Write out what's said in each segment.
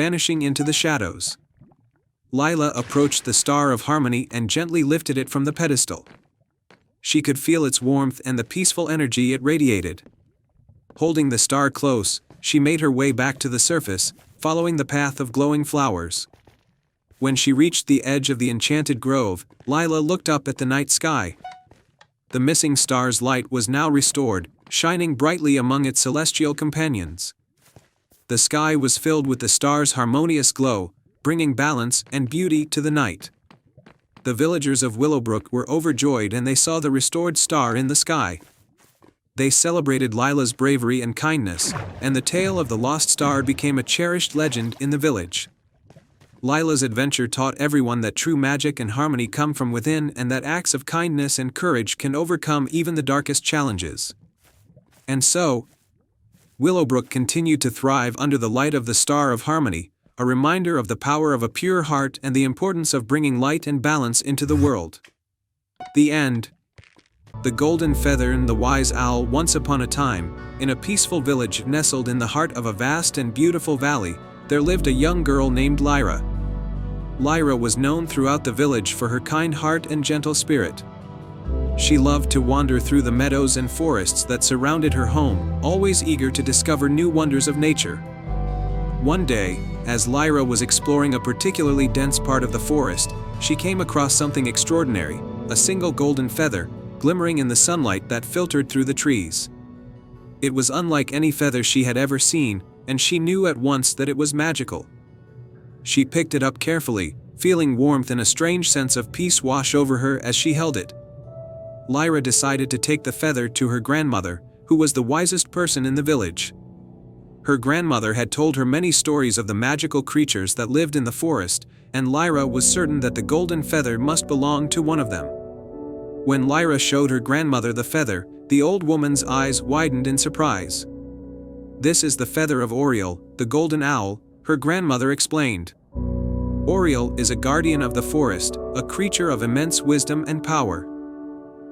vanishing into the shadows. Lila approached the Star of Harmony and gently lifted it from the pedestal. She could feel its warmth and the peaceful energy it radiated. Holding the star close, she made her way back to the surface, following the path of glowing flowers. When she reached the edge of the enchanted grove, Lila looked up at the night sky. The missing star's light was now restored, shining brightly among its celestial companions. The sky was filled with the star's harmonious glow, bringing balance and beauty to the night. The villagers of Willowbrook were overjoyed and they saw the restored star in the sky. They celebrated Lila's bravery and kindness, and the tale of the lost star became a cherished legend in the village. Lila's adventure taught everyone that true magic and harmony come from within and that acts of kindness and courage can overcome even the darkest challenges. And so, Willowbrook continued to thrive under the light of the Star of Harmony, a reminder of the power of a pure heart and the importance of bringing light and balance into the world. The end. The Golden Feather and the Wise Owl. Once upon a time, in a peaceful village nestled in the heart of a vast and beautiful valley, there lived a young girl named Lyra. Lyra was known throughout the village for her kind heart and gentle spirit. She loved to wander through the meadows and forests that surrounded her home, always eager to discover new wonders of nature. One day, as Lyra was exploring a particularly dense part of the forest, she came across something extraordinary, a single golden feather, glimmering in the sunlight that filtered through the trees. It was unlike any feather she had ever seen, and she knew at once that it was magical. She picked it up carefully, feeling warmth and a strange sense of peace wash over her as she held it. Lyra decided to take the feather to her grandmother, who was the wisest person in the village. Her grandmother had told her many stories of the magical creatures that lived in the forest, and Lyra was certain that the golden feather must belong to one of them. When Lyra showed her grandmother the feather, the old woman's eyes widened in surprise. "This is the feather of Oriole, the golden owl," her grandmother explained. Oriole is a guardian of the forest, a creature of immense wisdom and power.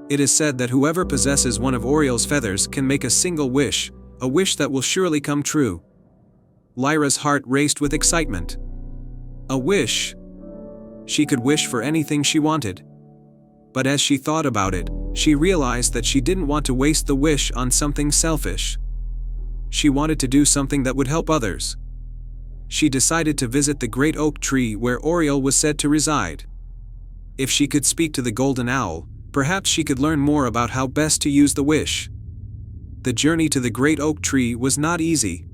It is said that whoever possesses one of Oriole's feathers can make a single wish, a wish that will surely come true. Lyra's heart raced with excitement. A wish? She could wish for anything she wanted. But as she thought about it, she realized that she didn't want to waste the wish on something selfish. She wanted to do something that would help others. She decided to visit the great oak tree where Oriole was said to reside. If she could speak to the golden owl, perhaps she could learn more about how best to use the wish. The journey to the great oak tree was not easy.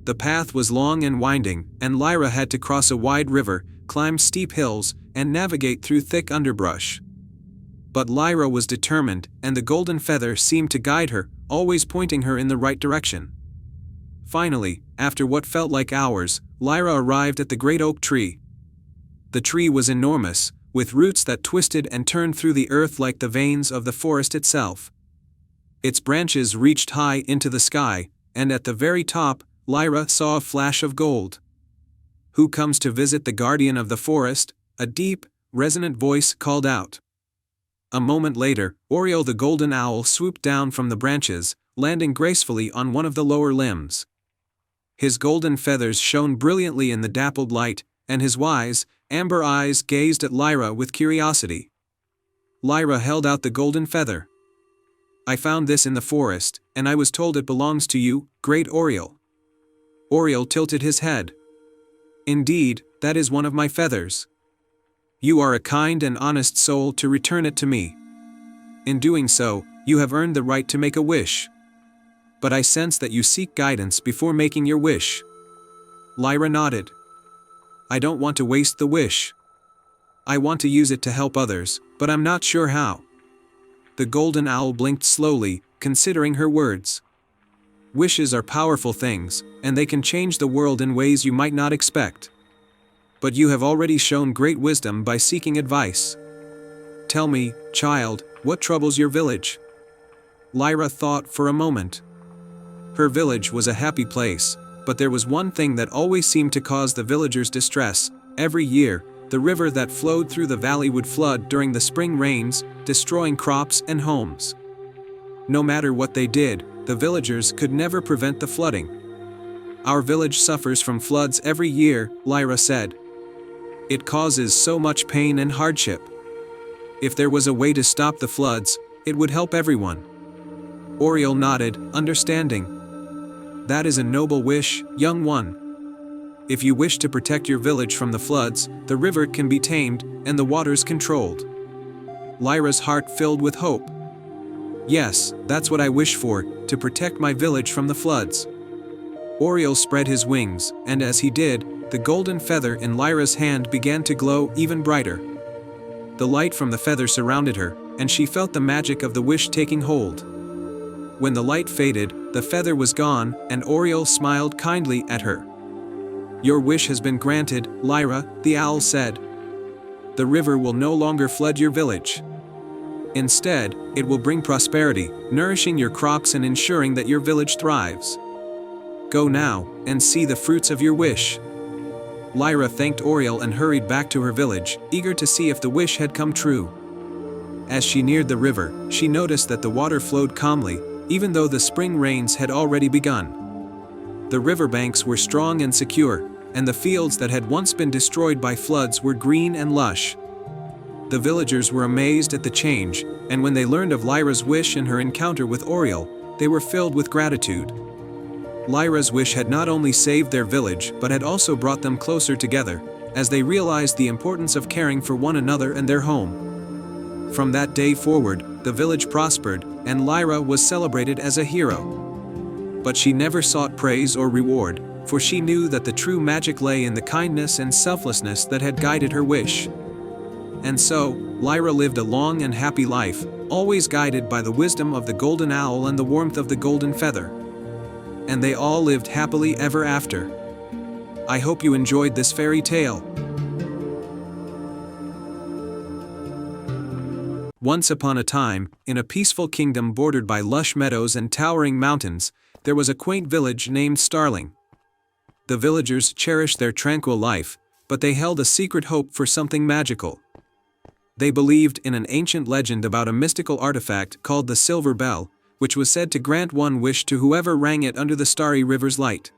The path was long and winding, and Lyra had to cross a wide river, climb steep hills, and navigate through thick underbrush. But Lyra was determined, and the golden feather seemed to guide her, always pointing her in the right direction. Finally, after what felt like hours, Lyra arrived at the great oak tree. The tree was enormous, with roots that twisted and turned through the earth like the veins of the forest itself. Its branches reached high into the sky, and at the very top, Lyra saw a flash of gold. "Who comes to visit the guardian of the forest?" a deep, resonant voice called out. A moment later, Oriole the golden owl swooped down from the branches, landing gracefully on one of the lower limbs. His golden feathers shone brilliantly in the dappled light, and his wise, amber eyes gazed at Lyra with curiosity. Lyra held out the golden feather. "I found this in the forest, and I was told it belongs to you, great Oriole." Oriole tilted his head. "Indeed, that is one of my feathers. You are a kind and honest soul to return it to me. In doing so, you have earned the right to make a wish. But I sense that you seek guidance before making your wish." Lyra nodded. "I don't want to waste the wish. I want to use it to help others, but I'm not sure how." The golden owl blinked slowly, considering her words. "Wishes are powerful things, and they can change the world in ways you might not expect. But you have already shown great wisdom by seeking advice. Tell me, child, what troubles your village?" Lyra thought for a moment. Her village was a happy place, but there was one thing that always seemed to cause the villagers distress. Every year, the river that flowed through the valley would flood during the spring rains, destroying crops and homes. No matter what they did, the villagers could never prevent the flooding. Our village suffers from floods every year, Lyra said. It causes so much pain and hardship. If there was a way to stop the floods, it would help everyone. Oriel nodded, understanding. That is a noble wish, young one. If you wish to protect your village from the floods, the river can be tamed, and the waters controlled. Lyra's heart filled with hope. Yes, that's what I wish for, to protect my village from the floods. Oriel spread his wings, and as he did, the golden feather in Lyra's hand began to glow even brighter. The light from the feather surrounded her, and she felt the magic of the wish taking hold. When the light faded, the feather was gone, and Oriel smiled kindly at her. Your wish has been granted, Lyra, the owl said. The river will no longer flood your village. Instead, it will bring prosperity, nourishing your crops and ensuring that your village thrives. Go now, and see the fruits of your wish. Lyra thanked Oriel and hurried back to her village, eager to see if the wish had come true. As she neared the river, she noticed that the water flowed calmly, even though the spring rains had already begun. The riverbanks were strong and secure, and the fields that had once been destroyed by floods were green and lush. The villagers were amazed at the change, and when they learned of Lyra's wish and her encounter with Oriel, they were filled with gratitude. Lyra's wish had not only saved their village but had also brought them closer together, as they realized the importance of caring for one another and their home. From that day forward, the village prospered, and Lyra was celebrated as a hero. But she never sought praise or reward, for she knew that the true magic lay in the kindness and selflessness that had guided her wish. And so, Lyra lived a long and happy life, always guided by the wisdom of the golden owl and the warmth of the golden feather. And they all lived happily ever after. I hope you enjoyed this fairy tale. Once upon a time, in a peaceful kingdom bordered by lush meadows and towering mountains, there was a quaint village named Starling. The villagers cherished their tranquil life, but they held a secret hope for something magical. They believed in an ancient legend about a mystical artifact called the Silver Bell, which was said to grant one wish to whoever rang it under the Starry River's light.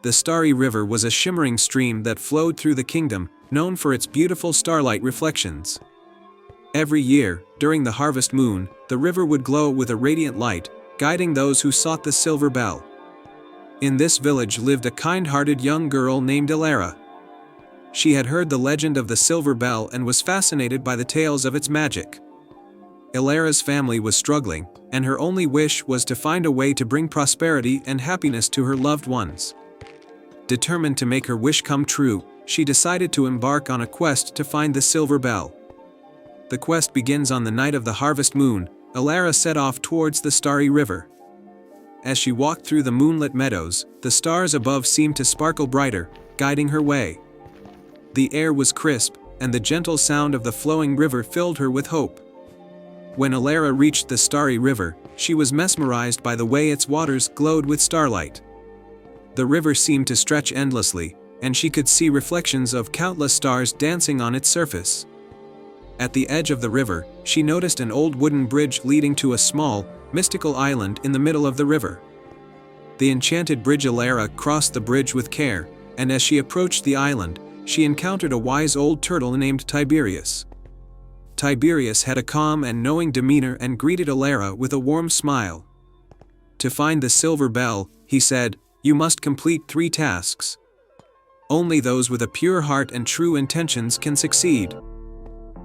The Starry River was a shimmering stream that flowed through the kingdom, known for its beautiful starlight reflections. Every year, during the harvest moon, the river would glow with a radiant light, guiding those who sought the Silver Bell. In this village lived a kind-hearted young girl named Elara. She had heard the legend of the Silver Bell and was fascinated by the tales of its magic. Elara's family was struggling, and her only wish was to find a way to bring prosperity and happiness to her loved ones. Determined to make her wish come true, she decided to embark on a quest to find the Silver Bell. The quest begins on the night of the harvest moon. Elara set off towards the Starry River. As she walked through the moonlit meadows, the stars above seemed to sparkle brighter, guiding her way. The air was crisp, and the gentle sound of the flowing river filled her with hope. When Elara reached the Starry River, she was mesmerized by the way its waters glowed with starlight. The river seemed to stretch endlessly, and she could see reflections of countless stars dancing on its surface. At the edge of the river, she noticed an old wooden bridge leading to a small, mystical island in the middle of the river. The enchanted bridge Elara crossed the bridge with care, and as she approached the island, she encountered a wise old turtle named Tiberius. Tiberius had a calm and knowing demeanor and greeted Elara with a warm smile. To find the Silver Bell, he said, you must complete 3 tasks. Only those with a pure heart and true intentions can succeed.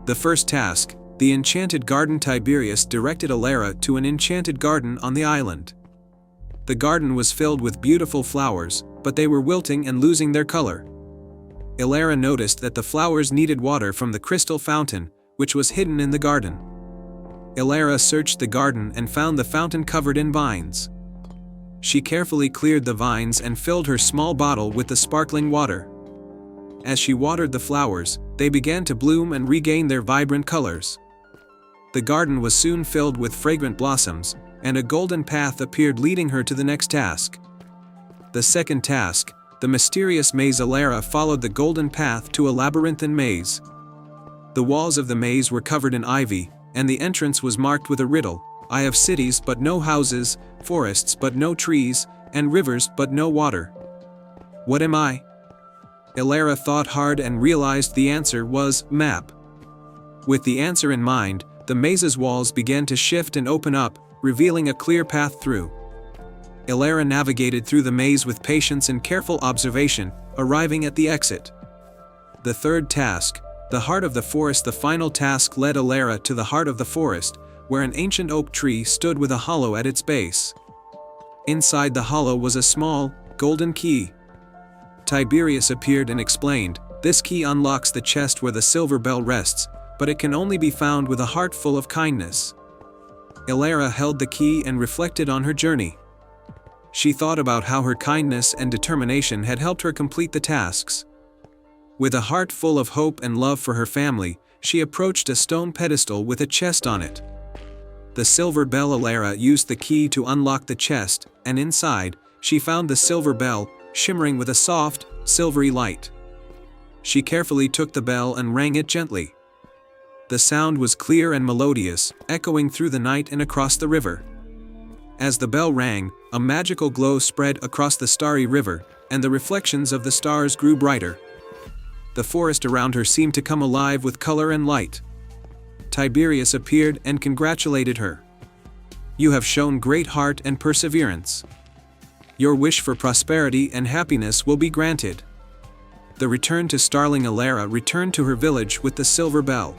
The first task, the enchanted garden. Tiberius directed Elara to an enchanted garden on the island. The garden was filled with beautiful flowers, but they were wilting and losing their color. Elara noticed that the flowers needed water from the crystal fountain, which was hidden in the garden. Elara searched the garden and found the fountain covered in vines. She carefully cleared the vines and filled her small bottle with the sparkling water. As she watered the flowers, they began to bloom and regain their vibrant colors. The garden was soon filled with fragrant blossoms, and a golden path appeared leading her to the next task. The second task, the mysterious maze. Elara followed the golden path to a labyrinthine maze. The walls of the maze were covered in ivy, and the entrance was marked with a riddle: I have cities but no houses, forests but no trees, and rivers but no water. What am I? Elara thought hard and realized the answer was map. With the answer in mind, the maze's walls began to shift and open up, revealing a clear path through. Elara navigated through the maze with patience and careful observation, arriving at the exit. The third task, the heart of the forest. The final task led Elara to the heart of the forest, where an ancient oak tree stood with a hollow at its base. Inside the hollow was a small, golden key. Tiberius appeared and explained, "This key unlocks the chest where the silver bell rests, but it can only be found with a heart full of kindness." Elara held the key and reflected on her journey. She thought about how her kindness and determination had helped her complete the tasks. With a heart full of hope and love for her family, she approached a stone pedestal with a chest on it. The silver bell. Elara used the key to unlock the chest, and inside, she found the silver bell, shimmering with a soft, silvery light. She carefully took the bell and rang it gently. The sound was clear and melodious, echoing through the night and across the river. As the bell rang, a magical glow spread across the starry river, and the reflections of the stars grew brighter. The forest around her seemed to come alive with color and light. Tiberius appeared and congratulated her. "You have shown great heart and perseverance. Your wish for prosperity and happiness will be granted." The return to Starling. Elara returned to her village with the silver bell.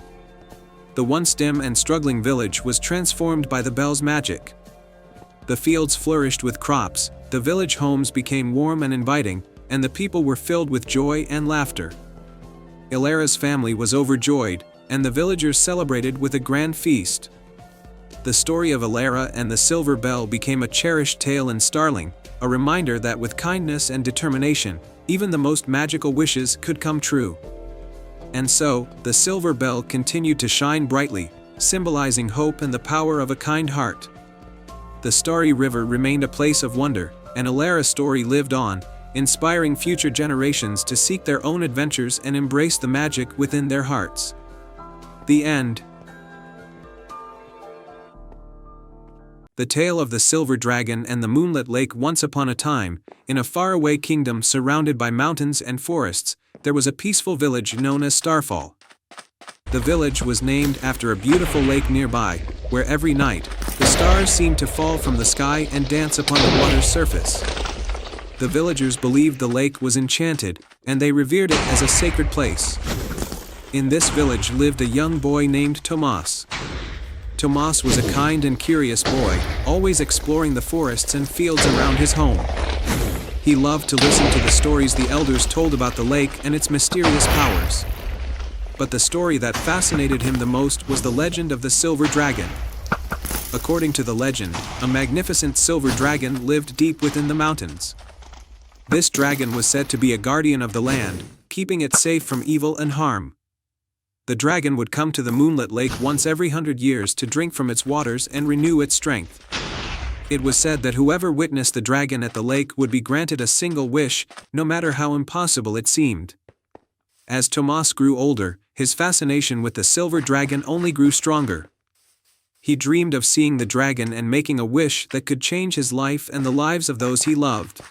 The once dim and struggling village was transformed by the bell's magic. The fields flourished with crops, the village homes became warm and inviting, and the people were filled with joy and laughter. Elara's family was overjoyed, and the villagers celebrated with a grand feast. The story of Elara and the silver bell became a cherished tale in Starling, a reminder that with kindness and determination, even the most magical wishes could come true. And so, the silver bell continued to shine brightly, symbolizing hope and the power of a kind heart. The starry river remained a place of wonder, and Elara's story lived on, inspiring future generations to seek their own adventures and embrace the magic within their hearts. The end. The tale of the Silver Dragon and the Moonlit Lake. Once upon a time, in a faraway kingdom surrounded by mountains and forests, there was a peaceful village known as Starfall. The village was named after a beautiful lake nearby, where every night, the stars seemed to fall from the sky and dance upon the water's surface. The villagers believed the lake was enchanted, and they revered it as a sacred place. In this village lived a young boy named Tomas. Tomas was a kind and curious boy, always exploring the forests and fields around his home. He loved to listen to the stories the elders told about the lake and its mysterious powers. But the story that fascinated him the most was the legend of the Silver Dragon. According to the legend, a magnificent silver dragon lived deep within the mountains. This dragon was said to be a guardian of the land, keeping it safe from evil and harm. The dragon would come to the Moonlit Lake once every 100 years to drink from its waters and renew its strength. It was said that whoever witnessed the dragon at the lake would be granted a single wish, no matter how impossible it seemed. As Tomas grew older, his fascination with the silver dragon only grew stronger. He dreamed of seeing the dragon and making a wish that could change his life and the lives of those he loved.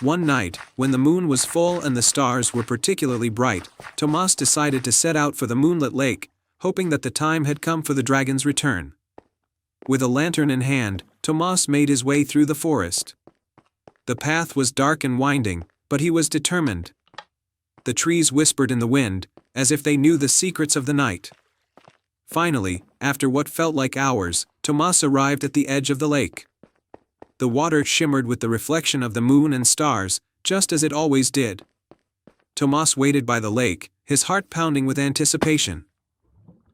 One night, when the moon was full and the stars were particularly bright, Tomas decided to set out for the Moonlit Lake, hoping that the time had come for the dragon's return. With a lantern in hand, Tomas made his way through the forest. The path was dark and winding, but he was determined. The trees whispered in the wind, as if they knew the secrets of the night. Finally, after what felt like hours, Tomas arrived at the edge of the lake. The water shimmered with the reflection of the moon and stars, just as it always did. Tomas waited by the lake, his heart pounding with anticipation.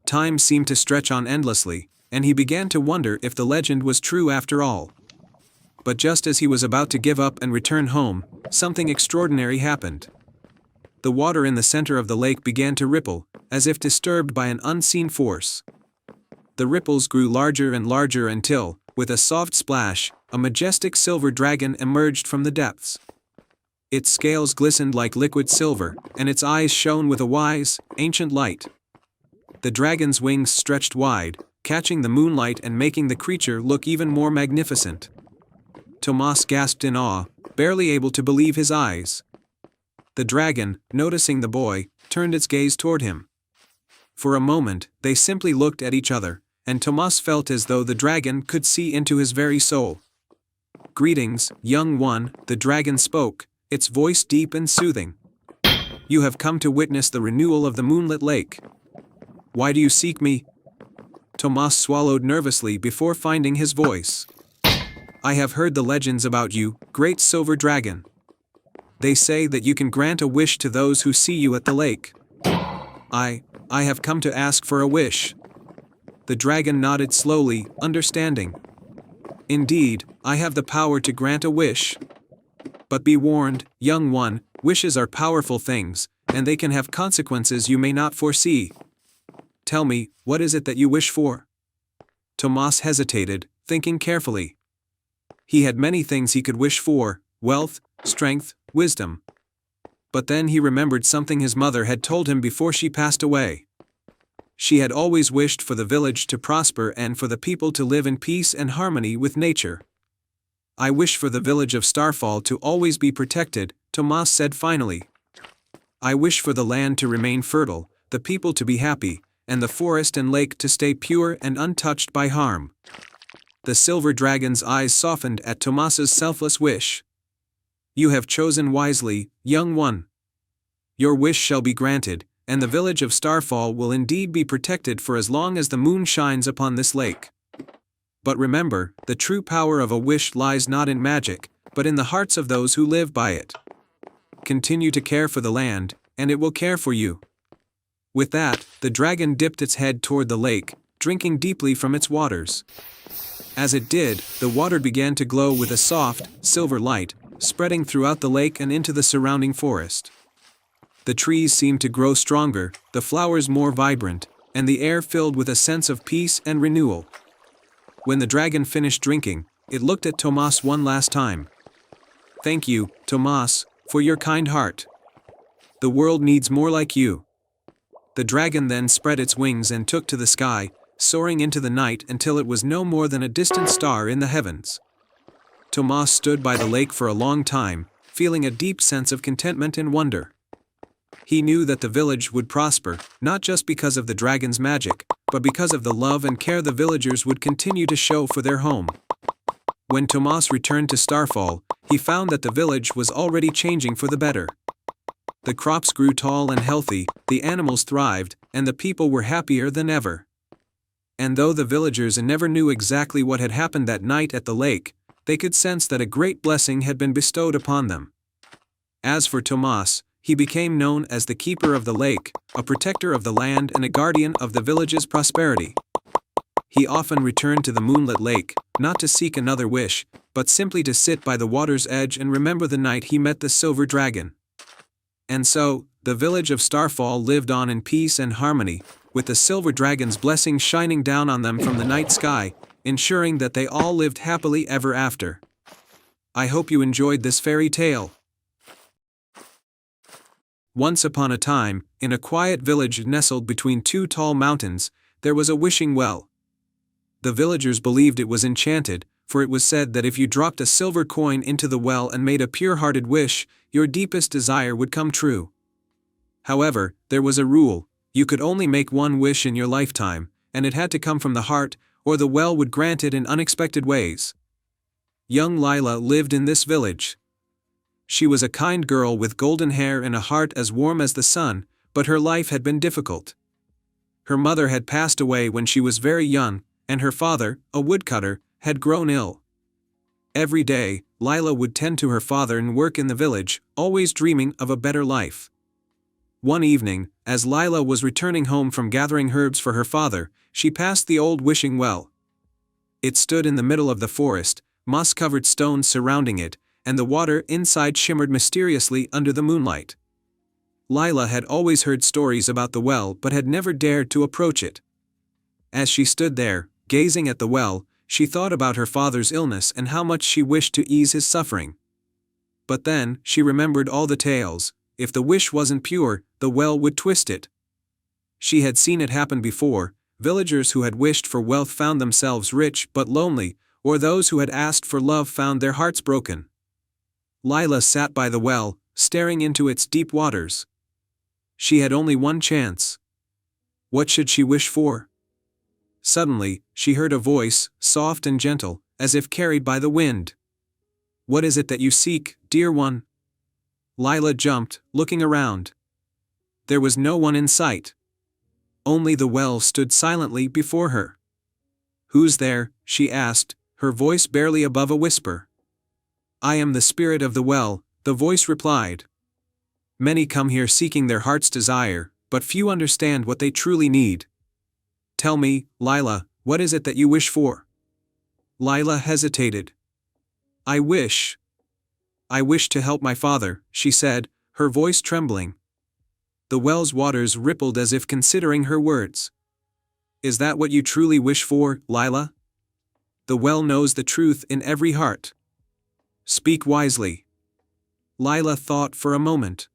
Time seemed to stretch on endlessly, and he began to wonder if the legend was true after all. But just as he was about to give up and return home, something extraordinary happened. The water in the center of the lake began to ripple, as if disturbed by an unseen force. The ripples grew larger and larger until, with a soft splash, a majestic silver dragon emerged from the depths. Its scales glistened like liquid silver, and its eyes shone with a wise, ancient light. The dragon's wings stretched wide, catching the moonlight and making the creature look even more magnificent. Tomas gasped in awe, barely able to believe his eyes. The dragon, noticing the boy, turned its gaze toward him. For a moment, they simply looked at each other, and Tomas felt as though the dragon could see into his very soul. "Greetings, young one," the dragon spoke, its voice deep and soothing. "You have come to witness the renewal of the moonlit lake. Why do you seek me?" Tomas swallowed nervously before finding his voice. "I have heard the legends about you, great silver dragon. They say that you can grant a wish to those who see you at the lake. I have come to ask for a wish." The dragon nodded slowly, understanding. "Indeed, I have the power to grant a wish. But be warned, young one, wishes are powerful things, and they can have consequences you may not foresee. Tell me, what is it that you wish for?" Tomas hesitated, thinking carefully. He had many things he could wish for: wealth, strength, wisdom. But then he remembered something his mother had told him before she passed away. She had always wished for the village to prosper and for the people to live in peace and harmony with nature. "I wish for the village of Starfall to always be protected," Tomas said finally. "I wish for the land to remain fertile, the people to be happy, and the forest and lake to stay pure and untouched by harm." The silver dragon's eyes softened at Tomas's selfless wish. "You have chosen wisely, young one. Your wish shall be granted, and the village of Starfall will indeed be protected for as long as the moon shines upon this lake. But remember, the true power of a wish lies not in magic, but in the hearts of those who live by it. Continue to care for the land, and it will care for you." With that, the dragon dipped its head toward the lake, drinking deeply from its waters. As it did, the water began to glow with a soft, silver light, spreading throughout the lake and into the surrounding forest. The trees seemed to grow stronger, the flowers more vibrant, and the air filled with a sense of peace and renewal. When the dragon finished drinking, it looked at Tomas one last time. "Thank you, Tomas, for your kind heart. The world needs more like you." The dragon then spread its wings and took to the sky, soaring into the night until it was no more than a distant star in the heavens. Tomas stood by the lake for a long time, feeling a deep sense of contentment and wonder. He knew that the village would prosper, not just because of the dragon's magic, but because of the love and care the villagers would continue to show for their home. When Tomas returned to Starfall, he found that the village was already changing for the better. The crops grew tall and healthy, the animals thrived, and the people were happier than ever. And though the villagers never knew exactly what had happened that night at the lake, they could sense that a great blessing had been bestowed upon them. As for Tomas, he became known as the keeper of the lake, a protector of the land and a guardian of the village's prosperity. He often returned to the moonlit lake, not to seek another wish, but simply to sit by the water's edge and remember the night he met the silver dragon. And so, the village of Starfall lived on in peace and harmony, with the silver dragon's blessings shining down on them from the night sky, ensuring that they all lived happily ever after. I hope you enjoyed this fairy tale. Once upon a time, in a quiet village nestled between two tall mountains, there was a wishing well. The villagers believed it was enchanted, for it was said that if you dropped a silver coin into the well and made a pure-hearted wish, your deepest desire would come true. However, there was a rule: you could only make one wish in your lifetime, and it had to come from the heart, or the well would grant it in unexpected ways. Young Lila lived in this village. She was a kind girl with golden hair and a heart as warm as the sun, but her life had been difficult. Her mother had passed away when she was very young, and her father, a woodcutter, had grown ill. Every day, Lila would tend to her father and work in the village, always dreaming of a better life. One evening, as Lila was returning home from gathering herbs for her father, she passed the old wishing well. It stood in the middle of the forest, moss-covered stones surrounding it, and the water inside shimmered mysteriously under the moonlight. Lila had always heard stories about the well but had never dared to approach it. As she stood there, gazing at the well, she thought about her father's illness and how much she wished to ease his suffering. But then, she remembered all the tales: if the wish wasn't pure, the well would twist it. She had seen it happen before: villagers who had wished for wealth found themselves rich but lonely, or those who had asked for love found their hearts broken. Lila sat by the well, staring into its deep waters. She had only one chance. What should she wish for? Suddenly, she heard a voice, soft and gentle, as if carried by the wind. "What is it that you seek, dear one?" Lila jumped, looking around. There was no one in sight. Only the well stood silently before her. "Who's there?" she asked, her voice barely above a whisper. "I am the spirit of the well," the voice replied. "Many come here seeking their heart's desire, but few understand what they truly need. Tell me, Lila, what is it that you wish for?" Lila hesitated. I wish to help my father," she said, her voice trembling. The well's waters rippled as if considering her words. "Is that what you truly wish for, Lila? The well knows the truth in every heart. Speak wisely." Lila thought for a moment.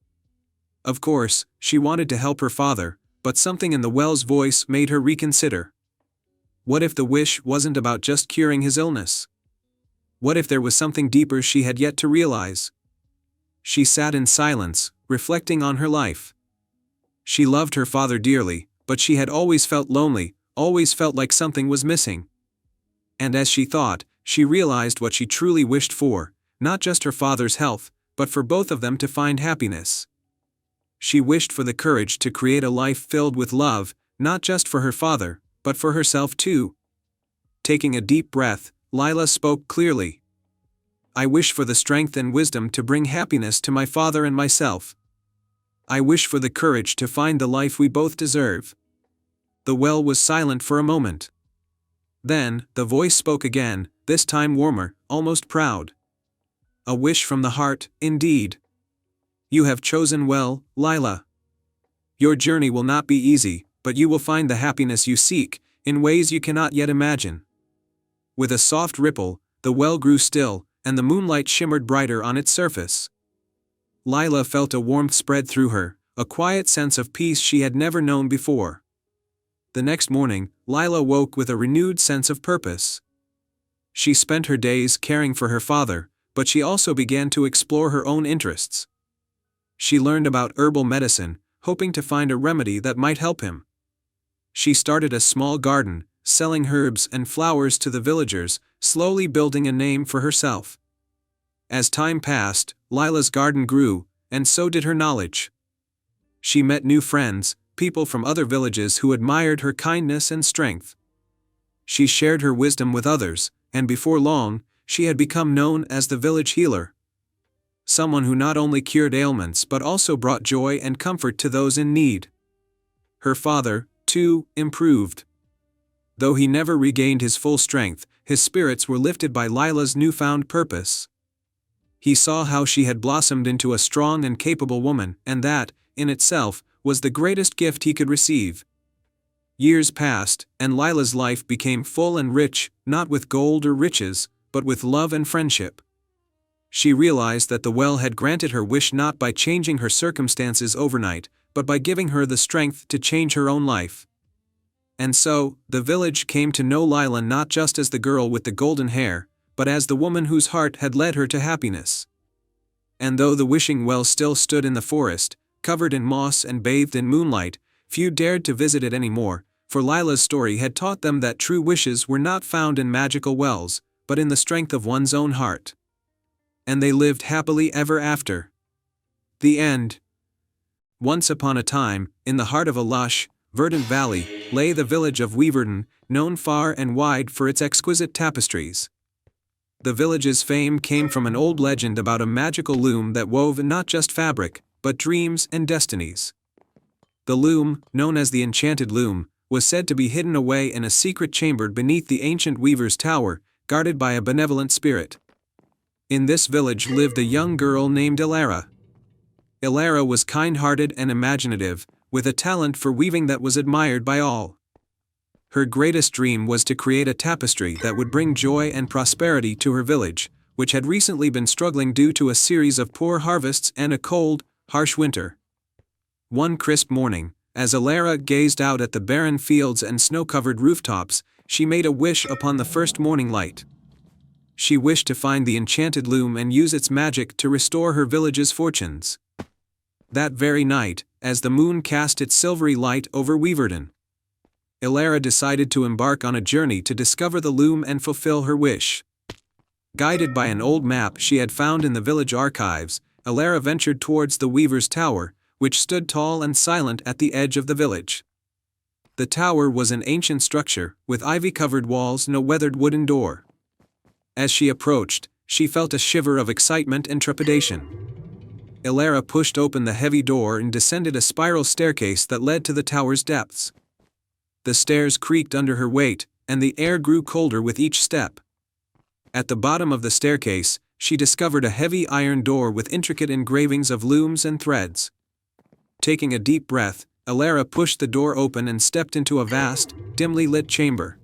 Of course, she wanted to help her father, but something in the well's voice made her reconsider. What if the wish wasn't about just curing his illness? What if there was something deeper she had yet to realize? She sat in silence, reflecting on her life. She loved her father dearly, but she had always felt lonely, always felt like something was missing. And as she thought, she realized what she truly wished for, not just her father's health, but for both of them to find happiness. She wished for the courage to create a life filled with love, not just for her father, but for herself too. Taking a deep breath, Lila spoke clearly. "I wish for the strength and wisdom to bring happiness to my father and myself. I wish for the courage to find the life we both deserve." The well was silent for a moment. Then, the voice spoke again, this time warmer, almost proud. "A wish from the heart, indeed. You have chosen well, Lila. Your journey will not be easy, but you will find the happiness you seek, in ways you cannot yet imagine." With a soft ripple, the well grew still, and the moonlight shimmered brighter on its surface. Lila felt a warmth spread through her, a quiet sense of peace she had never known before. The next morning, Lila woke with a renewed sense of purpose. She spent her days caring for her father, but she also began to explore her own interests. She learned about herbal medicine, hoping to find a remedy that might help him. She started a small garden, selling herbs and flowers to the villagers, slowly building a name for herself. As time passed, Lila's garden grew, and so did her knowledge. She met new friends, people from other villages who admired her kindness and strength. She shared her wisdom with others, and before long, she had become known as the village healer. Someone who not only cured ailments but also brought joy and comfort to those in need. Her father, too, improved. Though he never regained his full strength, his spirits were lifted by Lila's newfound purpose. He saw how she had blossomed into a strong and capable woman, and that, in itself, was the greatest gift he could receive. Years passed, and Lila's life became full and rich, not with gold or riches, but with love and friendship. She realized that the well had granted her wish not by changing her circumstances overnight, but by giving her the strength to change her own life. And so, the village came to know Lila not just as the girl with the golden hair, but as the woman whose heart had led her to happiness. And though the wishing well still stood in the forest, covered in moss and bathed in moonlight, few dared to visit it anymore, for Lila's story had taught them that true wishes were not found in magical wells, but in the strength of one's own heart. And they lived happily ever after. The end. Once upon a time, in the heart of a lush, verdant valley, lay the village of Weaverton, known far and wide for its exquisite tapestries. The village's fame came from an old legend about a magical loom that wove not just fabric, but dreams and destinies. The loom, known as the Enchanted Loom, was said to be hidden away in a secret chamber beneath the ancient weaver's tower, guarded by a benevolent spirit. In this village lived a young girl named Ilara. Ilara was kind-hearted and imaginative, with a talent for weaving that was admired by all. Her greatest dream was to create a tapestry that would bring joy and prosperity to her village, which had recently been struggling due to a series of poor harvests and a cold, harsh winter. One crisp morning, as Ilara gazed out at the barren fields and snow-covered rooftops, she made a wish upon the first morning light. She wished to find the enchanted loom and use its magic to restore her village's fortunes. That very night, as the moon cast its silvery light over Weaverton, Elara decided to embark on a journey to discover the loom and fulfill her wish. Guided by an old map she had found in the village archives, Elara ventured towards the Weaver's Tower, which stood tall and silent at the edge of the village. The tower was an ancient structure, with ivy-covered walls and a weathered wooden door. As she approached, she felt a shiver of excitement and trepidation. Elara pushed open the heavy door and descended a spiral staircase that led to the tower's depths. The stairs creaked under her weight, and the air grew colder with each step. At the bottom of the staircase, she discovered a heavy iron door with intricate engravings of looms and threads. Taking a deep breath, Elara pushed the door open and stepped into a vast, dimly lit chamber.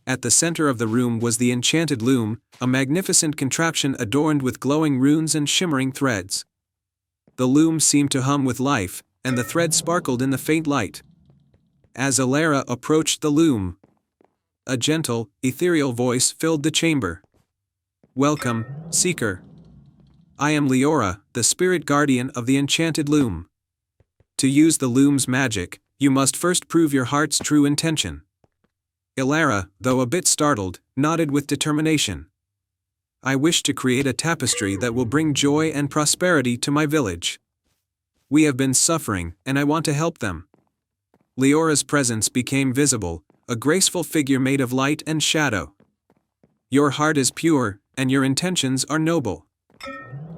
At the center of the room was the enchanted loom, a magnificent contraption adorned with glowing runes and shimmering threads. The loom seemed to hum with life, and the thread sparkled in the faint light. As Elara approached the loom, a gentle, ethereal voice filled the chamber. "Welcome, Seeker. I am Leora, the spirit guardian of the enchanted loom. To use the loom's magic, you must first prove your heart's true intention." Elara, though a bit startled, nodded with determination. "I wish to create a tapestry that will bring joy and prosperity to my village. We have been suffering, and I want to help them." Leora's presence became visible, a graceful figure made of light and shadow. "Your heart is pure, and your intentions are noble.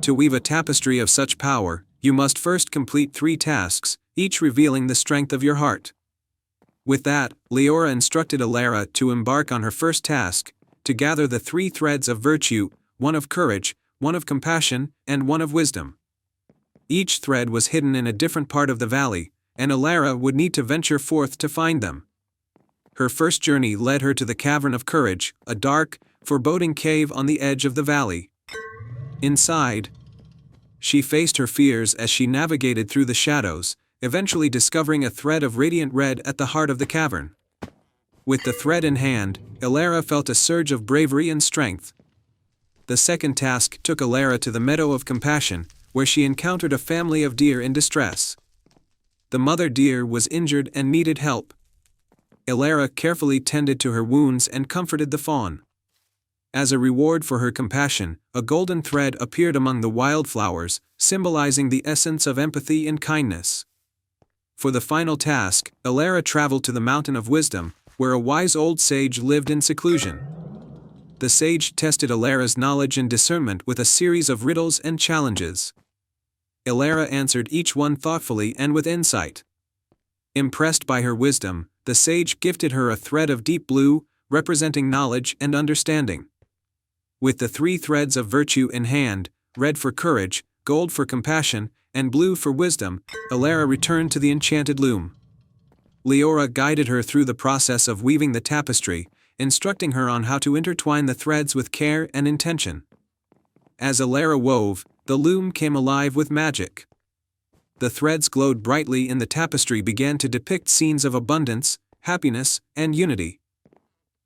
To weave a tapestry of such power, you must first complete 3 tasks, each revealing the strength of your heart." With that, Leora instructed Elara to embark on her first task, to gather the 3 threads of virtue, one of courage, one of compassion, and one of wisdom. Each thread was hidden in a different part of the valley, and Elara would need to venture forth to find them. Her first journey led her to the Cavern of Courage, a dark, foreboding cave on the edge of the valley. Inside, she faced her fears as she navigated through the shadows, eventually discovering a thread of radiant red at the heart of the cavern. With the thread in hand, Elara felt a surge of bravery and strength. The second task took Elara to the Meadow of Compassion, where she encountered a family of deer in distress. The mother deer was injured and needed help. Elara carefully tended to her wounds and comforted the fawn. As a reward for her compassion, a golden thread appeared among the wildflowers, symbolizing the essence of empathy and kindness. For the final task, Elara traveled to the Mountain of Wisdom, where a wise old sage lived in seclusion. The sage tested Elara's knowledge and discernment with a series of riddles and challenges. Elara answered each one thoughtfully and with insight. Impressed by her wisdom, the sage gifted her a thread of deep blue, representing knowledge and understanding. With the 3 threads of virtue in hand, red for courage, gold for compassion, and blue for wisdom, Elara returned to the enchanted loom. Leora guided her through the process of weaving the tapestry, instructing her on how to intertwine the threads with care and intention. As Elara wove, the loom came alive with magic. The threads glowed brightly and the tapestry began to depict scenes of abundance, happiness, and unity.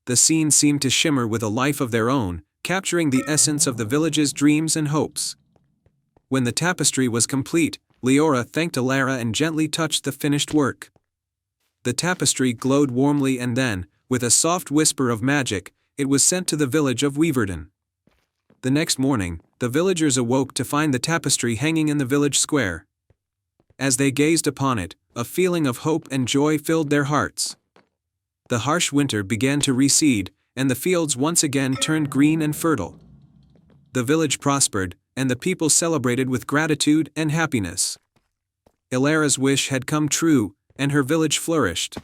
The scenes seemed to shimmer with a life of their own, capturing the essence of the village's dreams and hopes. When the tapestry was complete, Leora thanked Elara and gently touched the finished work. The tapestry glowed warmly and then, with a soft whisper of magic, it was sent to the village of Weaverton. The next morning, the villagers awoke to find the tapestry hanging in the village square. As they gazed upon it, a feeling of hope and joy filled their hearts. The harsh winter began to recede, and the fields once again turned green and fertile. The village prospered, and the people celebrated with gratitude and happiness. Elara's wish had come true, and her village flourished.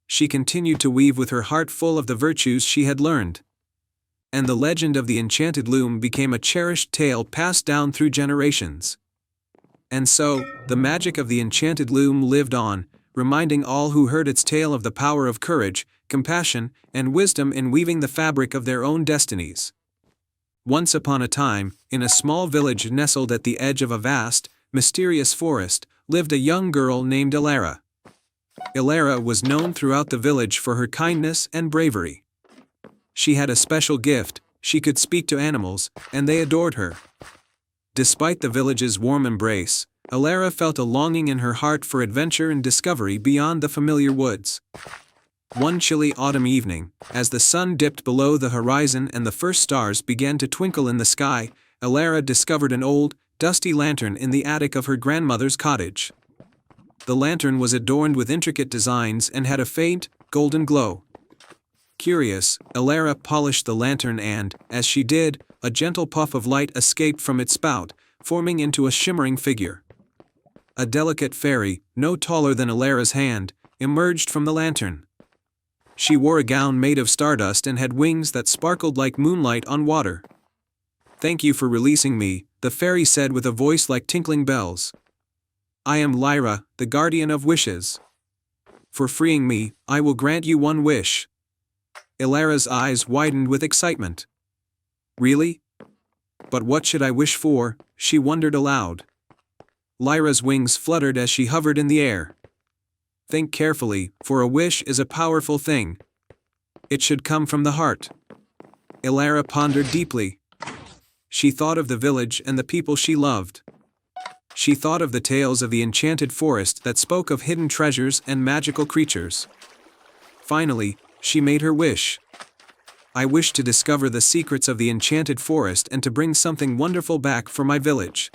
She continued to weave with her heart full of the virtues she had learned. And the legend of the enchanted loom became a cherished tale passed down through generations. And so, the magic of the enchanted loom lived on, reminding all who heard its tale of the power of courage, compassion, and wisdom in weaving the fabric of their own destinies. Once upon a time, in a small village nestled at the edge of a vast, mysterious forest, lived a young girl named Elara. Elara was known throughout the village for her kindness and bravery. She had a special gift, She could speak to animals, and they adored her. Despite the village's warm embrace, Alara felt a longing in her heart for adventure and discovery beyond the familiar woods. One chilly autumn evening, as the sun dipped below the horizon and the first stars began to twinkle in the sky, Alara discovered an old, dusty lantern in the attic of her grandmother's cottage. The lantern was adorned with intricate designs and had a faint, golden glow. Curious, Alara polished the lantern and, as she did, a gentle puff of light escaped from its spout, forming into a shimmering figure. A delicate fairy, no taller than Alara's hand, emerged from the lantern. She wore a gown made of stardust and had wings that sparkled like moonlight on water. "Thank you for releasing me," the fairy said with a voice like tinkling bells. "I am Lyra, the guardian of wishes. For freeing me, I will grant you one wish." Alara's eyes widened with excitement. "Really? But what should I wish for?" she wondered aloud. Lyra's wings fluttered as she hovered in the air. "Think carefully, for a wish is a powerful thing. It should come from the heart." Alara pondered deeply. She thought of the village and the people she loved. She thought of the tales of the enchanted forest that spoke of hidden treasures and magical creatures. Finally, she made her wish. "I wish to discover the secrets of the enchanted forest and to bring something wonderful back for my village."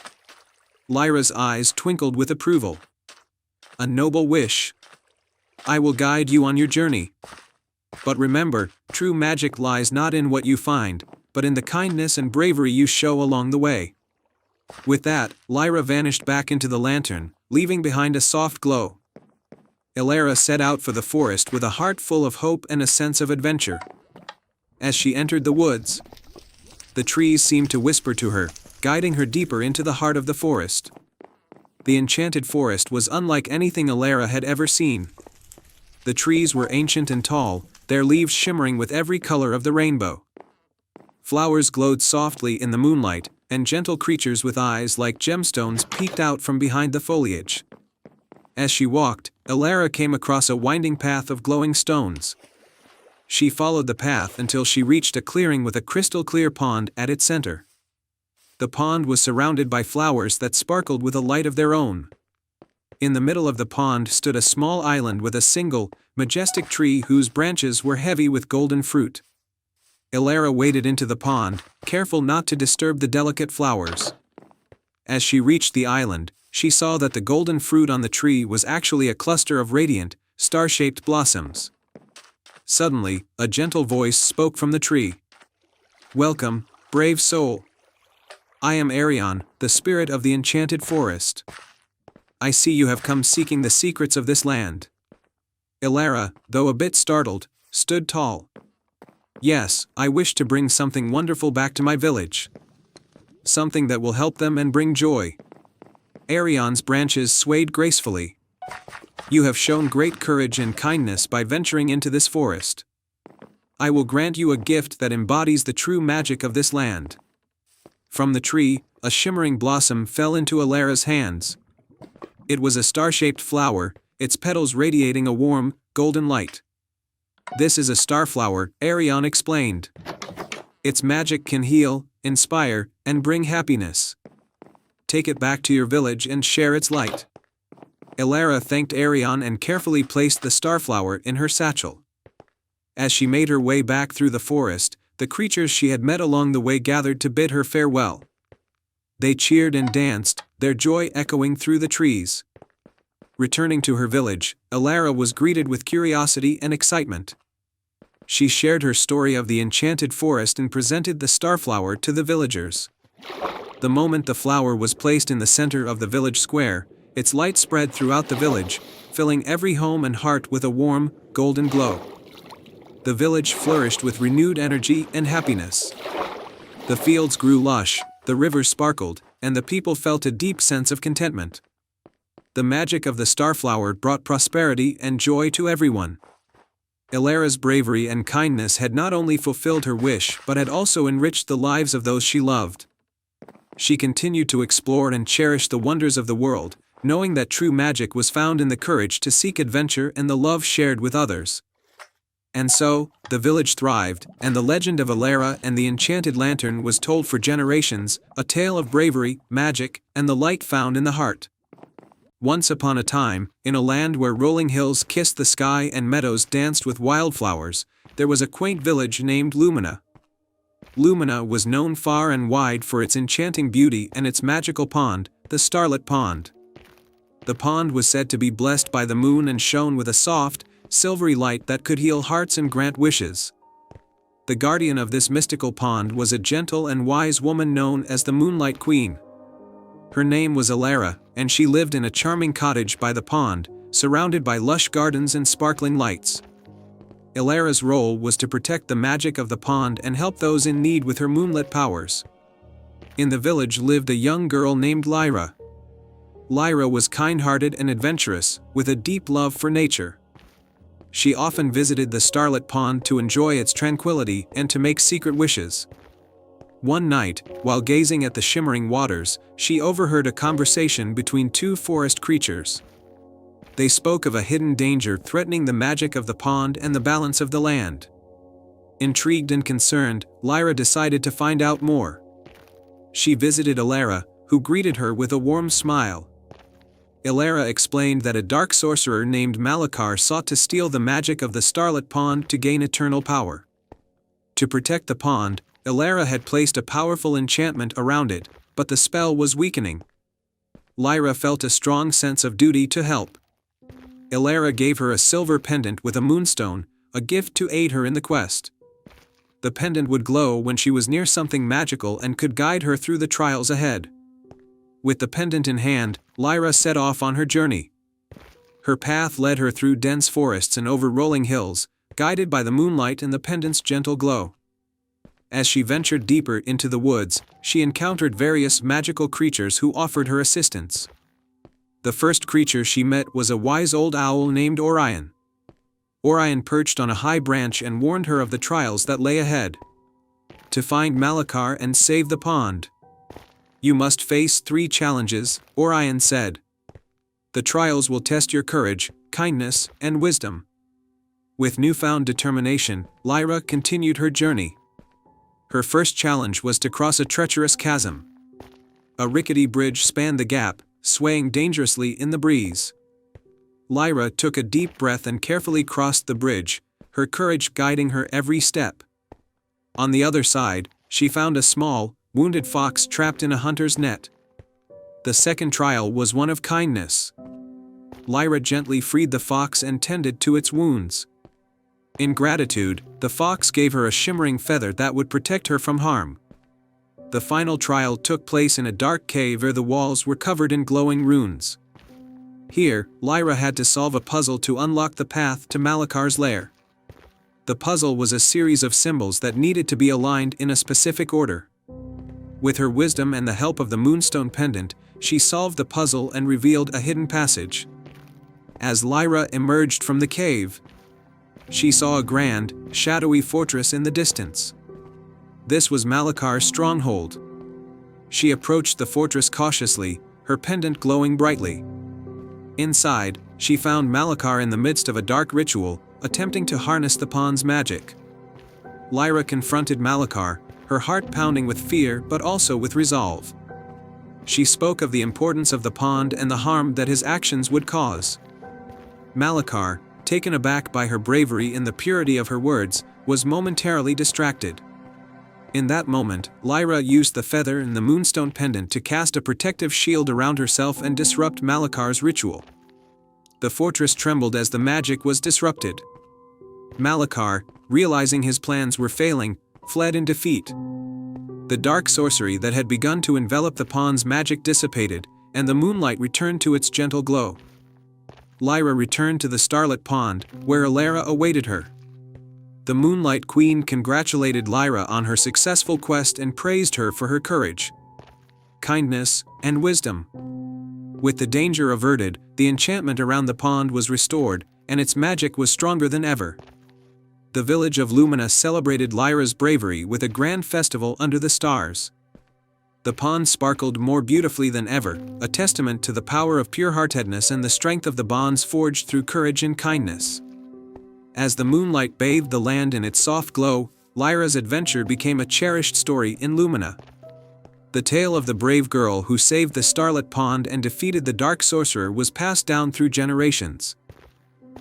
Lyra's eyes twinkled with approval. "A noble wish. I will guide you on your journey. But remember, true magic lies not in what you find, but in the kindness and bravery you show along the way." With that, Lyra vanished back into the lantern, leaving behind a soft glow. Alara set out for the forest with a heart full of hope and a sense of adventure. As she entered the woods, the trees seemed to whisper to her, guiding her deeper into the heart of the forest. The enchanted forest was unlike anything Alara had ever seen. The trees were ancient and tall, their leaves shimmering with every color of the rainbow. Flowers glowed softly in the moonlight, and gentle creatures with eyes like gemstones peeked out from behind the foliage. As she walked, Alara came across a winding path of glowing stones. She followed the path until she reached a clearing with a crystal-clear pond at its center. The pond was surrounded by flowers that sparkled with a light of their own. In the middle of the pond stood a small island with a single, majestic tree whose branches were heavy with golden fruit. Alara waded into the pond, careful not to disturb the delicate flowers. As she reached the island, she saw that the golden fruit on the tree was actually a cluster of radiant, star-shaped blossoms. Suddenly, a gentle voice spoke from the tree. "Welcome, brave soul. I am Arion, the spirit of the enchanted forest. I see you have come seeking the secrets of this land." Alara, though a bit startled, stood tall. "Yes, I wish to bring something wonderful back to my village. Something that will help them and bring joy." Arion's branches swayed gracefully. "You have shown great courage and kindness by venturing into this forest. I will grant you a gift that embodies the true magic of this land." From the tree, a shimmering blossom fell into Alara's hands. It was a star-shaped flower, its petals radiating a warm, golden light. "This is a starflower," Arion explained. "Its magic can heal, inspire, and bring happiness. Take it back to your village and share its light." Alara thanked Arion and carefully placed the starflower in her satchel. As she made her way back through the forest, the creatures she had met along the way gathered to bid her farewell. They cheered and danced, their joy echoing through the trees. Returning to her village, Alara was greeted with curiosity and excitement. She shared her story of the enchanted forest and presented the starflower to the villagers. The moment the flower was placed in the center of the village square, its light spread throughout the village, filling every home and heart with a warm, golden glow. The village flourished with renewed energy and happiness. The fields grew lush, the rivers sparkled, and the people felt a deep sense of contentment. The magic of the starflower brought prosperity and joy to everyone. Alara's bravery and kindness had not only fulfilled her wish but had also enriched the lives of those she loved. She continued to explore and cherish the wonders of the world, knowing that true magic was found in the courage to seek adventure and the love shared with others. And so, the village thrived, and the legend of Alara and the enchanted lantern was told for generations, a tale of bravery, magic, and the light found in the heart. Once upon a time, in a land where rolling hills kissed the sky and meadows danced with wildflowers, there was a quaint village named Lumina. Lumina was known far and wide for its enchanting beauty and its magical pond, the Starlit Pond. The pond was said to be blessed by the moon and shone with a soft, silvery light that could heal hearts and grant wishes. The guardian of this mystical pond was a gentle and wise woman known as the Moonlight Queen. Her name was Alara, and she lived in a charming cottage by the pond, surrounded by lush gardens and sparkling lights. Alara's role was to protect the magic of the pond and help those in need with her moonlit powers. In the village lived a young girl named Lyra. Lyra was kind-hearted and adventurous, with a deep love for nature. She often visited the Starlit Pond to enjoy its tranquility and to make secret wishes. One night, while gazing at the shimmering waters, she overheard a conversation between two forest creatures. They spoke of a hidden danger threatening the magic of the pond and the balance of the land. Intrigued and concerned, Lyra decided to find out more. She visited Alara, who greeted her with a warm smile. Alara explained that a dark sorcerer named Malakar sought to steal the magic of the Starlit Pond to gain eternal power. To protect the pond, Alara had placed a powerful enchantment around it, but the spell was weakening. Lyra felt a strong sense of duty to help. Alara gave her a silver pendant with a moonstone, a gift to aid her in the quest. The pendant would glow when she was near something magical and could guide her through the trials ahead. With the pendant in hand, Lyra set off on her journey. Her path led her through dense forests and over rolling hills, guided by the moonlight and the pendant's gentle glow. As she ventured deeper into the woods, she encountered various magical creatures who offered her assistance. The first creature she met was a wise old owl named Orion. Orion perched on a high branch and warned her of the trials that lay ahead. To find Malakar and save the pond, you must face 3 challenges, Orion said. The trials will test your courage, kindness, and wisdom. With newfound determination, Lyra continued her journey. Her first challenge was to cross a treacherous chasm. A rickety bridge spanned the gap, swaying dangerously in the breeze. Lyra took a deep breath and carefully crossed the bridge, her courage guiding her every step. On the other side, she found a small, wounded fox trapped in a hunter's net. The second trial was one of kindness. Lyra gently freed the fox and tended to its wounds. In gratitude, the fox gave her a shimmering feather that would protect her from harm. The final trial took place in a dark cave where the walls were covered in glowing runes. Here, Lyra had to solve a puzzle to unlock the path to Malakar's lair. The puzzle was a series of symbols that needed to be aligned in a specific order. With her wisdom and the help of the Moonstone Pendant, she solved the puzzle and revealed a hidden passage. As Lyra emerged from the cave, she saw a grand, shadowy fortress in the distance. This was Malakar's stronghold. She approached the fortress cautiously, her pendant glowing brightly. Inside, she found Malakar in the midst of a dark ritual, attempting to harness the pond's magic. Lyra confronted Malakar, her heart pounding with fear but also with resolve. She spoke of the importance of the pond and the harm that his actions would cause. Malakar, taken aback by her bravery and the purity of her words, was momentarily distracted. In that moment, Lyra used the feather and the Moonstone Pendant to cast a protective shield around herself and disrupt Malakar's ritual. The fortress trembled as the magic was disrupted. Malakar, realizing his plans were failing, fled in defeat. The dark sorcery that had begun to envelop the pond's magic dissipated, and the moonlight returned to its gentle glow. Lyra returned to the Starlit Pond, where Alara awaited her. The Moonlight Queen congratulated Lyra on her successful quest and praised her for her courage, kindness, and wisdom. With the danger averted, the enchantment around the pond was restored, and its magic was stronger than ever. The village of Lumina celebrated Lyra's bravery with a grand festival under the stars. The pond sparkled more beautifully than ever, a testament to the power of pure-heartedness and the strength of the bonds forged through courage and kindness. As the moonlight bathed the land in its soft glow, Lyra's adventure became a cherished story in Lumina. The tale of the brave girl who saved the starlit pond and defeated the dark sorcerer was passed down through generations.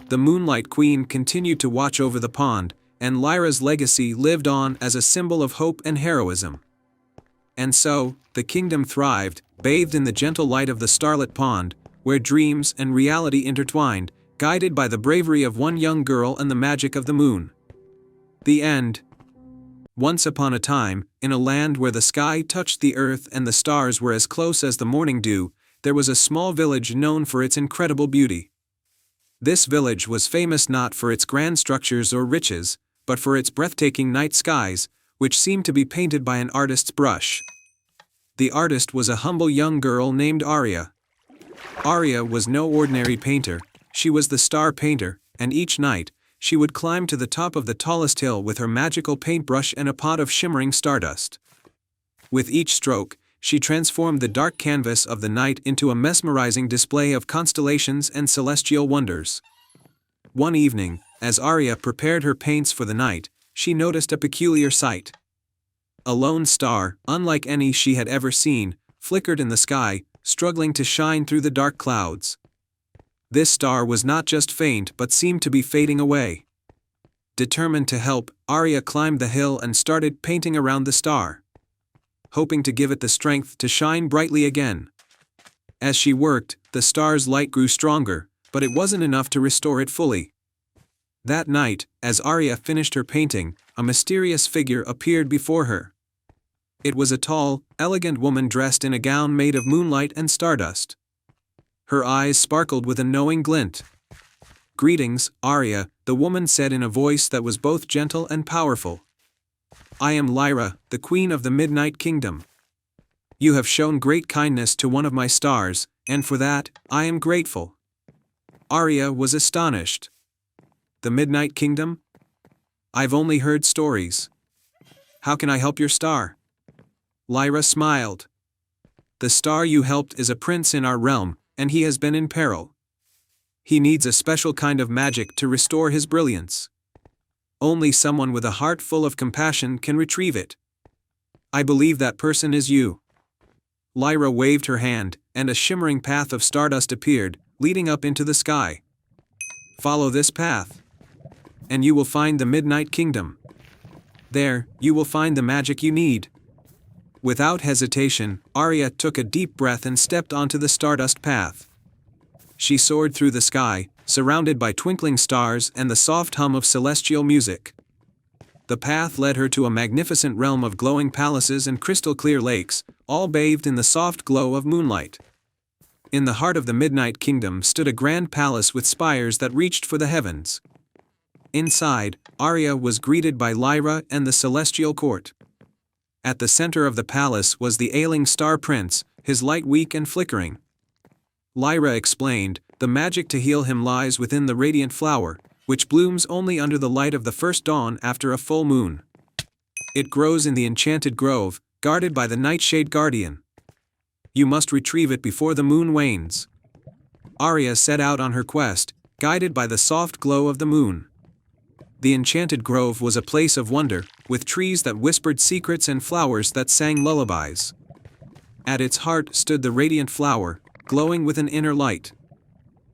The Moonlight Queen continued to watch over the pond, and Lyra's legacy lived on as a symbol of hope and heroism. And so, the kingdom thrived, bathed in the gentle light of the starlit pond, where dreams and reality intertwined, guided by the bravery of one young girl and the magic of the moon. The end. Once upon a time, in a land where the sky touched the earth and the stars were as close as the morning dew, there was a small village known for its incredible beauty. This village was famous not for its grand structures or riches, but for its breathtaking night skies, which seemed to be painted by an artist's brush. The artist was a humble young girl named Arya. Arya was no ordinary painter, she was the star painter, and each night, she would climb to the top of the tallest hill with her magical paintbrush and a pot of shimmering stardust. With each stroke, she transformed the dark canvas of the night into a mesmerizing display of constellations and celestial wonders. One evening, as Arya prepared her paints for the night, she noticed a peculiar sight. A lone star, unlike any she had ever seen, flickered in the sky, struggling to shine through the dark clouds. This star was not just faint but seemed to be fading away. Determined to help, Arya climbed the hill and started painting around the star, hoping to give it the strength to shine brightly again. As she worked, the star's light grew stronger, but it wasn't enough to restore it fully. That night, as Arya finished her painting, a mysterious figure appeared before her. It was a tall, elegant woman dressed in a gown made of moonlight and stardust. Her eyes sparkled with a knowing glint. "Greetings, Arya," the woman said in a voice that was both gentle and powerful. "I am Lyra, the Queen of the Midnight Kingdom. You have shown great kindness to one of my stars, and for that, I am grateful." Arya was astonished. "The Midnight Kingdom? I've only heard stories. How can I help your star?" Lyra smiled. "The star you helped is a prince in our realm, and he has been in peril. He needs a special kind of magic to restore his brilliance. Only someone with a heart full of compassion can retrieve it. I believe that person is you." Lyra waved her hand, and a shimmering path of stardust appeared, leading up into the sky. "Follow this path, and you will find the Midnight Kingdom. There, you will find the magic you need." Without hesitation, Arya took a deep breath and stepped onto the stardust path. She soared through the sky, surrounded by twinkling stars and the soft hum of celestial music. The path led her to a magnificent realm of glowing palaces and crystal-clear lakes, all bathed in the soft glow of moonlight. In the heart of the Midnight Kingdom stood a grand palace with spires that reached for the heavens. Inside, Arya was greeted by Lyra and the celestial court. At the center of the palace was the ailing Star Prince, his light weak and flickering. Lyra explained, "The magic to heal him lies within the radiant flower, which blooms only under the light of the first dawn after a full moon. It grows in the enchanted grove, guarded by the Nightshade Guardian. You must retrieve it before the moon wanes." Arya set out on her quest, guided by the soft glow of the moon. The enchanted grove was a place of wonder, with trees that whispered secrets and flowers that sang lullabies. At its heart stood the radiant flower, glowing with an inner light.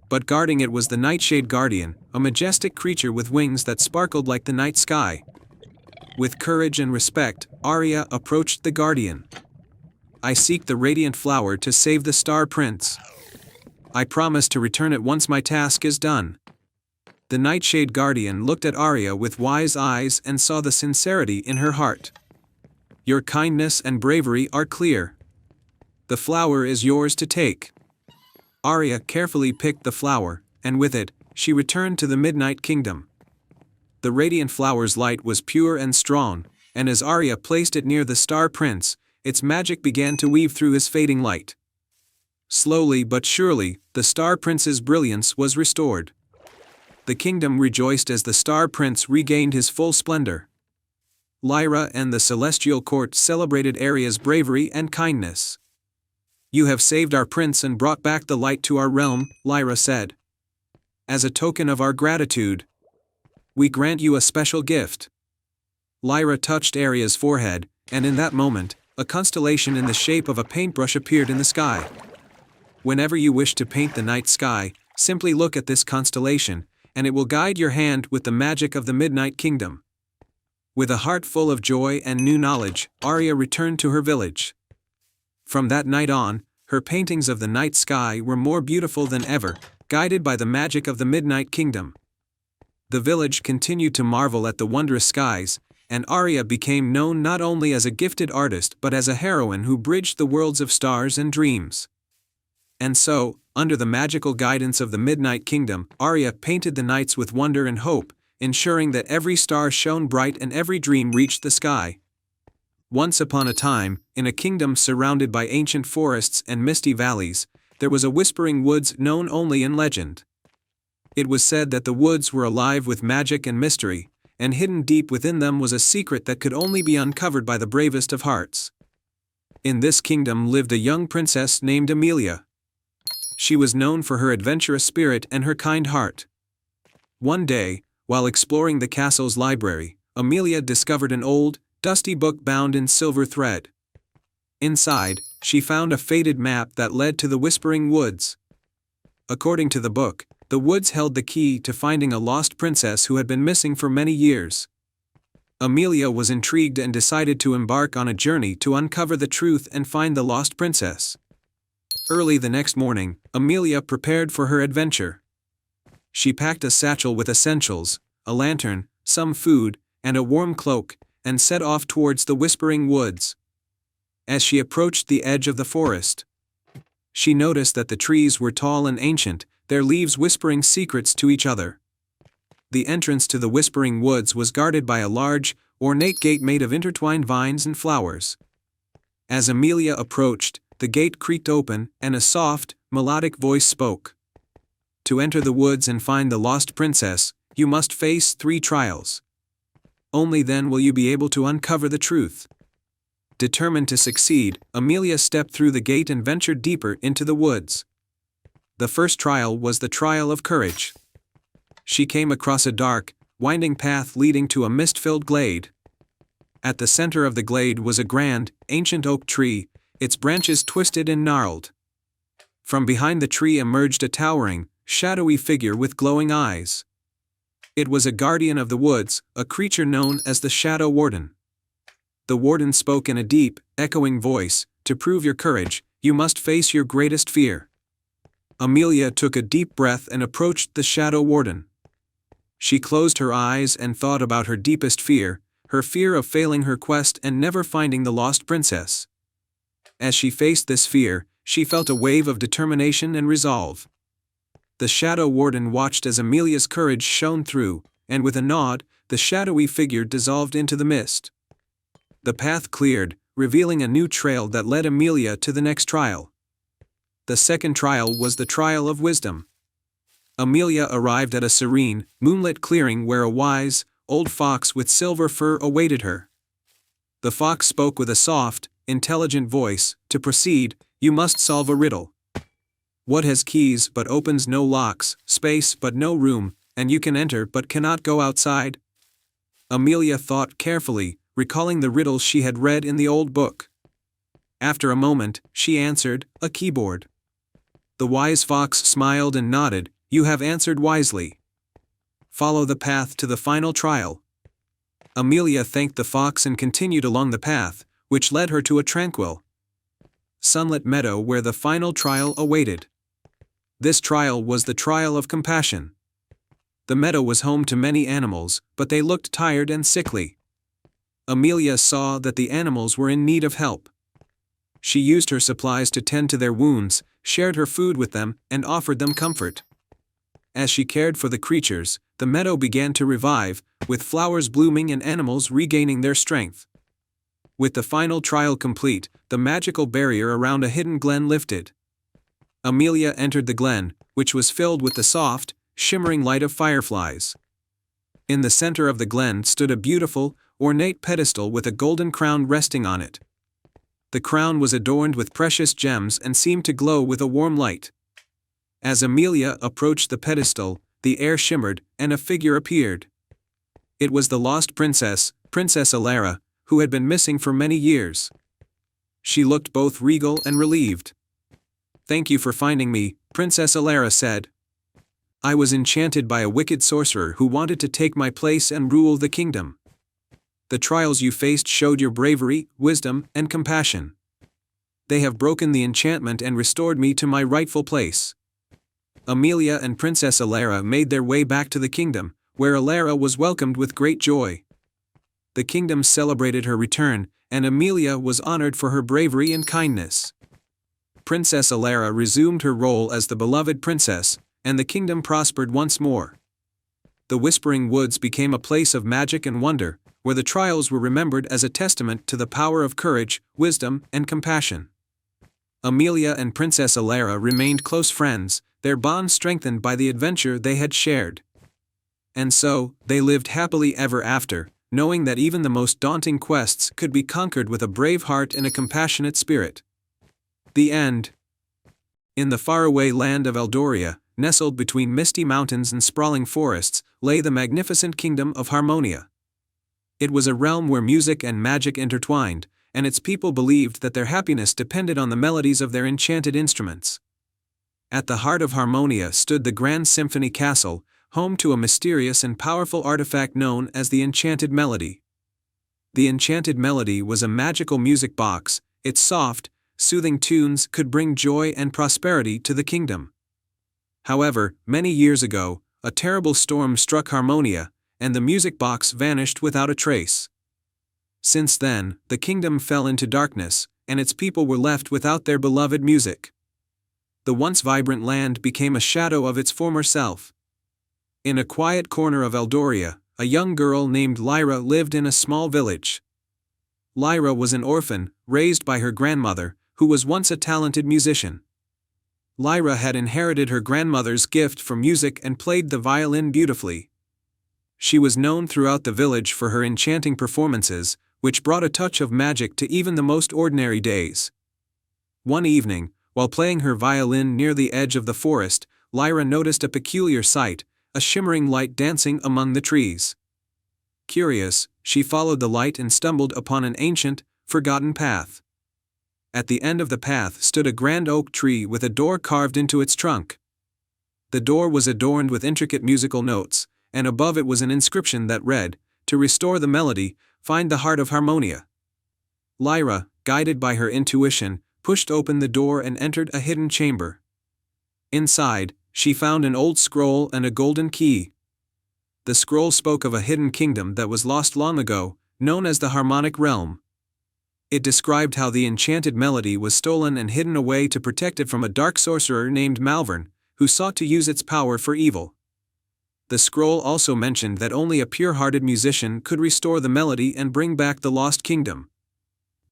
But guarding it was the Nightshade Guardian, a majestic creature with wings that sparkled like the night sky. With courage and respect, Arya approached the Guardian. "I seek the radiant flower to save the Star Prince. I promise to return it once my task is done." The Nightshade Guardian looked at Arya with wise eyes and saw the sincerity in her heart. "Your kindness and bravery are clear. The flower is yours to take." Arya carefully picked the flower, and with it, she returned to the Midnight Kingdom. The radiant flower's light was pure and strong, and as Arya placed it near the Star Prince, its magic began to weave through his fading light. Slowly but surely, the Star Prince's brilliance was restored. The kingdom rejoiced as the Star Prince regained his full splendor. Lyra and the Celestial Court celebrated Arya's bravery and kindness. "You have saved our prince and brought back the light to our realm," Lyra said. "As a token of our gratitude, We grant you a special gift." Lyra touched Aria's forehead, and in that moment, a constellation in the shape of a paintbrush appeared in the sky. Whenever you wish to paint the night sky, simply look at this constellation, and it will guide your hand with the magic of the Midnight Kingdom. With a heart full of joy and new knowledge, Aria returned to her village. From that night on, her paintings of the night sky were more beautiful than ever, guided by the magic of the Midnight Kingdom. The village continued to marvel at the wondrous skies, and Aria became known not only as a gifted artist but as a heroine who bridged the worlds of stars and dreams. And so, under the magical guidance of the Midnight Kingdom, Aria painted the nights with wonder and hope, ensuring that every star shone bright and every dream reached the sky. Once upon a time, in a kingdom surrounded by ancient forests and misty valleys, there was a whispering woods known only in legend. It was said that the woods were alive with magic and mystery, and hidden deep within them was a secret that could only be uncovered by the bravest of hearts. In this kingdom lived a young princess named Amelia. She was known for her adventurous spirit and her kind heart. One day, while exploring the castle's library, Amelia discovered an old, dusty book bound in silver thread. Inside, she found a faded map that led to the Whispering Woods. According to the book, the woods held the key to finding a lost princess who had been missing for many years. Amelia was intrigued and decided to embark on a journey to uncover the truth and find the lost princess. Early the next morning, Amelia prepared for her adventure. She packed a satchel with essentials, a lantern, some food, and a warm cloak, and set off towards the Whispering Woods. As she approached the edge of the forest, she noticed that the trees were tall and ancient, their leaves whispering secrets to each other. The entrance to the Whispering Woods was guarded by a large, ornate gate made of intertwined vines and flowers. As Amelia approached, the gate creaked open, and a soft, melodic voice spoke. To enter the woods and find the lost princess, you must face 3 trials. Only then will you be able to uncover the truth. Determined to succeed, Amelia stepped through the gate and ventured deeper into the woods. The first trial was the trial of courage. She came across a dark, winding path leading to a mist-filled glade. At the center of the glade was a grand, ancient oak tree, its branches twisted and gnarled. From behind the tree emerged a towering, shadowy figure with glowing eyes. It was a guardian of the woods, a creature known as the Shadow Warden. The warden spoke in a deep, echoing voice, "To prove your courage, you must face your greatest fear." Amelia took a deep breath and approached the Shadow Warden. She closed her eyes and thought about her deepest fear, her fear of failing her quest and never finding the lost princess. As she faced this fear, she felt a wave of determination and resolve. The Shadow Warden watched as Amelia's courage shone through, and with a nod, the shadowy figure dissolved into the mist. The path cleared, revealing a new trail that led Amelia to the next trial. The second trial was the trial of wisdom. Amelia arrived at a serene, moonlit clearing where a wise, old fox with silver fur awaited her. The fox spoke with a soft, intelligent voice. "To proceed, you must solve a riddle. What has keys but opens no locks, space but no room, and you can enter but cannot go outside?" Amelia thought carefully, recalling the riddles she had read in the old book. After a moment, she answered, "A keyboard." The wise fox smiled and nodded, "You have answered wisely. Follow the path to the final trial." Amelia thanked the fox and continued along the path, which led her to a tranquil, sunlit meadow where the final trial awaited. This trial was the trial of compassion. The meadow was home to many animals, but they looked tired and sickly. Amelia saw that the animals were in need of help. She used her supplies to tend to their wounds, shared her food with them, and offered them comfort. As she cared for the creatures, the meadow began to revive, with flowers blooming and animals regaining their strength. With the final trial complete, the magical barrier around a hidden glen lifted. Amelia entered the glen, which was filled with the soft, shimmering light of fireflies. In the center of the glen stood a beautiful, ornate pedestal with a golden crown resting on it. The crown was adorned with precious gems and seemed to glow with a warm light. As Amelia approached the pedestal, the air shimmered, and a figure appeared. It was the lost princess, Princess Alara, who had been missing for many years. She looked both regal and relieved. "Thank you for finding me," Princess Alara said. "I was enchanted by a wicked sorcerer who wanted to take my place and rule the kingdom. The trials you faced showed your bravery, wisdom, and compassion. They have broken the enchantment and restored me to my rightful place." Amelia and Princess Alara made their way back to the kingdom, where Alara was welcomed with great joy. The kingdom celebrated her return, and Amelia was honored for her bravery and kindness. Princess Alara resumed her role as the beloved princess, and the kingdom prospered once more. The Whispering Woods became a place of magic and wonder, where the trials were remembered as a testament to the power of courage, wisdom, and compassion. Amelia and Princess Alara remained close friends, their bond strengthened by the adventure they had shared. And so, they lived happily ever after, knowing that even the most daunting quests could be conquered with a brave heart and a compassionate spirit. The end. In the faraway land of Eldoria, nestled between misty mountains and sprawling forests, lay the magnificent kingdom of Harmonia. It was a realm where music and magic intertwined, and its people believed that their happiness depended on the melodies of their enchanted instruments. At the heart of Harmonia stood the Grand Symphony Castle, home to a mysterious and powerful artifact known as the Enchanted Melody. The Enchanted Melody was a magical music box. Its soft, soothing tunes could bring joy and prosperity to the kingdom. However, many years ago, a terrible storm struck Harmonia, and the music box vanished without a trace. Since then, the kingdom fell into darkness, and its people were left without their beloved music. The once vibrant land became a shadow of its former self. In a quiet corner of Eldoria, a young girl named Lyra lived in a small village. Lyra was an orphan, raised by her grandmother, who was once a talented musician. Lyra had inherited her grandmother's gift for music and played the violin beautifully. She was known throughout the village for her enchanting performances, which brought a touch of magic to even the most ordinary days. One evening, while playing her violin near the edge of the forest, Lyra noticed a peculiar sight, a shimmering light dancing among the trees. Curious, she followed the light and stumbled upon an ancient, forgotten path. At the end of the path stood a grand oak tree with a door carved into its trunk. The door was adorned with intricate musical notes, and above it was an inscription that read, "To restore the melody, find the heart of Harmonia." Lyra, guided by her intuition, pushed open the door and entered a hidden chamber. Inside, she found an old scroll and a golden key. The scroll spoke of a hidden kingdom that was lost long ago, known as the Harmonic Realm. It described how the enchanted melody was stolen and hidden away to protect it from a dark sorcerer named Malvern, who sought to use its power for evil. The scroll also mentioned that only a pure-hearted musician could restore the melody and bring back the lost kingdom.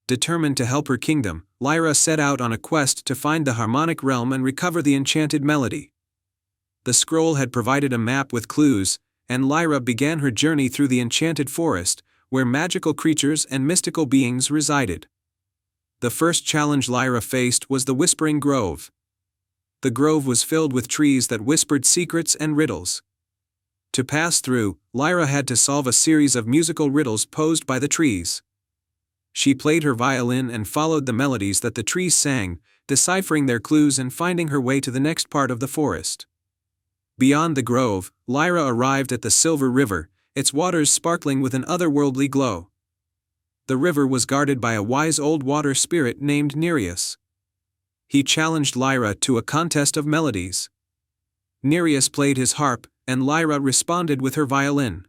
Determined to help her kingdom, Lyra set out on a quest to find the Harmonic Realm and recover the enchanted melody. The scroll had provided a map with clues, and Lyra began her journey through the enchanted forest, where magical creatures and mystical beings resided. The first challenge Lyra faced was the Whispering Grove. The grove was filled with trees that whispered secrets and riddles. To pass through, Lyra had to solve a series of musical riddles posed by the trees. She played her violin and followed the melodies that the trees sang, deciphering their clues and finding her way to the next part of the forest. Beyond the grove, Lyra arrived at the Silver River, its waters sparkling with an otherworldly glow. The river was guarded by a wise old water spirit named Nereus. He challenged Lyra to a contest of melodies. Nereus played his harp, and Lyra responded with her violin.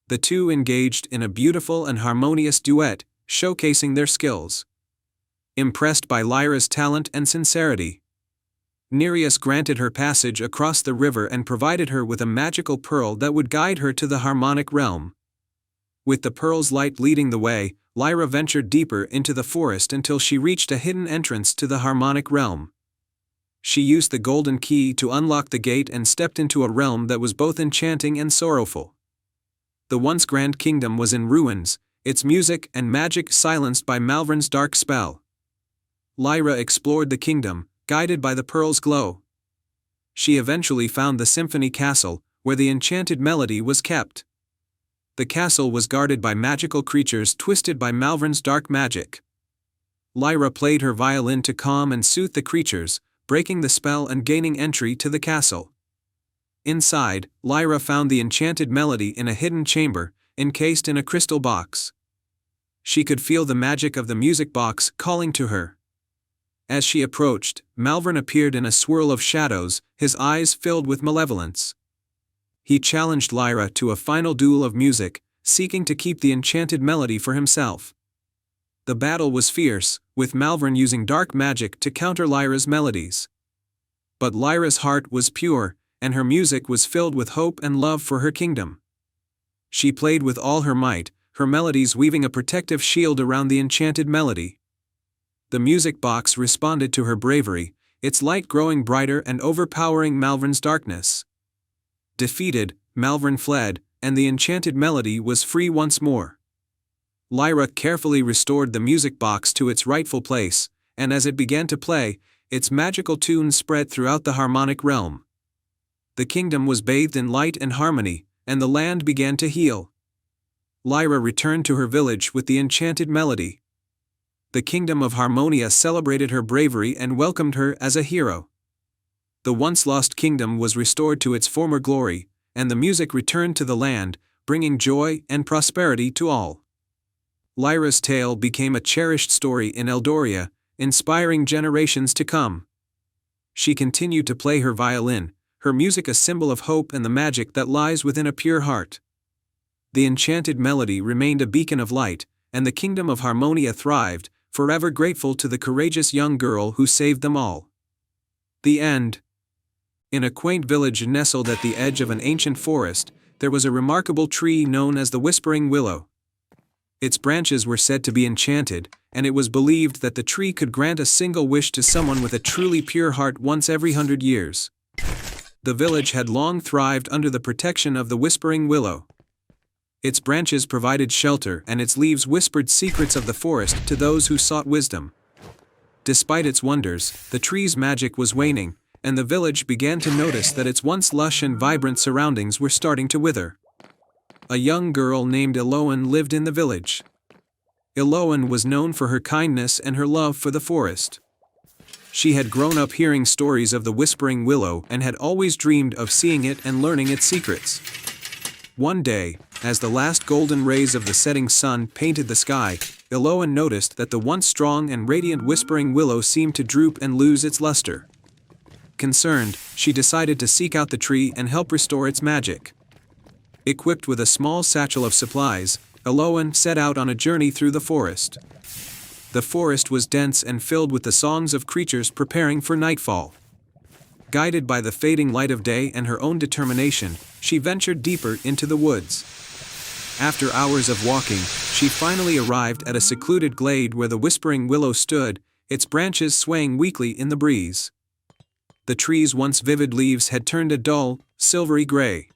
The two engaged in a beautiful and harmonious duet, showcasing their skills. Impressed by Lyra's talent and sincerity, Nereus granted her passage across the river and provided her with a magical pearl that would guide her to the Harmonic Realm. With the pearl's light leading the way, Lyra ventured deeper into the forest until she reached a hidden entrance to the Harmonic Realm. She used the golden key to unlock the gate and stepped into a realm that was both enchanting and sorrowful. The once grand kingdom was in ruins, its music and magic silenced by Malvern's dark spell. Lyra explored the kingdom, guided by the pearl's glow. She eventually found the Symphony Castle, where the enchanted melody was kept. The castle was guarded by magical creatures twisted by Malvern's dark magic. Lyra played her violin to calm and soothe the creatures, breaking the spell and gaining entry to the castle. Inside, Lyra found the enchanted melody in a hidden chamber, encased in a crystal box. She could feel the magic of the music box calling to her. As she approached, Malvern appeared in a swirl of shadows, his eyes filled with malevolence. He challenged Lyra to a final duel of music, seeking to keep the enchanted melody for himself. The battle was fierce, with Malvern using dark magic to counter Lyra's melodies. But Lyra's heart was pure, and her music was filled with hope and love for her kingdom. She played with all her might, her melodies weaving a protective shield around the enchanted melody. The music box responded to her bravery, its light growing brighter and overpowering Malvern's darkness. Defeated, Malvern fled, and the enchanted melody was free once more. Lyra carefully restored the music box to its rightful place, and as it began to play, its magical tunes spread throughout the harmonic realm. The kingdom was bathed in light and harmony, and the land began to heal. Lyra returned to her village with the enchanted melody. The kingdom of Harmonia celebrated her bravery and welcomed her as a hero. The once lost kingdom was restored to its former glory, and the music returned to the land, bringing joy and prosperity to all. Lyra's tale became a cherished story in Eldoria, inspiring generations to come. She continued to play her violin, her music a symbol of hope and the magic that lies within a pure heart. The enchanted melody remained a beacon of light, and the kingdom of Harmonia thrived, forever grateful to the courageous young girl who saved them all. The end. In a quaint village nestled at the edge of an ancient forest, there was a remarkable tree known as the Whispering Willow. Its branches were said to be enchanted, and it was believed that the tree could grant a single wish to someone with a truly pure heart once every 100 years. The village had long thrived under the protection of the Whispering Willow. Its branches provided shelter and its leaves whispered secrets of the forest to those who sought wisdom. Despite its wonders, the tree's magic was waning, and the village began to notice that its once lush and vibrant surroundings were starting to wither. A young girl named Eloan lived in the village. Eloan was known for her kindness and her love for the forest. She had grown up hearing stories of the Whispering Willow and had always dreamed of seeing it and learning its secrets. One day, as the last golden rays of the setting sun painted the sky, Eloan noticed that the once strong and radiant Whispering Willow seemed to droop and lose its luster. Concerned, she decided to seek out the tree and help restore its magic. Equipped with a small satchel of supplies, Eloan set out on a journey through the forest. The forest was dense and filled with the songs of creatures preparing for nightfall. Guided by the fading light of day and her own determination, she ventured deeper into the woods. After hours of walking, she finally arrived at a secluded glade where the Whispering Willow stood, its branches swaying weakly in the breeze. The tree's once vivid leaves had turned a dull, silvery gray.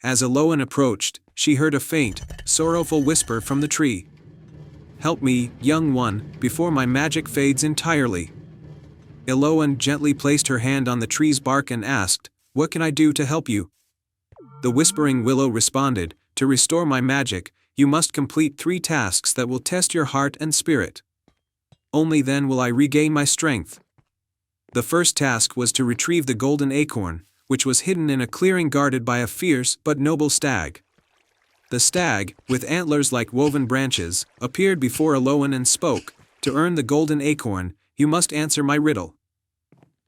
As Eloan approached, she heard a faint, sorrowful whisper from the tree. "Help me, young one, before my magic fades entirely." Eloan gently placed her hand on the tree's bark and asked, "What can I do to help you?" The Whispering Willow responded, "To restore my magic, you must complete 3 tasks that will test your heart and spirit. Only then will I regain my strength." The first task was to retrieve the golden acorn, which was hidden in a clearing guarded by a fierce but noble stag. The stag, with antlers like woven branches, appeared before Eloan and spoke, "To earn the golden acorn, you must answer my riddle."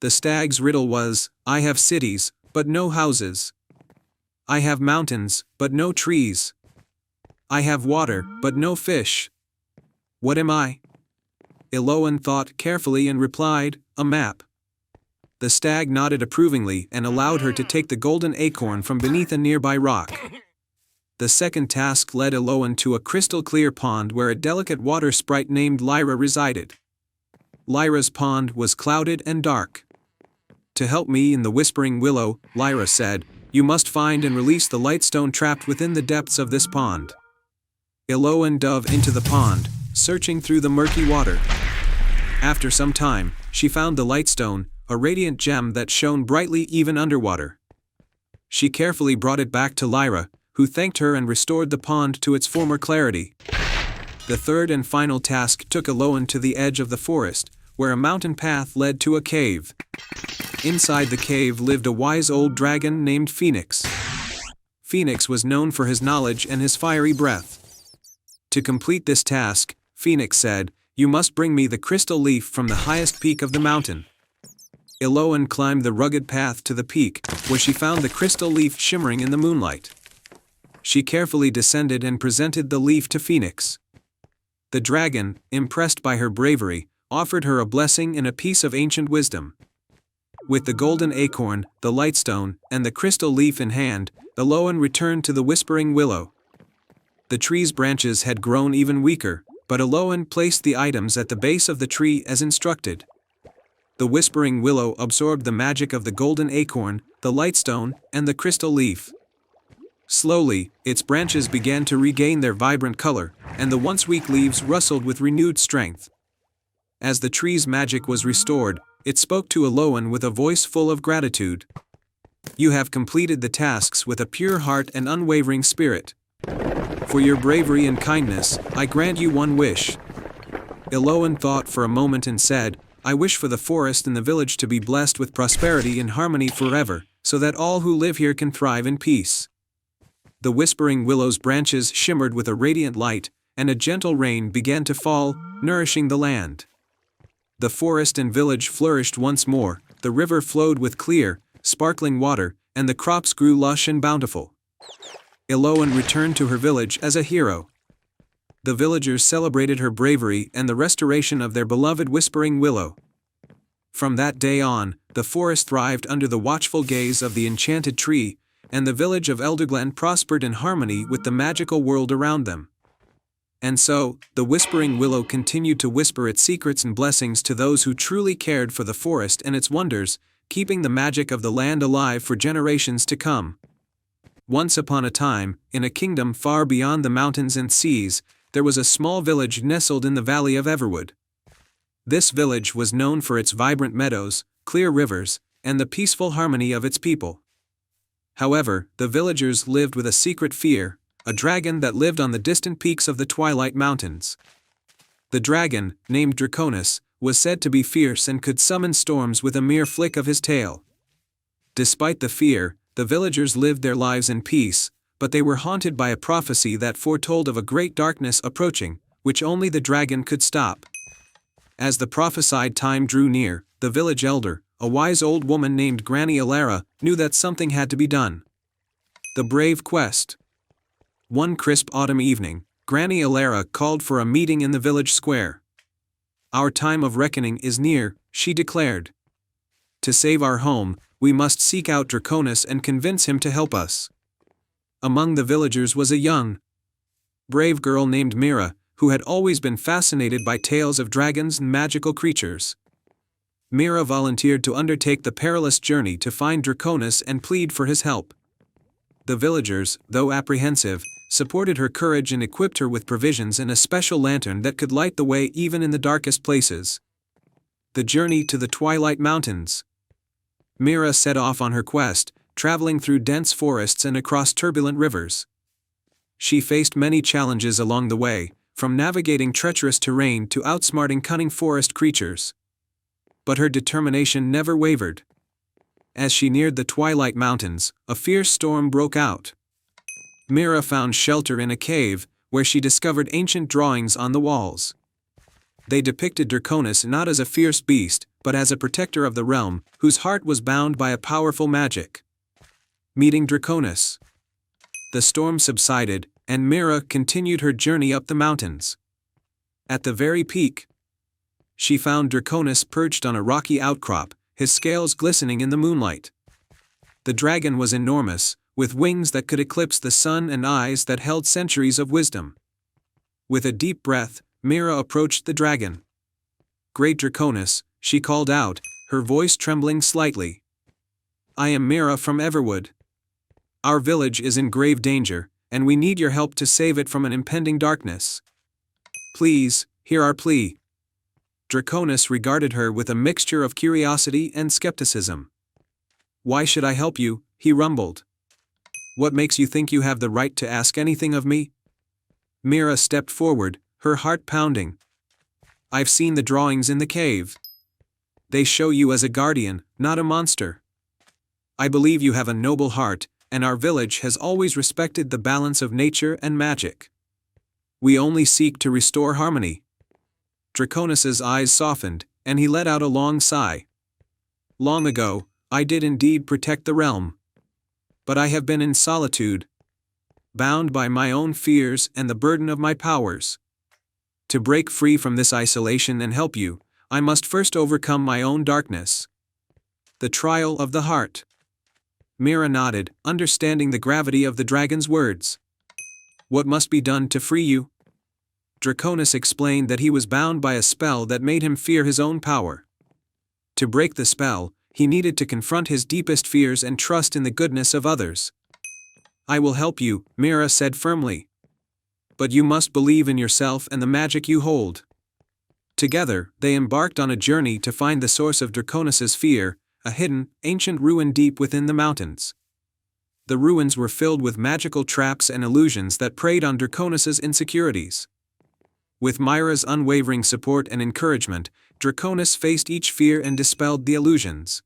The stag's riddle was, "I have cities, but no houses. I have mountains, but no trees. I have water, but no fish. What am I?" Eloan thought carefully and replied, "A map." The stag nodded approvingly and allowed her to take the golden acorn from beneath a nearby rock. The second task led Eloan to a crystal-clear pond where a delicate water sprite named Lyra resided. Lyra's pond was clouded and dark. "To help me in the Whispering Willow," Lyra said, "you must find and release the lightstone trapped within the depths of this pond." Eloan dove into the pond, searching through the murky water. After some time, she found the lightstone, a radiant gem that shone brightly even underwater. She carefully brought it back to Lyra, who thanked her and restored the pond to its former clarity. The third and final task took Eloan to the edge of the forest, where a mountain path led to a cave. Inside the cave lived a wise old dragon named Phoenix. Phoenix was known for his knowledge and his fiery breath. To complete this task, Phoenix said, "You must bring me the crystal leaf from the highest peak of the mountain." Eloan climbed the rugged path to the peak, where she found the crystal leaf shimmering in the moonlight. She carefully descended and presented the leaf to Phoenix. The dragon, impressed by her bravery, offered her a blessing and a piece of ancient wisdom. With the golden acorn, the lightstone, and the crystal leaf in hand, Eloan returned to the Whispering Willow. The tree's branches had grown even weaker, but Eloan placed the items at the base of the tree as instructed. The Whispering Willow absorbed the magic of the golden acorn, the lightstone, and the crystal leaf. Slowly, its branches began to regain their vibrant color, and the once weak leaves rustled with renewed strength. As the tree's magic was restored, it spoke to Eloan with a voice full of gratitude. "You have completed the tasks with a pure heart and unwavering spirit. For your bravery and kindness, I grant you one wish." Eloan thought for a moment and said, "I wish for the forest and the village to be blessed with prosperity and harmony forever, so that all who live here can thrive in peace." The Whispering Willow's branches shimmered with a radiant light, and a gentle rain began to fall, nourishing the land. The forest and village flourished once more, the river flowed with clear, sparkling water, and the crops grew lush and bountiful. Eloan returned to her village as a hero. The villagers celebrated her bravery and the restoration of their beloved Whispering Willow. From that day on, the forest thrived under the watchful gaze of the enchanted tree, and the village of Elderglen prospered in harmony with the magical world around them. And so, the Whispering Willow continued to whisper its secrets and blessings to those who truly cared for the forest and its wonders, keeping the magic of the land alive for generations to come. Once upon a time, in a kingdom far beyond the mountains and seas, there was a small village nestled in the valley of Everwood. This village was known for its vibrant meadows, clear rivers, and the peaceful harmony of its people. However, the villagers lived with a secret fear, a dragon that lived on the distant peaks of the Twilight Mountains. The dragon, named Draconis, was said to be fierce and could summon storms with a mere flick of his tail. Despite the fear, the villagers lived their lives in peace, but they were haunted by a prophecy that foretold of a great darkness approaching, which only the dragon could stop. As the prophesied time drew near, the village elder, a wise old woman named Granny Alara, knew that something had to be done. The Brave Quest. One crisp autumn evening, Granny Alara called for a meeting in the village square. "Our time of reckoning is near," she declared. "To save our home, we must seek out Draconis and convince him to help us." Among the villagers was a young, brave girl named Mira, who had always been fascinated by tales of dragons and magical creatures. Mira volunteered to undertake the perilous journey to find Draconis and plead for his help. The villagers, though apprehensive, supported her courage and equipped her with provisions and a special lantern that could light the way even in the darkest places. The journey to the Twilight Mountains. Mira set off on her quest, traveling through dense forests and across turbulent rivers. She faced many challenges along the way, from navigating treacherous terrain to outsmarting cunning forest creatures. But her determination never wavered. As she neared the Twilight Mountains, a fierce storm broke out. Mira found shelter in a cave, where she discovered ancient drawings on the walls. They depicted Draconis not as a fierce beast, but as a protector of the realm, whose heart was bound by a powerful magic. Meeting Draconis. The storm subsided, and Mira continued her journey up the mountains. At the very peak, she found Draconis perched on a rocky outcrop, his scales glistening in the moonlight. The dragon was enormous, with wings that could eclipse the sun and eyes that held centuries of wisdom. With a deep breath, Mira approached the dragon. "Great Draconis," she called out, her voice trembling slightly. "I am Mira from Everwood. Our village is in grave danger, and we need your help to save it from an impending darkness. Please, hear our plea." Draconis regarded her with a mixture of curiosity and skepticism. "Why should I help you?" he rumbled. What makes you think you have the right to ask anything of me? Mira stepped forward, her heart pounding. I've seen the drawings in the cave. They show you as a guardian, not a monster. I believe you have a noble heart, and our village has always respected the balance of nature and magic. We only seek to restore harmony. Draconis's eyes softened, and he let out a long sigh. Long ago, I did indeed protect the realm. But I have been in solitude, bound by my own fears and the burden of my powers. To break free from this isolation and help you, I must first overcome my own darkness. The trial of the heart. Mira nodded, understanding the gravity of the dragon's words. What must be done to free you? Draconis explained that he was bound by a spell that made him fear his own power. To break the spell, he needed to confront his deepest fears and trust in the goodness of others. I will help you, Mira said firmly. But you must believe in yourself and the magic you hold. Together, they embarked on a journey to find the source of Draconis's fear, a hidden, ancient ruin deep within the mountains. The ruins were filled with magical traps and illusions that preyed on Draconis's insecurities. With Mira's unwavering support and encouragement, Draconis faced each fear and dispelled the illusions.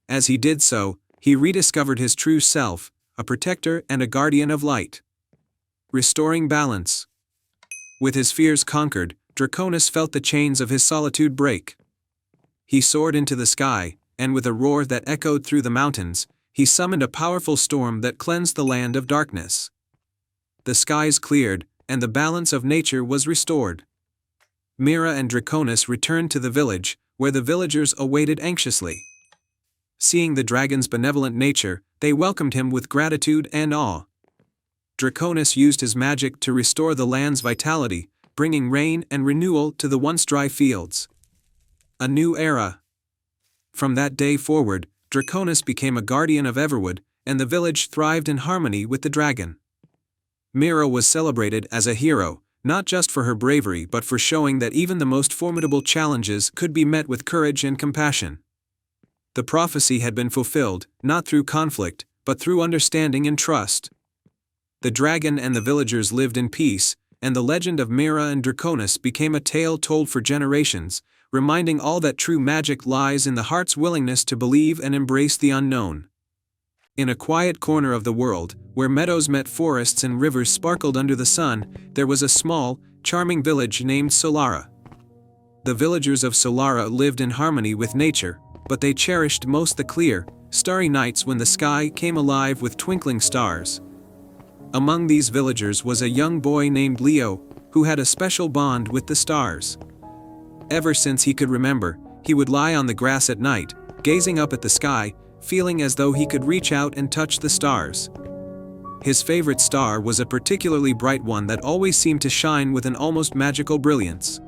As he did so, he rediscovered his true self, a protector and a guardian of light. Restoring balance. With his fears conquered, Draconis felt the chains of his solitude break. He soared into the sky, and with a roar that echoed through the mountains, he summoned a powerful storm that cleansed the land of darkness. The skies cleared, and the balance of nature was restored. Mira and Draconis returned to the village, where the villagers awaited anxiously. Seeing the dragon's benevolent nature, they welcomed him with gratitude and awe. Draconis used his magic to restore the land's vitality, bringing rain and renewal to the once dry fields. A new era. From that day forward, Draconis became a guardian of Everwood, and the village thrived in harmony with the dragon. Mira was celebrated as a hero, not just for her bravery but for showing that even the most formidable challenges could be met with courage and compassion. The prophecy had been fulfilled, not through conflict, but through understanding and trust. The dragon and the villagers lived in peace, and the legend of Mira and Draconis became a tale told for generations, reminding all that true magic lies in the heart's willingness to believe and embrace the unknown. In a quiet corner of the world, where meadows met forests and rivers sparkled under the sun, there was a small, charming village named Solara. The villagers of Solara lived in harmony with nature, but they cherished most the clear, starry nights when the sky came alive with twinkling stars. Among these villagers was a young boy named Leo, who had a special bond with the stars. Ever since he could remember, he would lie on the grass at night, gazing up at the sky, feeling as though he could reach out and touch the stars. His favorite star was a particularly bright one that always seemed to shine with an almost magical brilliance.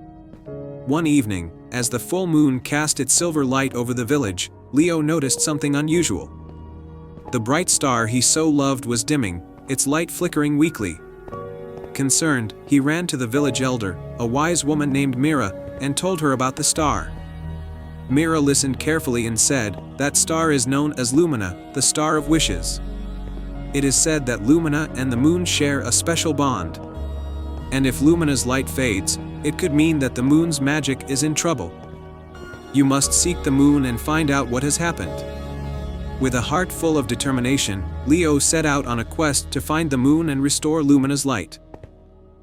One evening, as the full moon cast its silver light over the village, Leo noticed something unusual. The bright star he so loved was dimming, its light flickering weakly. Concerned, he ran to the village elder, a wise woman named Mira, and told her about the star. Mira listened carefully and said, "That star is known as Lumina, the star of wishes. It is said that Lumina and the moon share a special bond. And if Lumina's light fades, it could mean that the moon's magic is in trouble. You must seek the moon and find out what has happened." With a heart full of determination, Leo set out on a quest to find the moon and restore Lumina's light.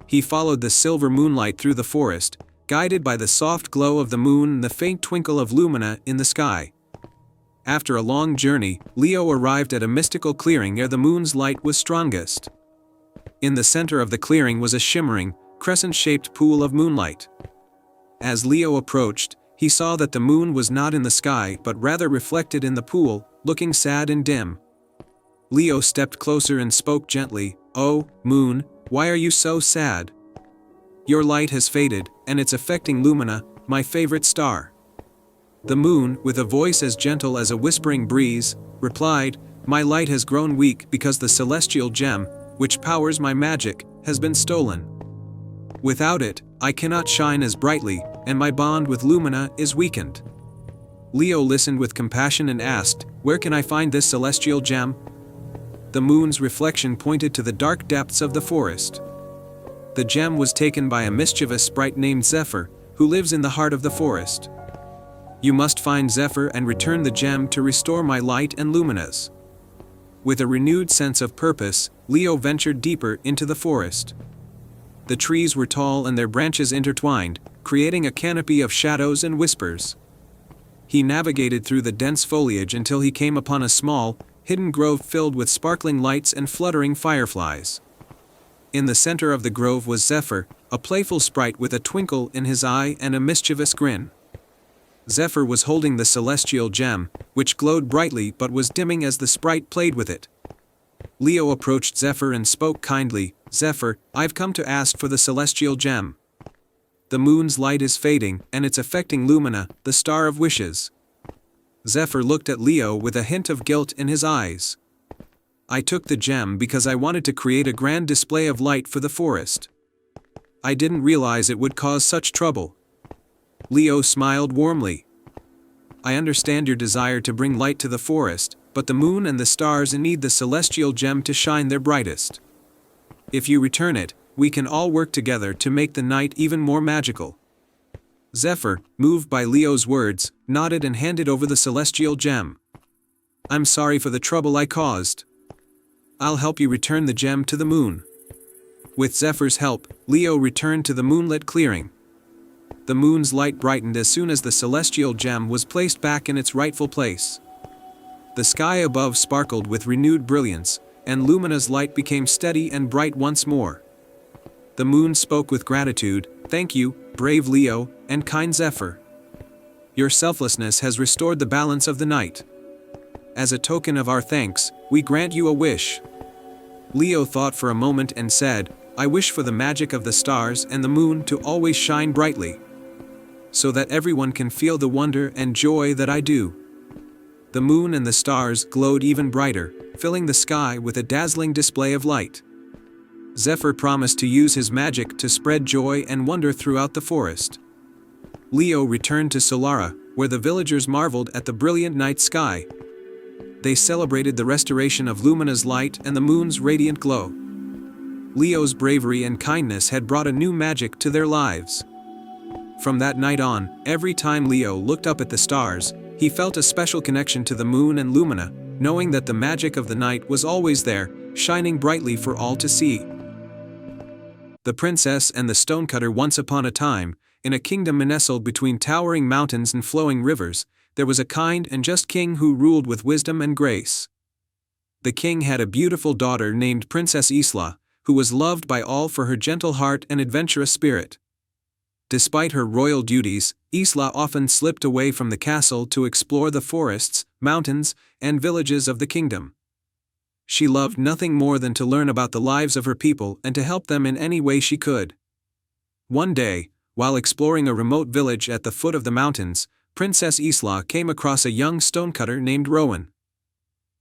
He followed the silver moonlight through the forest, guided by the soft glow of the moon and the faint twinkle of Lumina in the sky. After a long journey, Leo arrived at a mystical clearing where the moon's light was strongest. In the center of the clearing was a shimmering, crescent-shaped pool of moonlight. As Leo approached, he saw that the moon was not in the sky but rather reflected in the pool, looking sad and dim. Leo stepped closer and spoke gently, "Oh, moon, why are you so sad? Your light has faded, and it's affecting Lumina, my favorite star." The moon, with a voice as gentle as a whispering breeze, replied, "My light has grown weak because the celestial gem, which powers my magic, has been stolen. Without it, I cannot shine as brightly, and my bond with Lumina is weakened." Leo listened with compassion and asked, "Where can I find this celestial gem?" The moon's reflection pointed to the dark depths of the forest. The gem was taken by a mischievous sprite named Zephyr, who lives in the heart of the forest. You must find Zephyr and return the gem to restore my light and luminas. With a renewed sense of purpose, Leo ventured deeper into the forest. The trees were tall and their branches intertwined, creating a canopy of shadows and whispers. He navigated through the dense foliage until he came upon a small, hidden grove filled with sparkling lights and fluttering fireflies. In the center of the grove was Zephyr, a playful sprite with a twinkle in his eye and a mischievous grin. Zephyr was holding the celestial gem, which glowed brightly but was dimming as the sprite played with it. Leo approached Zephyr and spoke kindly, "Zephyr, I've come to ask for the celestial gem. The moon's light is fading, and it's affecting Lumina, the star of wishes." Zephyr looked at Leo with a hint of guilt in his eyes. "I took the gem because I wanted to create a grand display of light for the forest. I didn't realize it would cause such trouble." Leo smiled warmly. "I understand your desire to bring light to the forest, but the moon and the stars need the celestial gem to shine their brightest. If you return it, we can all work together to make the night even more magical." Zephyr, moved by Leo's words, nodded and handed over the celestial gem. "I'm sorry for the trouble I caused. I'll help you return the gem to the moon." With Zephyr's help, Leo returned to the moonlit clearing. The moon's light brightened as soon as the celestial gem was placed back in its rightful place. The sky above sparkled with renewed brilliance, and Lumina's light became steady and bright once more. The moon spoke with gratitude, "Thank you, brave Leo, and kind Zephyr. Your selflessness has restored the balance of the night. As a token of our thanks, we grant you a wish." Leo thought for a moment and said, "I wish for the magic of the stars and the moon to always shine brightly, so that everyone can feel the wonder and joy that I do." The moon and the stars glowed even brighter, filling the sky with a dazzling display of light. Zephyr promised to use his magic to spread joy and wonder throughout the forest. Leo returned to Solara, where the villagers marveled at the brilliant night sky. They celebrated the restoration of Lumina's light and the moon's radiant glow. Leo's bravery and kindness had brought a new magic to their lives. From that night on, every time Leo looked up at the stars, he felt a special connection to the moon and Lumina, knowing that the magic of the night was always there, shining brightly for all to see. The princess and the stonecutter. Once upon a time, in a kingdom nestled between towering mountains and flowing rivers, there was a kind and just king who ruled with wisdom and grace. The king had a beautiful daughter named Princess Isla, who was loved by all for her gentle heart and adventurous spirit. Despite her royal duties, Isla often slipped away from the castle to explore the forests, mountains, and villages of the kingdom. She loved nothing more than to learn about the lives of her people and to help them in any way she could. One day, while exploring a remote village at the foot of the mountains, Princess Isla came across a young stonecutter named Rowan.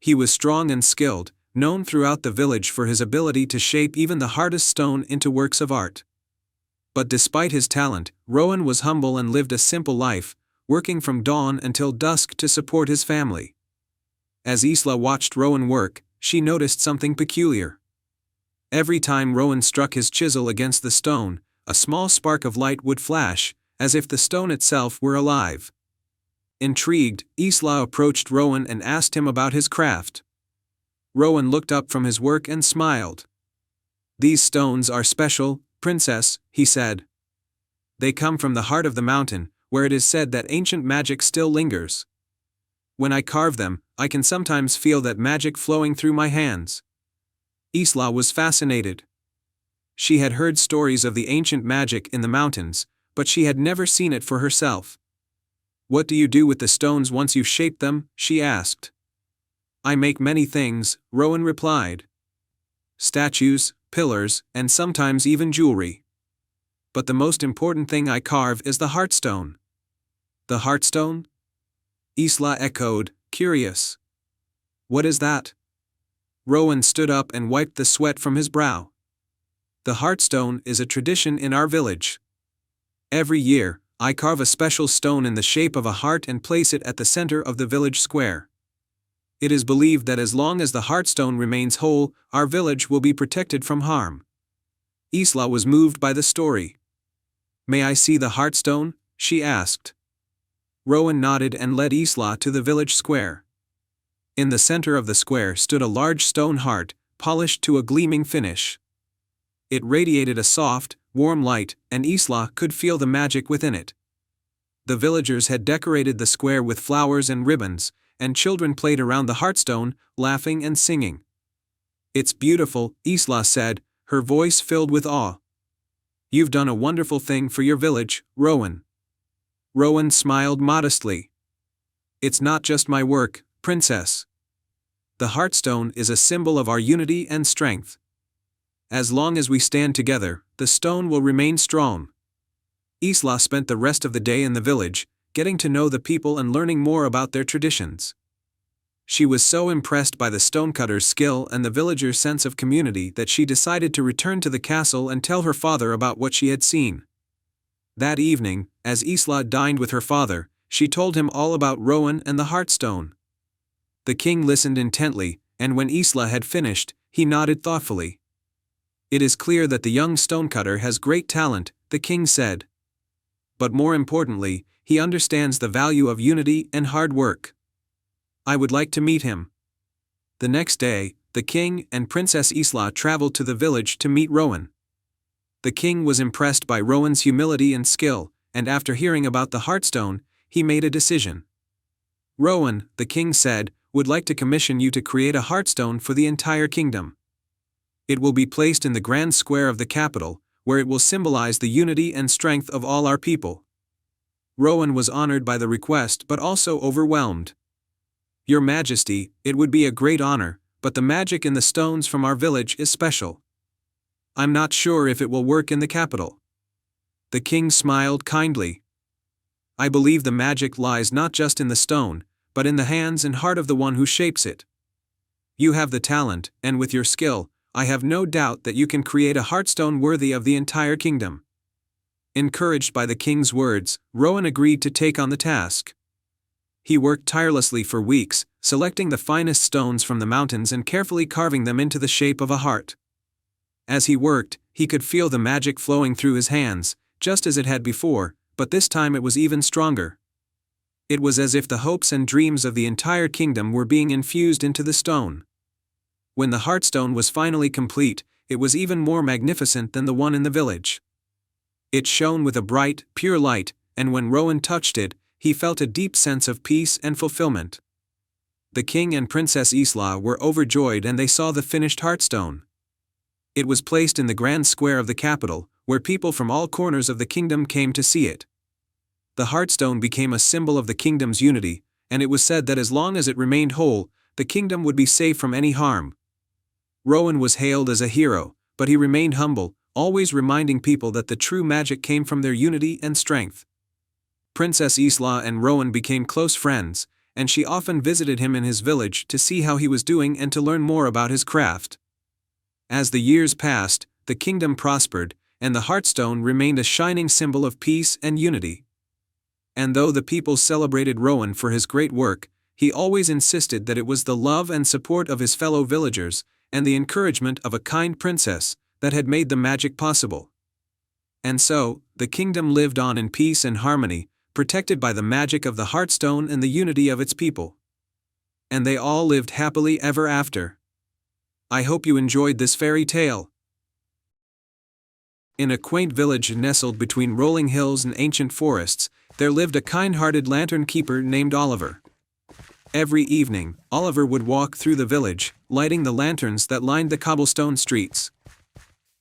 He was strong and skilled, known throughout the village for his ability to shape even the hardest stone into works of art. But despite his talent, Rowan was humble and lived a simple life, working from dawn until dusk to support his family. As Isla watched Rowan work, she noticed something peculiar. Every time Rowan struck his chisel against the stone, a small spark of light would flash, as if the stone itself were alive. Intrigued, Isla approached Rowan and asked him about his craft. Rowan looked up from his work and smiled. "These stones are special, Princess," he said. "They come from the heart of the mountain, where it is said that ancient magic still lingers. When I carve them, I can sometimes feel that magic flowing through my hands." Isla was fascinated. She had heard stories of the ancient magic in the mountains, but she had never seen it for herself. "What do you do with the stones once you've shaped them?" she asked. "I make many things," Rowan replied. "Statues, pillars, and sometimes even jewelry. But the most important thing I carve is the heartstone." "The heartstone?" Isla echoed, curious. "What is that?" Rowan stood up and wiped the sweat from his brow. "The heartstone is a tradition in our village. Every year, I carve a special stone in the shape of a heart and place it at the center of the village square. It is believed that as long as the Heartstone remains whole, our village will be protected from harm. Isla was moved by the story. "May I see the Heartstone?" she asked. Rowan nodded and led Isla to the village square. In the center of the square stood a large stone heart, polished to a gleaming finish. It radiated a soft, warm light, and Isla could feel the magic within it. The villagers had decorated the square with flowers and ribbons, and children played around the Heartstone, laughing and singing. "It's beautiful," Isla said, her voice filled with awe. "You've done a wonderful thing for your village, Rowan." Rowan smiled modestly. "It's not just my work, Princess. The Heartstone is a symbol of our unity and strength. As long as we stand together, the stone will remain strong." Isla spent the rest of the day in the village, getting to know the people and learning more about their traditions. She was so impressed by the stonecutter's skill and the villagers' sense of community that she decided to return to the castle and tell her father about what she had seen. That evening, as Isla dined with her father, she told him all about Rowan and the Heartstone. The king listened intently, and when Isla had finished, he nodded thoughtfully. "It is clear that the young stonecutter has great talent," the king said. "But more importantly, he understands the value of unity and hard work. I would like to meet him." The next day, the king and Princess Isla traveled to the village to meet Rowan. The king was impressed by Rowan's humility and skill, and after hearing about the Heartstone, he made a decision. "Rowan," the king said, "would like to commission you to create a Heartstone for the entire kingdom. It will be placed in the grand square of the capital, where it will symbolize the unity and strength of all our people." Rowan was honored by the request but also overwhelmed. "Your Majesty, it would be a great honor, but the magic in the stones from our village is special. I'm not sure if it will work in the capital." The king smiled kindly. "I believe the magic lies not just in the stone, but in the hands and heart of the one who shapes it. You have the talent, and with your skill, I have no doubt that you can create a Heartstone worthy of the entire kingdom." Encouraged by the king's words, Rowan agreed to take on the task. He worked tirelessly for weeks, selecting the finest stones from the mountains and carefully carving them into the shape of a heart. As he worked, he could feel the magic flowing through his hands, just as it had before, but this time it was even stronger. It was as if the hopes and dreams of the entire kingdom were being infused into the stone. When the Heartstone was finally complete, it was even more magnificent than the one in the village. It shone with a bright, pure light, and when Rowan touched it, he felt a deep sense of peace and fulfillment. The king and Princess Isla were overjoyed and they saw the finished Heartstone. It was placed in the grand square of the capital, where people from all corners of the kingdom came to see it. The Heartstone became a symbol of the kingdom's unity, and it was said that as long as it remained whole, the kingdom would be safe from any harm. Rowan was hailed as a hero, but he remained humble, always reminding people that the true magic came from their unity and strength. Princess Isla and Rowan became close friends, and she often visited him in his village to see how he was doing and to learn more about his craft. As the years passed, the kingdom prospered, and the Heartstone remained a shining symbol of peace and unity. And though the people celebrated Rowan for his great work, he always insisted that it was the love and support of his fellow villagers, and the encouragement of a kind princess, that had made the magic possible. And so, the kingdom lived on in peace and harmony, protected by the magic of the Heartstone and the unity of its people. And they all lived happily ever after. I hope you enjoyed this fairy tale. In a quaint village nestled between rolling hills and ancient forests, there lived a kind-hearted lantern keeper named Oliver. Every evening, Oliver would walk through the village, lighting the lanterns that lined the cobblestone streets.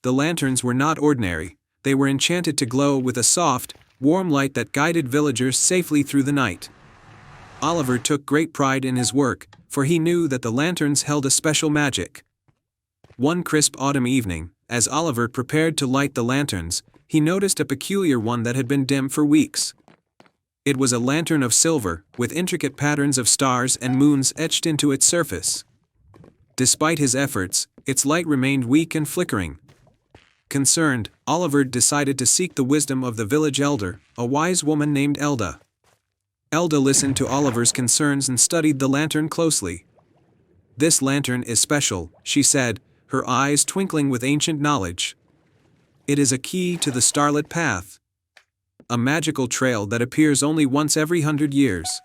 The lanterns were not ordinary, they were enchanted to glow with a soft, warm light that guided villagers safely through the night. Oliver took great pride in his work, for he knew that the lanterns held a special magic. One crisp autumn evening, as Oliver prepared to light the lanterns, he noticed a peculiar one that had been dim for weeks. It was a lantern of silver, with intricate patterns of stars and moons etched into its surface. Despite his efforts, its light remained weak and flickering. Concerned, Oliver decided to seek the wisdom of the village elder, a wise woman named Elda. Elda listened to Oliver's concerns and studied the lantern closely. "This lantern is special," she said, her eyes twinkling with ancient knowledge. "It is a key to the Starlit Path, a magical trail that appears only once every 100 years.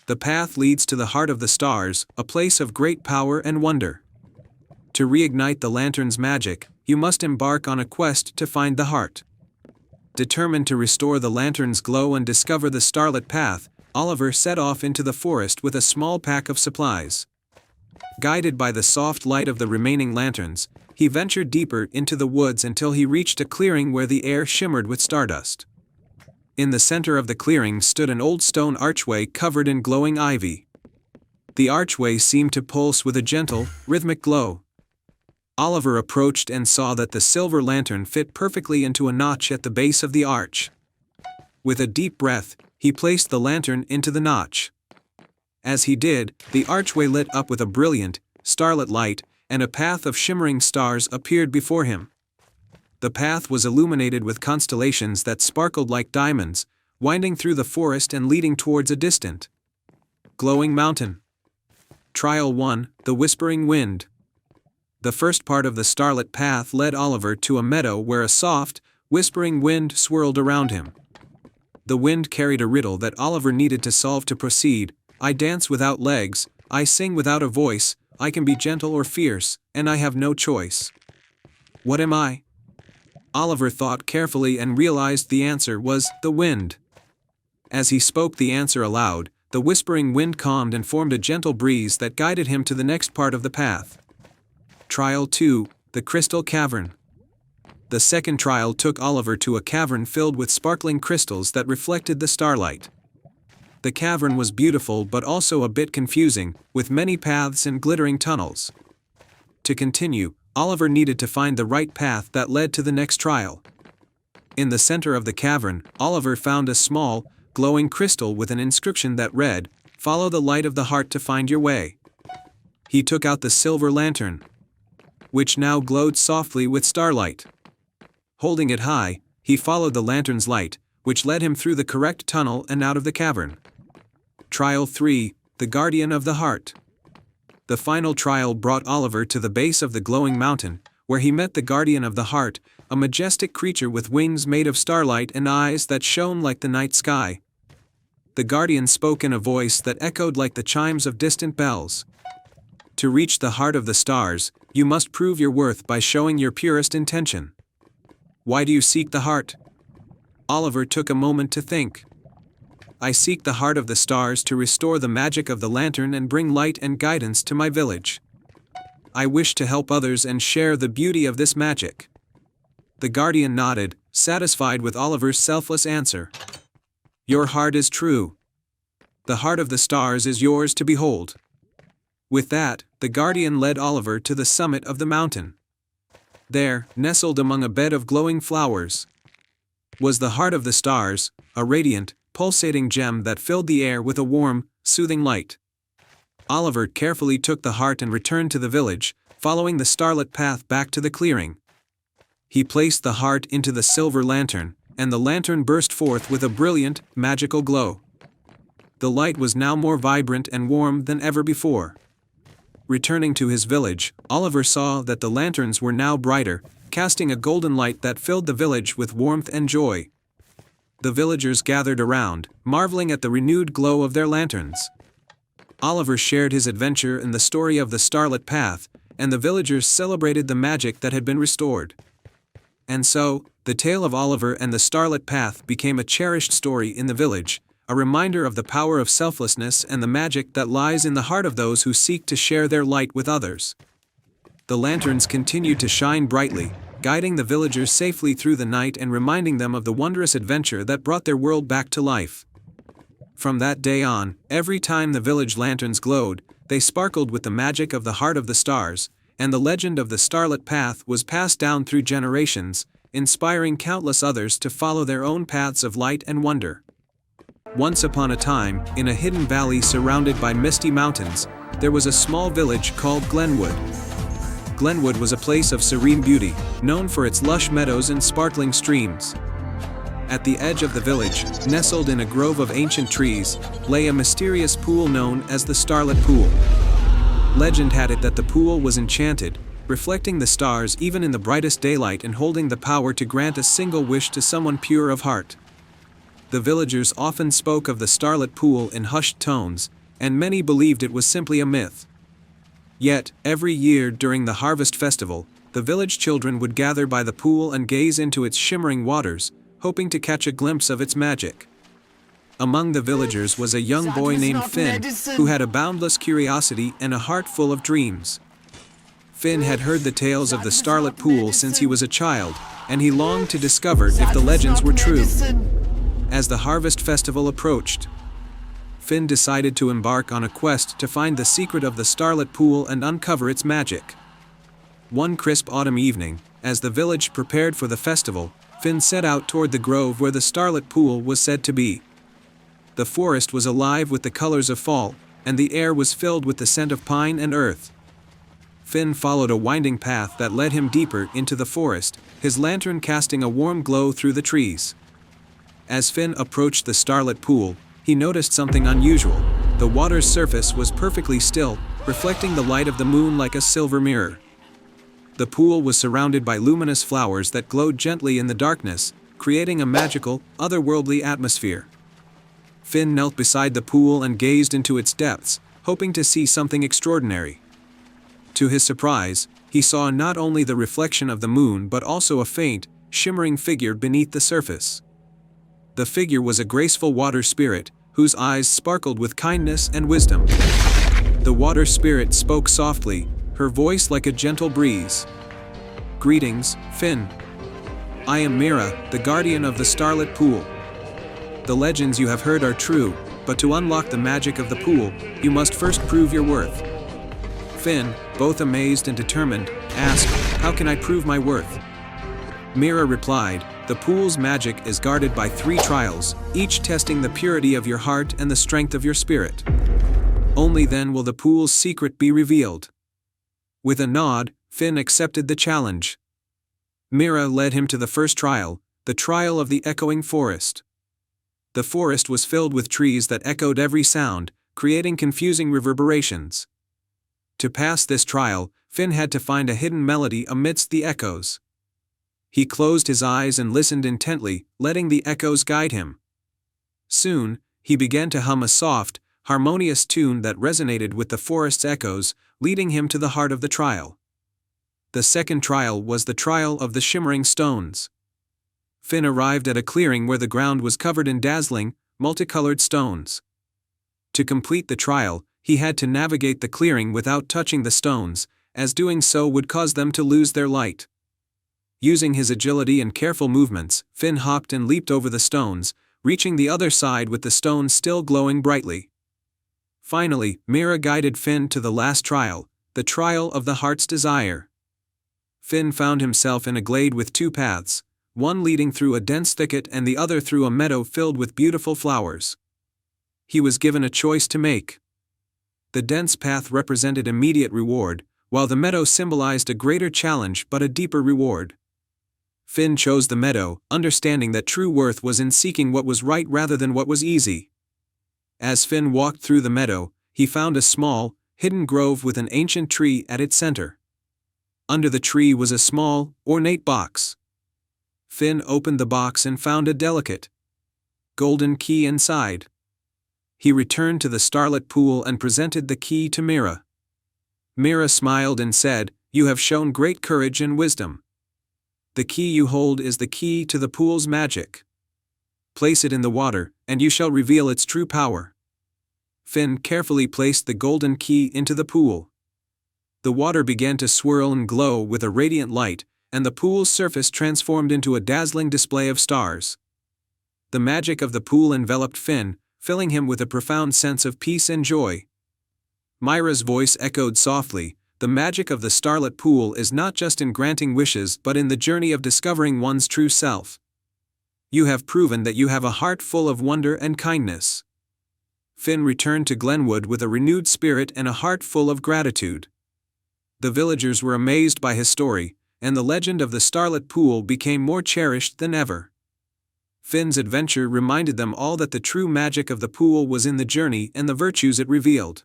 The path leads to the heart of the stars, a place of great power and wonder. To reignite the lantern's magic, you must embark on a quest to find the heart." Determined to restore the lantern's glow and discover the Starlit Path, Oliver set off into the forest with a small pack of supplies. Guided by the soft light of the remaining lanterns, he ventured deeper into the woods until he reached a clearing where the air shimmered with stardust. In the center of the clearing stood an old stone archway covered in glowing ivy. The archway seemed to pulse with a gentle, rhythmic glow. Oliver approached and saw that the silver lantern fit perfectly into a notch at the base of the arch. With a deep breath, he placed the lantern into the notch. As he did, the archway lit up with a brilliant, starlit light, and a path of shimmering stars appeared before him. The path was illuminated with constellations that sparkled like diamonds, winding through the forest and leading towards a distant, glowing mountain. Trial 1: The Whispering Wind. The first part of the starlit path led Oliver to a meadow where a soft, whispering wind swirled around him. The wind carried a riddle that Oliver needed to solve to proceed. "I dance without legs, I sing without a voice, I can be gentle or fierce, and I have no choice. What am I?" Oliver thought carefully and realized the answer was the wind. As he spoke the answer aloud, the whispering wind calmed and formed a gentle breeze that guided him to the next part of the path. Trial 2: The Crystal Cavern. The second trial took Oliver to a cavern filled with sparkling crystals that reflected the starlight. The cavern was beautiful but also a bit confusing, with many paths and glittering tunnels. To continue, Oliver needed to find the right path that led to the next trial. In the center of the cavern, Oliver found a small, glowing crystal with an inscription that read, "Follow the light of the heart to find your way." He took out the silver lantern, which now glowed softly with starlight. Holding it high, he followed the lantern's light, which led him through the correct tunnel and out of the cavern. Trial 3: The Guardian of the Heart. The final trial brought Oliver to the base of the glowing mountain, where he met the Guardian of the Heart, a majestic creature with wings made of starlight and eyes that shone like the night sky. The Guardian spoke in a voice that echoed like the chimes of distant bells. "To reach the heart of the stars, you must prove your worth by showing your purest intention. Why do you seek the heart?" Oliver took a moment to think. "I seek the heart of the stars to restore the magic of the lantern and bring light and guidance to my village. I wish to help others and share the beauty of this magic." The Guardian nodded, satisfied with Oliver's selfless answer. "Your heart is true. The heart of the stars is yours to behold." With that, the Guardian led Oliver to the summit of the mountain. There, nestled among a bed of glowing flowers, was the heart of the stars, a radiant, pulsating gem that filled the air with a warm, soothing light. Oliver carefully took the heart and returned to the village, following the starlit path back to the clearing. He placed the heart into the silver lantern, and the lantern burst forth with a brilliant, magical glow. The light was now more vibrant and warm than ever before. Returning to his village, Oliver saw that the lanterns were now brighter, casting a golden light that filled the village with warmth and joy. The villagers gathered around, marveling at the renewed glow of their lanterns. Oliver shared his adventure and the story of the Starlit Path, and the villagers celebrated the magic that had been restored. And so, the tale of Oliver and the Starlit Path became a cherished story in the village, a reminder of the power of selflessness and the magic that lies in the heart of those who seek to share their light with others. The lanterns continued to shine brightly, guiding the villagers safely through the night and reminding them of the wondrous adventure that brought their world back to life. From that day on, every time the village lanterns glowed, they sparkled with the magic of the heart of the stars, and the legend of the Starlit Path was passed down through generations, inspiring countless others to follow their own paths of light and wonder. Once upon a time, in a hidden valley surrounded by misty mountains, there was a small village called Glenwood. Glenwood was a place of serene beauty, known for its lush meadows and sparkling streams. At the edge of the village, nestled in a grove of ancient trees, lay a mysterious pool known as the Starlit Pool. Legend had it that the pool was enchanted, reflecting the stars even in the brightest daylight and holding the power to grant a single wish to someone pure of heart. The villagers often spoke of the starlit pool in hushed tones, and many believed it was simply a myth. Yet, every year during the harvest festival, the village children would gather by the pool and gaze into its shimmering waters, hoping to catch a glimpse of its magic. Among the villagers was a young boy named Finn, who had a boundless curiosity and a heart full of dreams. Finn had heard the tales of the starlit pool since he was a child, and he longed to discover if the legends were true. As the harvest festival approached, Finn decided to embark on a quest to find the secret of the starlit pool and uncover its magic. One crisp autumn evening, as the village prepared for the festival, Finn set out toward the grove where the starlit pool was said to be. The forest was alive with the colors of fall, and the air was filled with the scent of pine and earth. Finn followed a winding path that led him deeper into the forest, his lantern casting a warm glow through the trees. As Finn approached the starlit pool, he noticed something unusual. The water's surface was perfectly still, reflecting the light of the moon like a silver mirror. The pool was surrounded by luminous flowers that glowed gently in the darkness, creating a magical, otherworldly atmosphere. Finn knelt beside the pool and gazed into its depths, hoping to see something extraordinary. To his surprise, he saw not only the reflection of the moon but also a faint, shimmering figure beneath the surface. The figure was a graceful water spirit, whose eyes sparkled with kindness and wisdom. The water spirit spoke softly, her voice like a gentle breeze. "Greetings, Finn. I am Mira, the guardian of the starlit pool. The legends you have heard are true, but to unlock the magic of the pool, you must first prove your worth." Finn, both amazed and determined, asked, "How can I prove my worth?" Mira replied, "The pool's magic is guarded by 3 trials, each testing the purity of your heart and the strength of your spirit. Only then will the pool's secret be revealed." With a nod, Finn accepted the challenge. Mira led him to the first trial, the trial of the echoing forest. The forest was filled with trees that echoed every sound, creating confusing reverberations. To pass this trial, Finn had to find a hidden melody amidst the echoes. He closed his eyes and listened intently, letting the echoes guide him. Soon, he began to hum a soft, harmonious tune that resonated with the forest's echoes, leading him to the heart of the trial. The second trial was the trial of the shimmering stones. Finn arrived at a clearing where the ground was covered in dazzling, multicolored stones. To complete the trial, he had to navigate the clearing without touching the stones, as doing so would cause them to lose their light. Using his agility and careful movements, Finn hopped and leaped over the stones, reaching the other side with the stones still glowing brightly. Finally, Mira guided Finn to the last trial, the trial of the heart's desire. Finn found himself in a glade with 2 paths, one leading through a dense thicket and the other through a meadow filled with beautiful flowers. He was given a choice to make. The dense path represented immediate reward, while the meadow symbolized a greater challenge but a deeper reward. Finn chose the meadow, understanding that true worth was in seeking what was right rather than what was easy. As Finn walked through the meadow, he found a small, hidden grove with an ancient tree at its center. Under the tree was a small, ornate box. Finn opened the box and found a delicate, golden key inside. He returned to the starlit pool and presented the key to Mira. Mira smiled and said, "You have shown great courage and wisdom. The key you hold is the key to the pool's magic. Place it in the water, and you shall reveal its true power." Finn carefully placed the golden key into the pool. The water began to swirl and glow with a radiant light, and the pool's surface transformed into a dazzling display of stars. The magic of the pool enveloped Finn, filling him with a profound sense of peace and joy. Mira's voice echoed softly, "The magic of the starlit pool is not just in granting wishes but in the journey of discovering one's true self. You have proven that you have a heart full of wonder and kindness." Finn returned to Glenwood with a renewed spirit and a heart full of gratitude. The villagers were amazed by his story, and the legend of the starlit pool became more cherished than ever. Finn's adventure reminded them all that the true magic of the pool was in the journey and the virtues it revealed.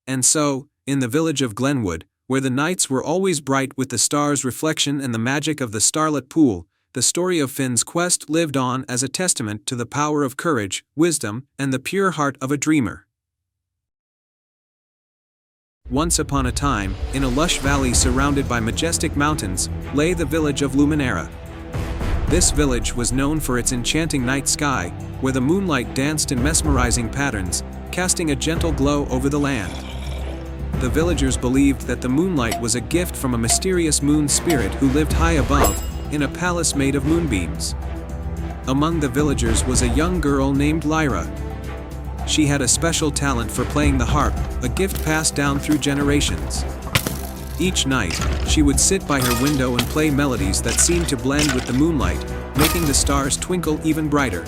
And so, in the village of Glenwood, where the nights were always bright with the stars' reflection and the magic of the starlit pool, the story of Finn's quest lived on as a testament to the power of courage, wisdom, and the pure heart of a dreamer. Once upon a time, in a lush valley surrounded by majestic mountains, lay the village of Luminera. This village was known for its enchanting night sky, where the moonlight danced in mesmerizing patterns, casting a gentle glow over the land. The villagers believed that the moonlight was a gift from a mysterious moon spirit who lived high above, in a palace made of moonbeams. Among the villagers was a young girl named Lyra. She had a special talent for playing the harp, a gift passed down through generations. Each night, she would sit by her window and play melodies that seemed to blend with the moonlight, making the stars twinkle even brighter.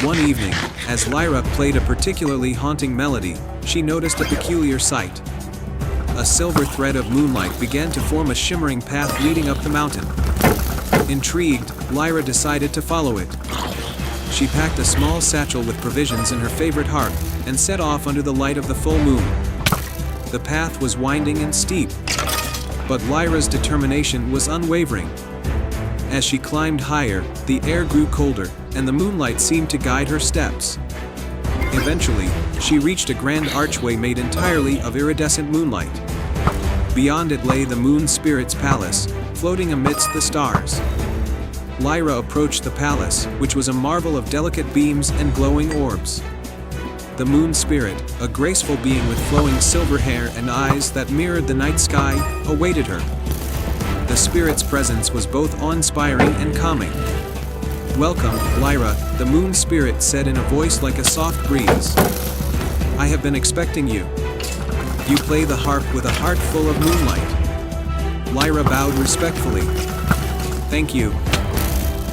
One evening, as Lyra played a particularly haunting melody, she noticed a peculiar sight. A silver thread of moonlight began to form a shimmering path leading up the mountain. Intrigued, Lyra decided to follow it. She packed a small satchel with provisions and her favorite harp, and set off under the light of the full moon. The path was winding and steep, but Lyra's determination was unwavering. As she climbed higher, the air grew colder, and the moonlight seemed to guide her steps. Eventually, she reached a grand archway made entirely of iridescent moonlight. Beyond it lay the moon spirit's palace, floating amidst the stars. Lyra approached the palace, which was a marvel of delicate beams and glowing orbs. The moon spirit, a graceful being with flowing silver hair and eyes that mirrored the night sky, awaited her. The spirit's presence was both awe-inspiring and calming. "Welcome, Lyra," the moon spirit said in a voice like a soft breeze. "I have been expecting you. You play the harp with a heart full of moonlight." Lyra bowed respectfully. "Thank you.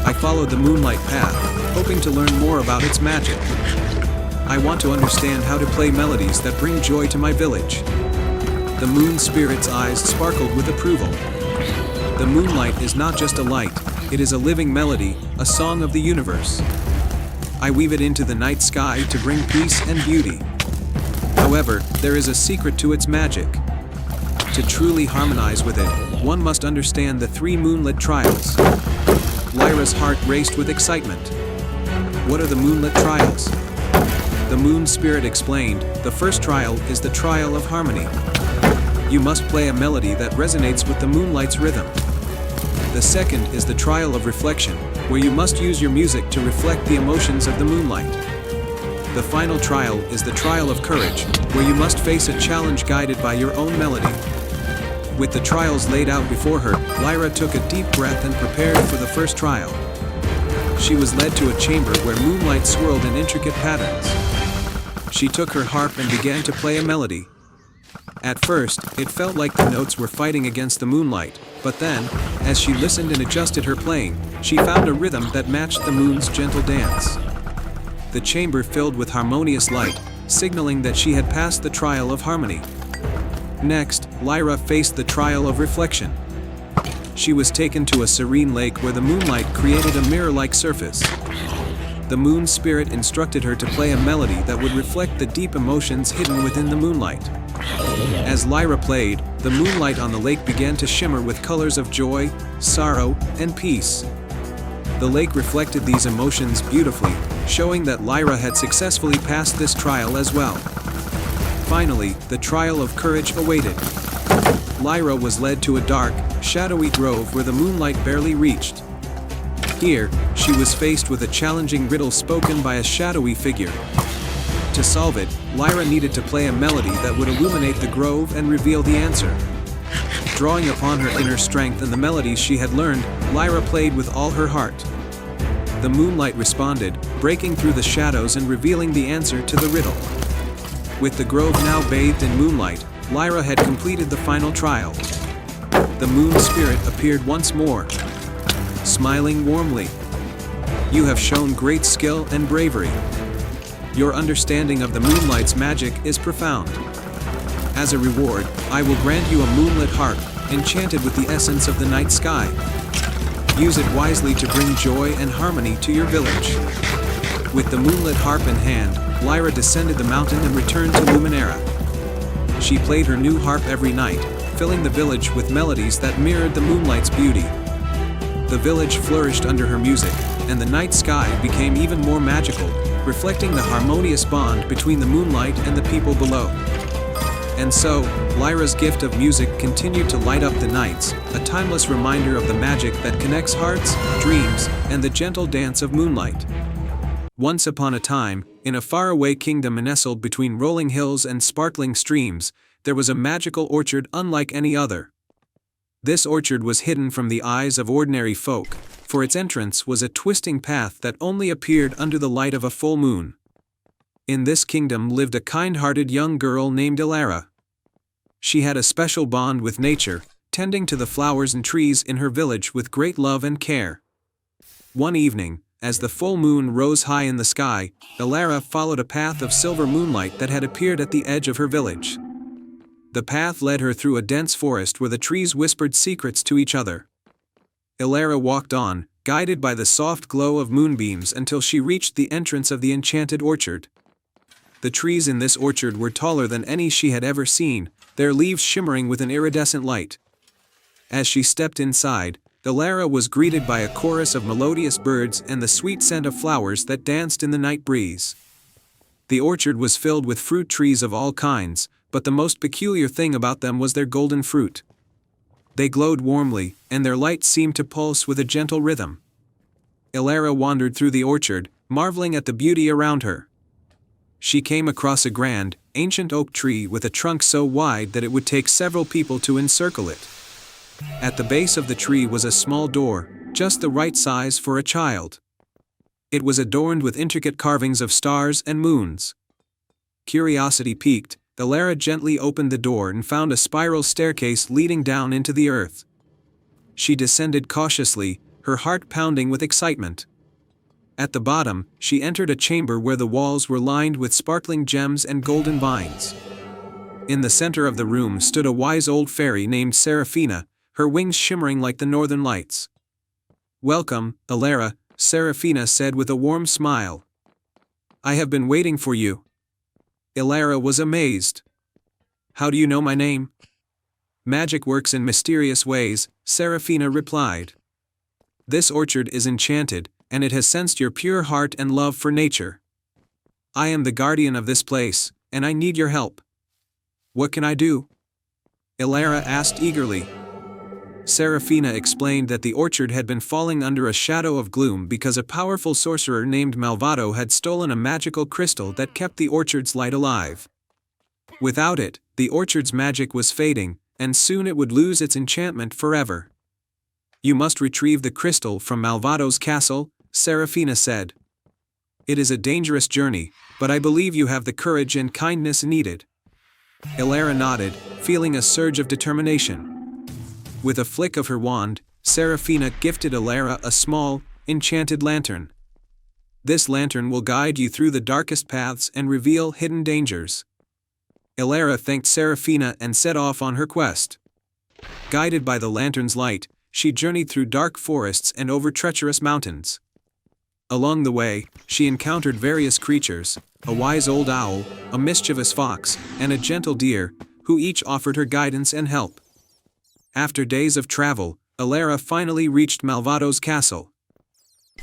I followed the moonlight path, hoping to learn more about its magic. I want to understand how to play melodies that bring joy to my village." The moon spirit's eyes sparkled with approval. "The moonlight is not just a light, it is a living melody, a song of the universe. I weave it into the night sky to bring peace and beauty. However, there is a secret to its magic. To truly harmonize with it, one must understand the 3 moonlit trials." Lyra's heart raced with excitement. "What are the moonlit trials?" The moon spirit explained, "The first trial is the trial of harmony. You must play a melody that resonates with the moonlight's rhythm. The second is the trial of reflection, where you must use your music to reflect the emotions of the moonlight. The final trial is the trial of courage, where you must face a challenge guided by your own melody." With the trials laid out before her, Lyra took a deep breath and prepared for the first trial. She was led to a chamber where moonlight swirled in intricate patterns. She took her harp and began to play a melody. At first, it felt like the notes were fighting against the moonlight, but then, as she listened and adjusted her playing, she found a rhythm that matched the moon's gentle dance. The chamber filled with harmonious light, signaling that she had passed the trial of harmony. Next, Lyra faced the trial of reflection. She was taken to a serene lake where the moonlight created a mirror-like surface. The moon spirit instructed her to play a melody that would reflect the deep emotions hidden within the moonlight. As Lyra played, the moonlight on the lake began to shimmer with colors of joy, sorrow, and peace. The lake reflected these emotions beautifully, showing that Lyra had successfully passed this trial as well. Finally, the trial of courage awaited. Lyra was led to a dark, shadowy grove where the moonlight barely reached. Here, she was faced with a challenging riddle spoken by a shadowy figure. To solve it, Lyra needed to play a melody that would illuminate the grove and reveal the answer. Drawing upon her inner strength and the melodies she had learned, Lyra played with all her heart. The moonlight responded, breaking through the shadows and revealing the answer to the riddle. With the grove now bathed in moonlight, Lyra had completed the final trial. The moon spirit appeared once more, smiling warmly. "You have shown great skill and bravery. Your understanding of the moonlight's magic is profound. As a reward, I will grant you a moonlit harp, enchanted with the essence of the night sky. Use it wisely to bring joy and harmony to your village." With the moonlit harp in hand, Lyra descended the mountain and returned to Luminera. She played her new harp every night, filling the village with melodies that mirrored the moonlight's beauty. The village flourished under her music, and the night sky became even more magical, reflecting the harmonious bond between the moonlight and the people below. And so, Lyra's gift of music continued to light up the nights, a timeless reminder of the magic that connects hearts, dreams, and the gentle dance of moonlight. Once upon a time, in a faraway kingdom nestled between rolling hills and sparkling streams, there was a magical orchard unlike any other. This orchard was hidden from the eyes of ordinary folk, for its entrance was a twisting path that only appeared under the light of a full moon. In this kingdom lived a kind-hearted young girl named Ilara. She had a special bond with nature, tending to the flowers and trees in her village with great love and care. One evening, as the full moon rose high in the sky, Ilara followed a path of silver moonlight that had appeared at the edge of her village. The path led her through a dense forest where the trees whispered secrets to each other. Ilara walked on, guided by the soft glow of moonbeams until she reached the entrance of the enchanted orchard. The trees in this orchard were taller than any she had ever seen, their leaves shimmering with an iridescent light. As she stepped inside, Ilara was greeted by a chorus of melodious birds and the sweet scent of flowers that danced in the night breeze. The orchard was filled with fruit trees of all kinds, but the most peculiar thing about them was their golden fruit. They glowed warmly, and their light seemed to pulse with a gentle rhythm. Ilara wandered through the orchard, marveling at the beauty around her. She came across a grand, ancient oak tree with a trunk so wide that it would take several people to encircle it. At the base of the tree was a small door, just the right size for a child. It was adorned with intricate carvings of stars and moons. Curiosity piqued, Ilara gently opened the door and found a spiral staircase leading down into the earth. She descended cautiously, her heart pounding with excitement. At the bottom, she entered a chamber where the walls were lined with sparkling gems and golden vines. In the center of the room stood a wise old fairy named Seraphina, her wings shimmering like the northern lights. "Welcome, Ilara," Seraphina said with a warm smile. "I have been waiting for you." Ilara was amazed. "How do you know my name?" "Magic works in mysterious ways," Seraphina replied. "This orchard is enchanted, and it has sensed your pure heart and love for nature. I am the guardian of this place, and I need your help." "What can I do?" Ilara asked eagerly. Seraphina explained that the orchard had been falling under a shadow of gloom because a powerful sorcerer named Malvado had stolen a magical crystal that kept the orchard's light alive. Without it, the orchard's magic was fading, and soon it would lose its enchantment forever. "You must retrieve the crystal from Malvado's castle," Seraphina said. "It is a dangerous journey, but I believe you have the courage and kindness needed." Ilara nodded, feeling a surge of determination. With a flick of her wand, Seraphina gifted Ilara a small, enchanted lantern. "This lantern will guide you through the darkest paths and reveal hidden dangers." Ilara thanked Seraphina and set off on her quest. Guided by the lantern's light, she journeyed through dark forests and over treacherous mountains. Along the way, she encountered various creatures, a wise old owl, a mischievous fox, and a gentle deer, who each offered her guidance and help. After days of travel, Ilara finally reached Malvado's castle.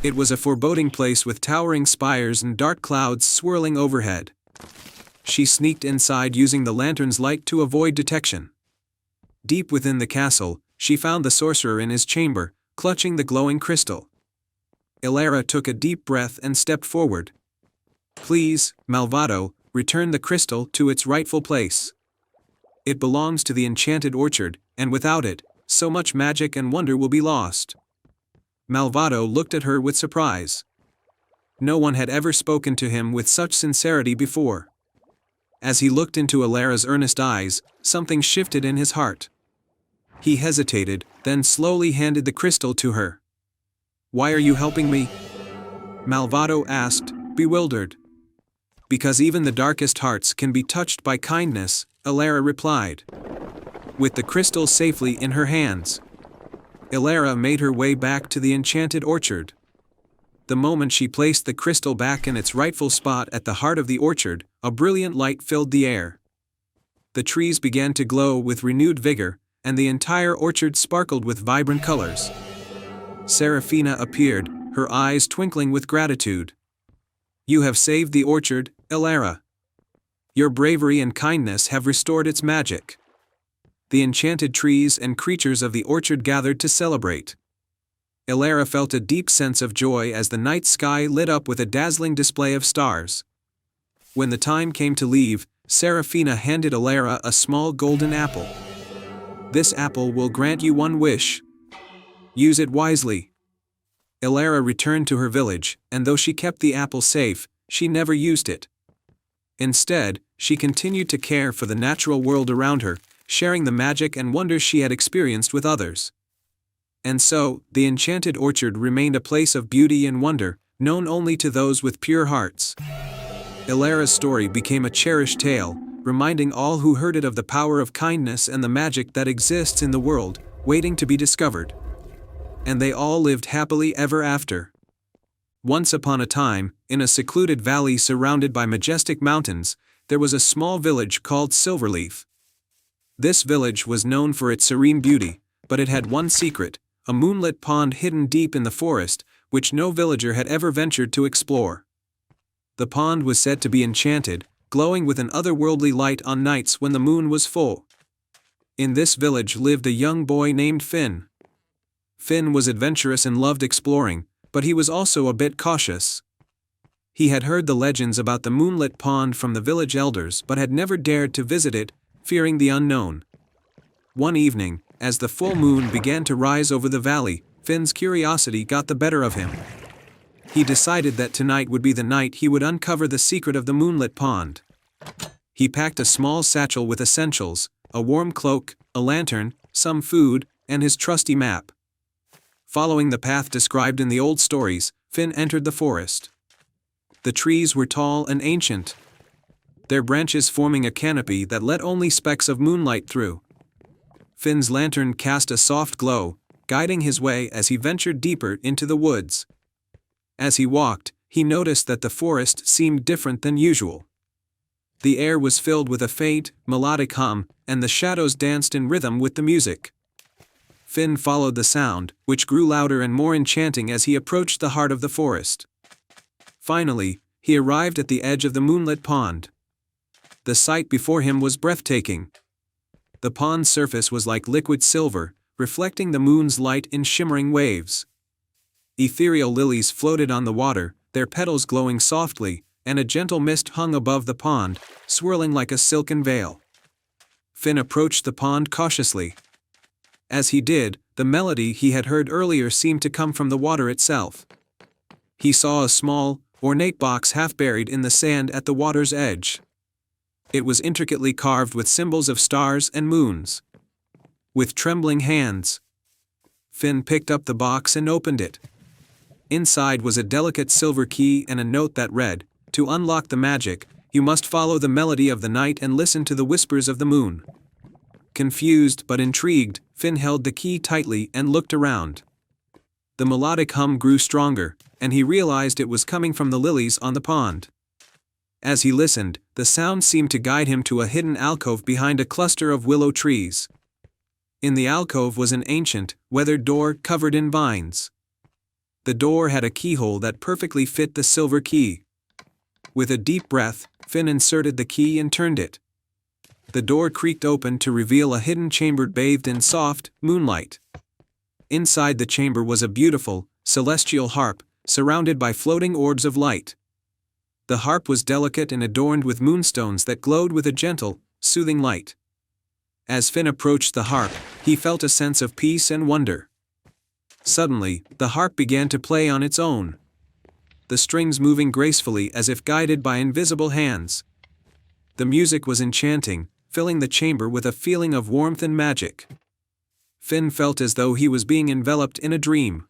It was a foreboding place with towering spires and dark clouds swirling overhead. She sneaked inside using the lantern's light to avoid detection. Deep within the castle, she found the sorcerer in his chamber, clutching the glowing crystal. Ilara took a deep breath and stepped forward. "Please, Malvado, return the crystal to its rightful place. It belongs to the enchanted orchard, and without it, so much magic and wonder will be lost." Malvado looked at her with surprise. No one had ever spoken to him with such sincerity before. As he looked into Ilara's earnest eyes, something shifted in his heart. He hesitated, then slowly handed the crystal to her. "Why are you helping me?" Malvado asked, bewildered. "Because even the darkest hearts can be touched by kindness," Ilara replied. With the crystal safely in her hands, Ilara made her way back to the enchanted orchard. The moment she placed the crystal back in its rightful spot at the heart of the orchard, a brilliant light filled the air. the trees began to glow with renewed vigor, and the entire orchard sparkled with vibrant colors. Seraphina appeared, her eyes twinkling with gratitude. "You have saved the orchard, Elara. Your bravery and kindness have restored its magic." The enchanted trees and creatures of the orchard gathered to celebrate. Elara felt a deep sense of joy as the night sky lit up with a dazzling display of stars. When the time came to leave, Seraphina handed Elara a small golden apple. "This apple will grant you one wish. Use it wisely." Elara returned to her village, and though she kept the apple safe, she never used it. Instead, she continued to care for the natural world around her, sharing the magic and wonders she had experienced with others. And so, the enchanted orchard remained a place of beauty and wonder, known only to those with pure hearts. Elara's story became a cherished tale, reminding all who heard it of the power of kindness and the magic that exists in the world, waiting to be discovered. And they all lived happily ever after. Once upon a time, in a secluded valley surrounded by majestic mountains, there was a small village called Silverleaf. This village was known for its serene beauty, but it had one secret: a moonlit pond hidden deep in the forest, which no villager had ever ventured to explore. The pond was said to be enchanted, glowing with an otherworldly light on nights when the moon was full. In this village lived a young boy named Finn. Finn was adventurous and loved exploring, but he was also a bit cautious. He had heard the legends about the moonlit pond from the village elders but had never dared to visit it, fearing the unknown. One evening, as the full moon began to rise over the valley, Finn's curiosity got the better of him. He decided that tonight would be the night he would uncover the secret of the moonlit pond. He packed a small satchel with essentials: a warm cloak, a lantern, some food, and his trusty map. Following the path described in the old stories, Finn entered the forest. The trees were tall and ancient, their branches forming a canopy that let only specks of moonlight through. Finn's lantern cast a soft glow, guiding his way as he ventured deeper into the woods. As he walked, he noticed that the forest seemed different than usual. The air was filled with a faint, melodic hum, and the shadows danced in rhythm with the music. Finn followed the sound, which grew louder and more enchanting as he approached the heart of the forest. Finally, he arrived at the edge of the moonlit pond. The sight before him was breathtaking. The pond's surface was like liquid silver, reflecting the moon's light in shimmering waves. Ethereal lilies floated on the water, their petals glowing softly, and a gentle mist hung above the pond, swirling like a silken veil. Finn approached the pond cautiously. As he did, the melody he had heard earlier seemed to come from the water itself. He saw a small, ornate box half buried in the sand at the water's edge. It was intricately carved with symbols of stars and moons. With trembling hands, Finn picked up the box and opened it. Inside was a delicate silver key and a note that read, "To unlock the magic, you must follow the melody of the night and listen to the whispers of the moon." Confused but intrigued, Finn held the key tightly and looked around. The melodic hum grew stronger, and he realized it was coming from the lilies on the pond. As he listened, the sound seemed to guide him to a hidden alcove behind a cluster of willow trees. In the alcove was an ancient, weathered door covered in vines. The door had a keyhole that perfectly fit the silver key. With a deep breath, Finn inserted the key and turned it. The door creaked open to reveal a hidden chamber bathed in soft moonlight. Inside the chamber was a beautiful, celestial harp, surrounded by floating orbs of light. The harp was delicate and adorned with moonstones that glowed with a gentle, soothing light. As Finn approached the harp, he felt a sense of peace and wonder. Suddenly, the harp began to play on its own, the strings moving gracefully as if guided by invisible hands. The music was enchanting, filling the chamber with a feeling of warmth and magic. Finn felt as though he was being enveloped in a dream.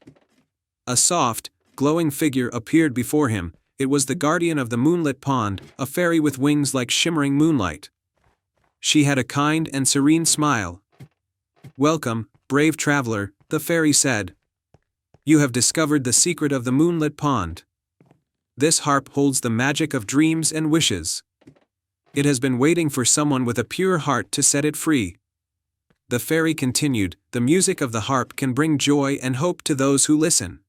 A soft, glowing figure appeared before him. It was the guardian of the moonlit pond, a fairy with wings like shimmering moonlight. She had a kind and serene smile. "Welcome, brave traveler," the fairy said. "You have discovered the secret of the moonlit pond. This harp holds the magic of dreams and wishes. It has been waiting for someone with a pure heart to set it free. The fairy continued, the music of the harp can bring joy and hope to those who listen.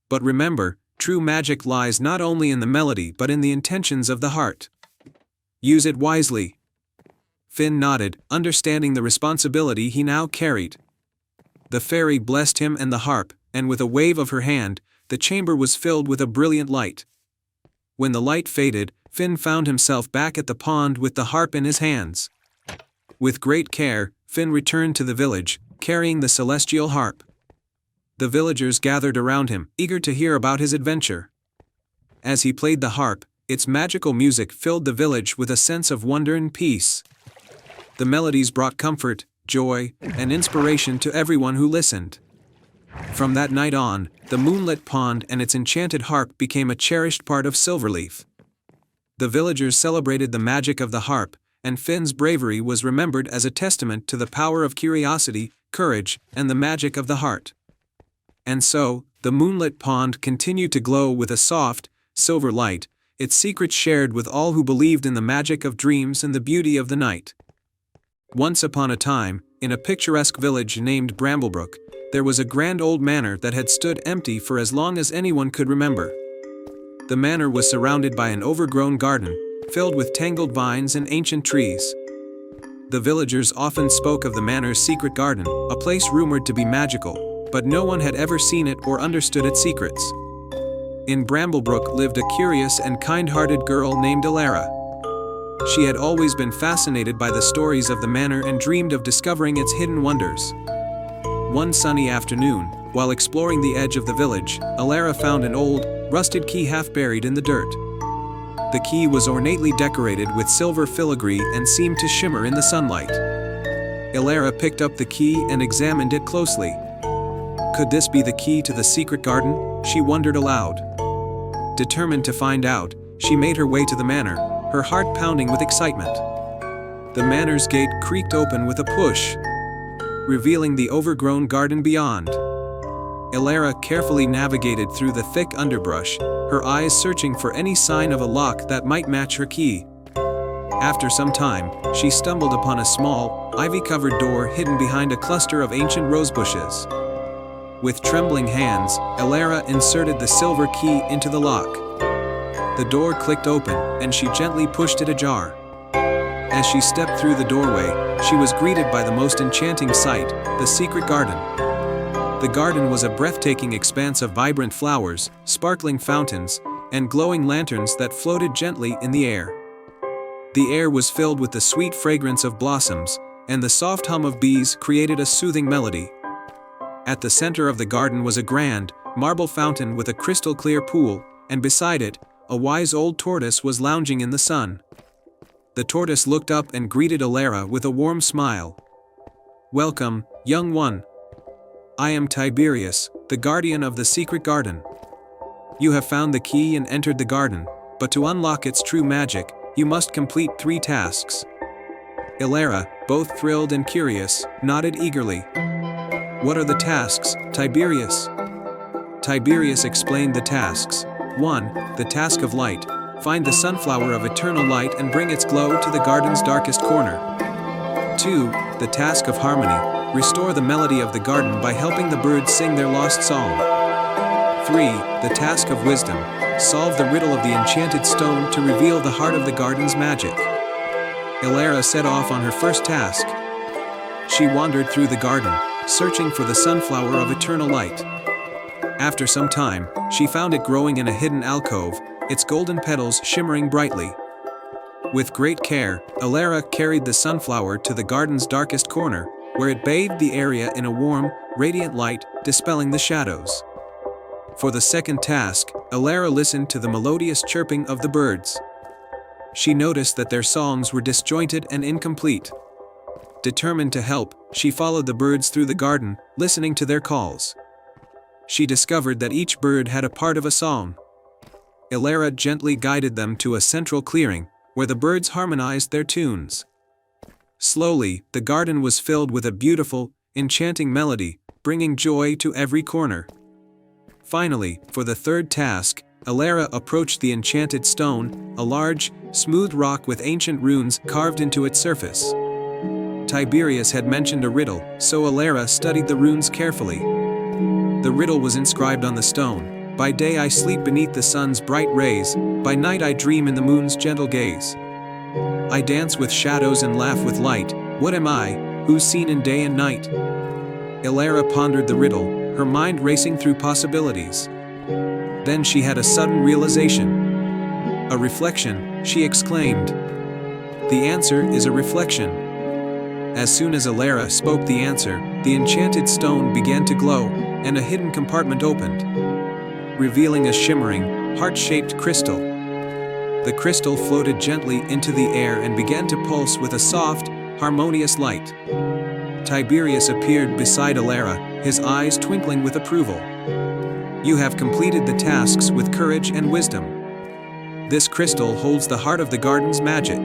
But remember, true magic lies not only in the melody but in the intentions of the heart. Use it wisely. Finn nodded, understanding the responsibility he now carried. The fairy blessed him and the harp, and with a wave of her hand, the chamber was filled with a brilliant light. When the light faded, Finn found himself back at the pond with the harp in his hands. With great care, Finn returned to the village, carrying the celestial harp. The villagers gathered around him, eager to hear about his adventure. As he played the harp, its magical music filled the village with a sense of wonder and peace. The melodies brought comfort, joy, and inspiration to everyone who listened. From that night on, the moonlit pond and its enchanted harp became a cherished part of Silverleaf. The villagers celebrated the magic of the harp, and Finn's bravery was remembered as a testament to the power of curiosity, courage, and the magic of the heart. And so, the moonlit pond continued to glow with a soft, silver light, its secrets shared with all who believed in the magic of dreams and the beauty of the night. Once upon a time, in a picturesque village named Bramblebrook, there was a grand old manor that had stood empty for as long as anyone could remember. The manor was surrounded by an overgrown garden, filled with tangled vines and ancient trees. The villagers often spoke of the manor's secret garden, a place rumored to be magical, but no one had ever seen it or understood its secrets. In Bramblebrook lived a curious and kind-hearted girl named Alara. She had always been fascinated by the stories of the manor and dreamed of discovering its hidden wonders. One sunny afternoon, while exploring the edge of the village, Alara found an old, rusted key half buried in the dirt. The key was ornately decorated with silver filigree and seemed to shimmer in the sunlight. Alara picked up the key and examined it closely. Could this be the key to the secret garden? She wondered aloud. Determined to find out, she made her way to the manor, her heart pounding with excitement. The manor's gate creaked open with a push, revealing the overgrown garden beyond. Alara carefully navigated through the thick underbrush, her eyes searching for any sign of a lock that might match her key. After some time, she stumbled upon a small, ivy-covered door hidden behind a cluster of ancient rose bushes. With trembling hands, Alara inserted the silver key into the lock. The door clicked open, and she gently pushed it ajar. As she stepped through the doorway, she was greeted by the most enchanting sight, the secret garden. The garden was a breathtaking expanse of vibrant flowers, sparkling fountains, and glowing lanterns that floated gently in the air. The air was filled with the sweet fragrance of blossoms, and the soft hum of bees created a soothing melody. At the center of the garden was a grand, marble fountain with a crystal-clear pool, and beside it, a wise old tortoise was lounging in the sun. The tortoise looked up and greeted Alara with a warm smile. "Welcome, young one. I am Tiberius, the guardian of the secret garden. You have found the key and entered the garden, but to unlock its true magic, you must complete 3 tasks." Alara, both thrilled and curious, nodded eagerly. "What are the tasks, Tiberius?" Tiberius explained the tasks. 1. The task of light. Find the sunflower of eternal light and bring its glow to the garden's darkest corner. 2. The task of harmony. Restore the melody of the garden by helping the birds sing their lost song. 3. The task of wisdom. Solve the riddle of the enchanted stone to reveal the heart of the garden's magic. Alara set off on her first task. She wandered through the garden, searching for the sunflower of eternal light. After some time, she found it growing in a hidden alcove, its golden petals shimmering brightly. With great care, Alara carried the sunflower to the garden's darkest corner, where it bathed the area in a warm, radiant light, dispelling the shadows. For the second task, Alara listened to the melodious chirping of the birds. She noticed that their songs were disjointed and incomplete. Determined to help, she followed the birds through the garden, listening to their calls. She discovered that each bird had a part of a song. Alara gently guided them to a central clearing, where the birds harmonized their tunes. Slowly, the garden was filled with a beautiful, enchanting melody, bringing joy to every corner. Finally, for the third task, Alara approached the enchanted stone, a large, smooth rock with ancient runes carved into its surface. Tiberius had mentioned a riddle, so Alara studied the runes carefully. The riddle was inscribed on the stone: "By day I sleep beneath the sun's bright rays, by night I dream in the moon's gentle gaze. I dance with shadows and laugh with light, what am I, who's seen in day and night?" Alara pondered the riddle, her mind racing through possibilities. Then she had a sudden realization. "A reflection," she exclaimed. "The answer is a reflection." As soon as Alara spoke the answer, the enchanted stone began to glow, and a hidden compartment opened, revealing a shimmering, heart-shaped crystal. The crystal floated gently into the air and began to pulse with a soft, harmonious light. Tiberius appeared beside Alara, his eyes twinkling with approval. "You have completed the tasks with courage and wisdom. This crystal holds the heart of the garden's magic.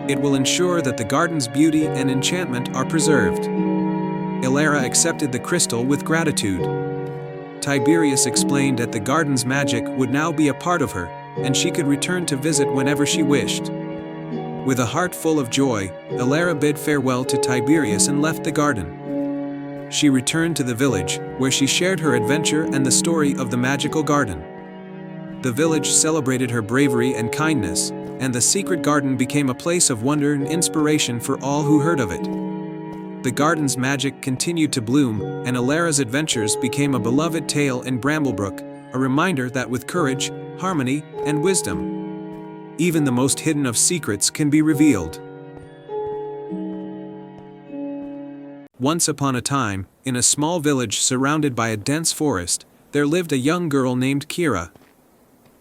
It will ensure that the garden's beauty and enchantment are preserved." Alara accepted the crystal with gratitude. Tiberius explained that the garden's magic would now be a part of her, and she could return to visit whenever she wished. With a heart full of joy, Alara bid farewell to Tiberius and left the garden. She returned to the village, where she shared her adventure and the story of the magical garden. The village celebrated her bravery and kindness, and the secret garden became a place of wonder and inspiration for all who heard of it. The garden's magic continued to bloom, and Alara's adventures became a beloved tale in Bramblebrook, a reminder that with courage, harmony, and wisdom, even the most hidden of secrets can be revealed. Once upon a time, in a small village surrounded by a dense forest, there lived a young girl named Kira.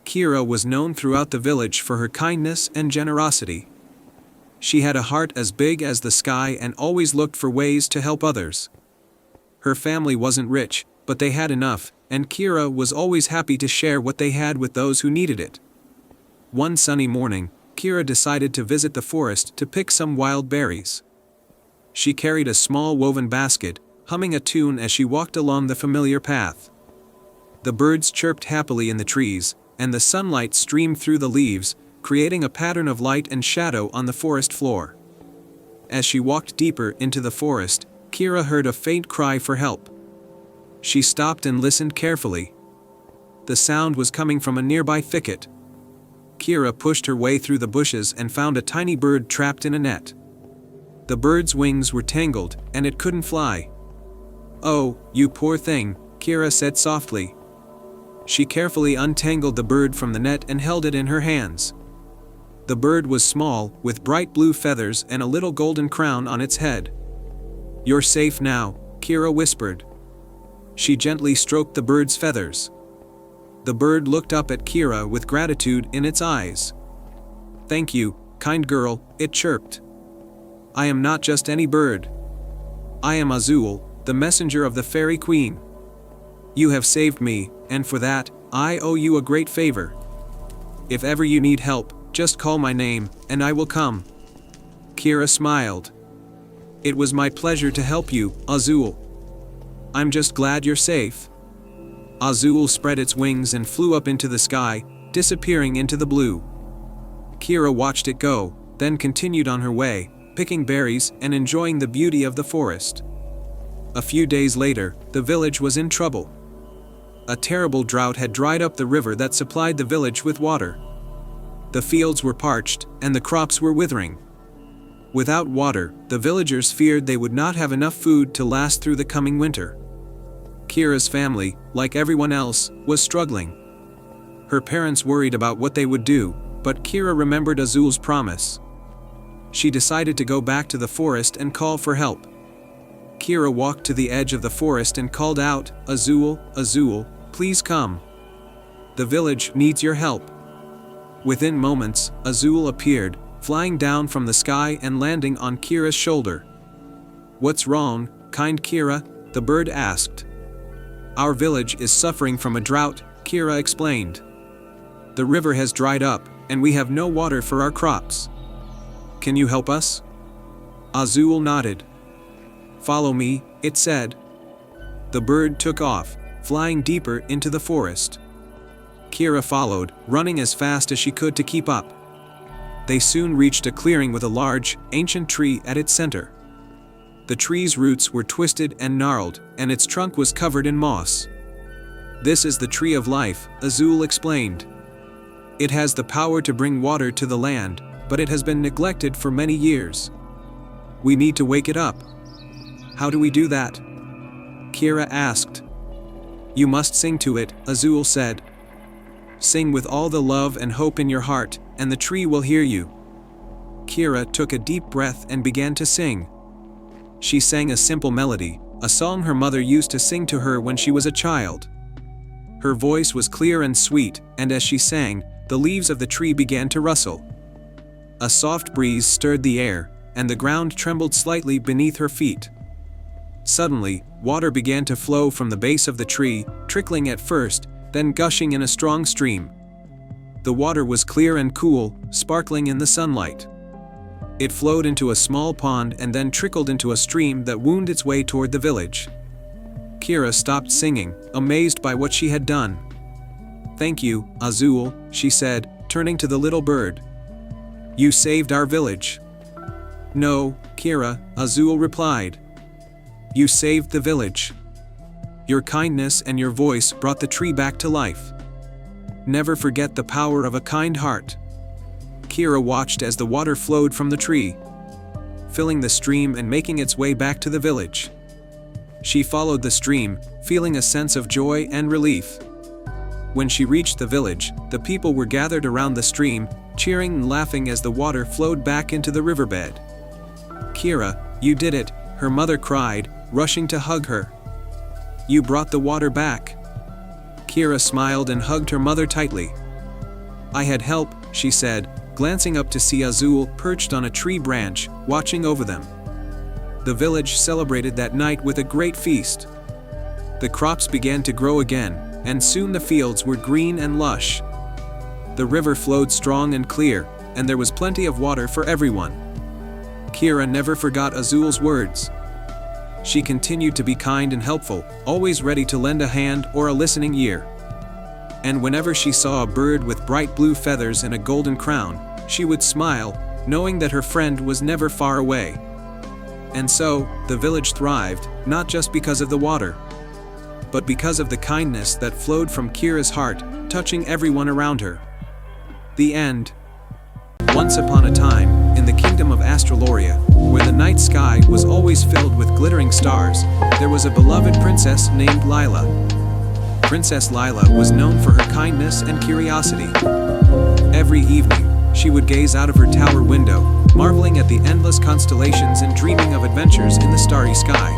Kira was known throughout the village for her kindness and generosity. She had a heart as big as the sky and always looked for ways to help others. Her family wasn't rich, but they had enough, and Kira was always happy to share what they had with those who needed it. One sunny morning, Kira decided to visit the forest to pick some wild berries. She carried a small woven basket, humming a tune as she walked along the familiar path. The birds chirped happily in the trees, and the sunlight streamed through the leaves, creating a pattern of light and shadow on the forest floor. As she walked deeper into the forest, Kira heard a faint cry for help. She stopped and listened carefully. The sound was coming from a nearby thicket. Kira pushed her way through the bushes and found a tiny bird trapped in a net. The bird's wings were tangled, and it couldn't fly. "Oh, you poor thing," Kira said softly. She carefully untangled the bird from the net and held it in her hands. The bird was small, with bright blue feathers and a little golden crown on its head. "You're safe now," Kira whispered. She gently stroked the bird's feathers. The bird looked up at Kira with gratitude in its eyes. "Thank you, kind girl," it chirped. "I am not just any bird. I am Azul, the messenger of the Fairy Queen. You have saved me, and for that, I owe you a great favor. If ever you need help, just call my name, and I will come." Kira smiled. "It was my pleasure to help you, Azul. I'm just glad you're safe." Azul spread its wings and flew up into the sky, disappearing into the blue. Kira watched it go, then continued on her way, picking berries and enjoying the beauty of the forest. A few days later, the village was in trouble. A terrible drought had dried up the river that supplied the village with water. The fields were parched, and the crops were withering. Without water, the villagers feared they would not have enough food to last through the coming winter. Kira's family, like everyone else, was struggling. Her parents worried about what they would do, but Kira remembered Azul's promise. She decided to go back to the forest and call for help. Kira walked to the edge of the forest and called out, "Azul, Azul, please come. The village needs your help." Within moments, Azul appeared, flying down from the sky and landing on Kira's shoulder. "What's wrong, kind Kira?" the bird asked. "Our village is suffering from a drought," Kira explained. "The river has dried up, and we have no water for our crops. Can you help us?" Azul nodded. "Follow me," it said. The bird took off, flying deeper into the forest. Kira followed, running as fast as she could to keep up. They soon reached a clearing with a large, ancient tree at its center. The tree's roots were twisted and gnarled, and its trunk was covered in moss. "This is the Tree of Life," Azul explained. "It has the power to bring water to the land, but it has been neglected for many years. We need to wake it up." "How do we do that?" Kira asked. "You must sing to it," Azul said. "Sing with all the love and hope in your heart, and the tree will hear you." Kira took a deep breath and began to sing. She sang a simple melody, a song her mother used to sing to her when she was a child. Her voice was clear and sweet, and as she sang, the leaves of the tree began to rustle. A soft breeze stirred the air, and the ground trembled slightly beneath her feet. Suddenly, water began to flow from the base of the tree, trickling at first, then gushing in a strong stream. The water was clear and cool, sparkling in the sunlight. It flowed into a small pond and then trickled into a stream that wound its way toward the village. Kira stopped singing, amazed by what she had done. "Thank you, Azul," she said, turning to the little bird. "You saved our village." "No, Kira," Azul replied. "You saved the village. Your kindness and your voice brought the tree back to life. Never forget the power of a kind heart." Kira watched as the water flowed from the tree, filling the stream and making its way back to the village. She followed the stream, feeling a sense of joy and relief. When she reached the village, the people were gathered around the stream, cheering and laughing as the water flowed back into the riverbed. "Kira, you did it," her mother cried, rushing to hug her. "You brought the water back." Kira smiled and hugged her mother tightly. "I had help," she said, glancing up to see Azul perched on a tree branch, watching over them. The village celebrated that night with a great feast. The crops began to grow again, and soon the fields were green and lush. The river flowed strong and clear, and there was plenty of water for everyone. Kira never forgot Azul's words. She continued to be kind and helpful, always ready to lend a hand or a listening ear. And whenever she saw a bird with bright blue feathers and a golden crown, she would smile, knowing that her friend was never far away. And so, the village thrived, not just because of the water, but because of the kindness that flowed from Kira's heart, touching everyone around her. The end. Once upon a time, in the kingdom of Astraloria, where the night sky was always filled with glittering stars, there was a beloved princess named Lila. Princess Lila was known for her kindness and curiosity. Every evening, she would gaze out of her tower window, marveling at the endless constellations and dreaming of adventures in the starry sky.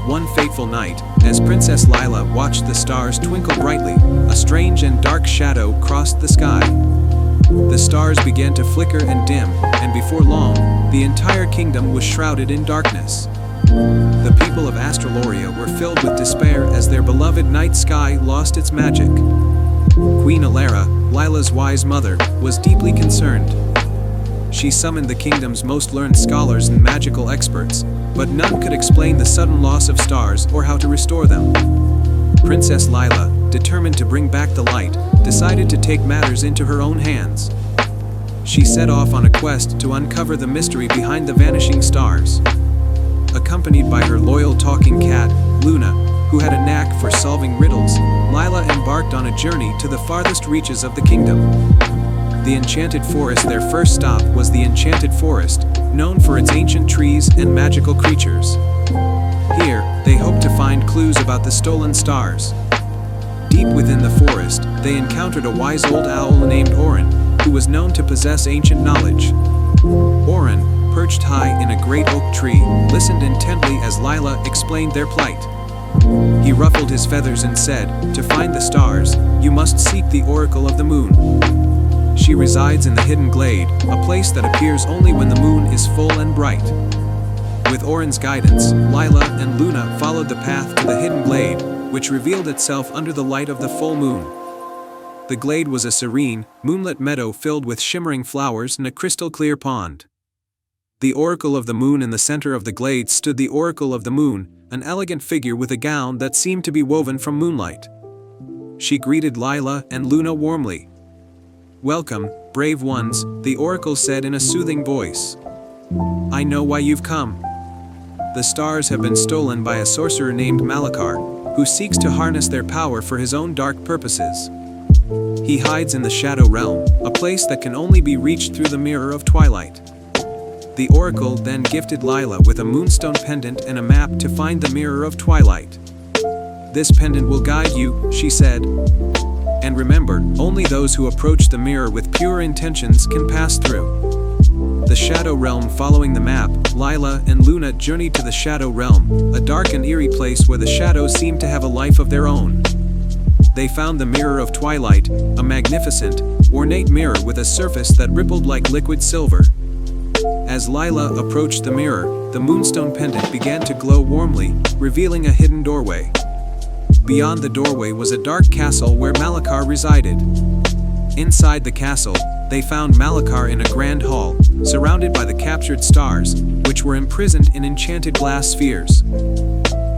One fateful night, as Princess Lila watched the stars twinkle brightly, a strange and dark shadow crossed the sky. The stars began to flicker and dim, and before long, the entire kingdom was shrouded in darkness. The people of Astraloria were filled with despair as their beloved night sky lost its magic. Queen Alara, Lila's wise mother, was deeply concerned. She summoned the kingdom's most learned scholars and magical experts, but none could explain the sudden loss of stars or how to restore them. Princess Lila, determined to bring back the light, decided to take matters into her own hands. She set off on a quest to uncover the mystery behind the vanishing stars. Accompanied by her loyal talking cat, Luna, who had a knack for solving riddles, Lila embarked on a journey to the farthest reaches of the kingdom. The Enchanted Forest. Their first stop was the Enchanted Forest, known for its ancient trees and magical creatures. Here, they hoped to find clues about the stolen stars. Deep within the forest, they encountered a wise old owl named Orin, who was known to possess ancient knowledge. Orin, perched high in a great oak tree, listened intently as Lila explained their plight. He ruffled his feathers and said, "To find the stars, you must seek the Oracle of the Moon. She resides in the hidden glade, a place that appears only when the moon is full and bright." With Orin's guidance, Lila and Luna followed the path to the hidden glade, which revealed itself under the light of the full moon. The glade was a serene, moonlit meadow filled with shimmering flowers and a crystal-clear pond. The Oracle of the Moon. In the center of the glade stood the Oracle of the Moon, an elegant figure with a gown that seemed to be woven from moonlight. she greeted Lila and Luna warmly. "Welcome, brave ones," the oracle said in a soothing voice. "I know why you've come. The stars have been stolen by a sorcerer named Malakar, who seeks to harness their power for his own dark purposes. He hides in the Shadow Realm, a place that can only be reached through the Mirror of Twilight." The oracle then gifted Lila with a moonstone pendant and a map to find the Mirror of Twilight. "This pendant will guide you," she said. "And remember, only those who approach the mirror with pure intentions can pass through." The Shadow Realm. Following the map, Lila and Luna journeyed to the Shadow Realm, a dark and eerie place where the shadows seemed to have a life of their own. They found the Mirror of Twilight, a magnificent, ornate mirror with a surface that rippled like liquid silver. As Lila approached the mirror, the moonstone pendant began to glow warmly, revealing a hidden doorway. Beyond the doorway was a dark castle where Malakar resided. Inside the castle, they found Malakar in a grand hall, surrounded by the captured stars, which were imprisoned in enchanted glass spheres.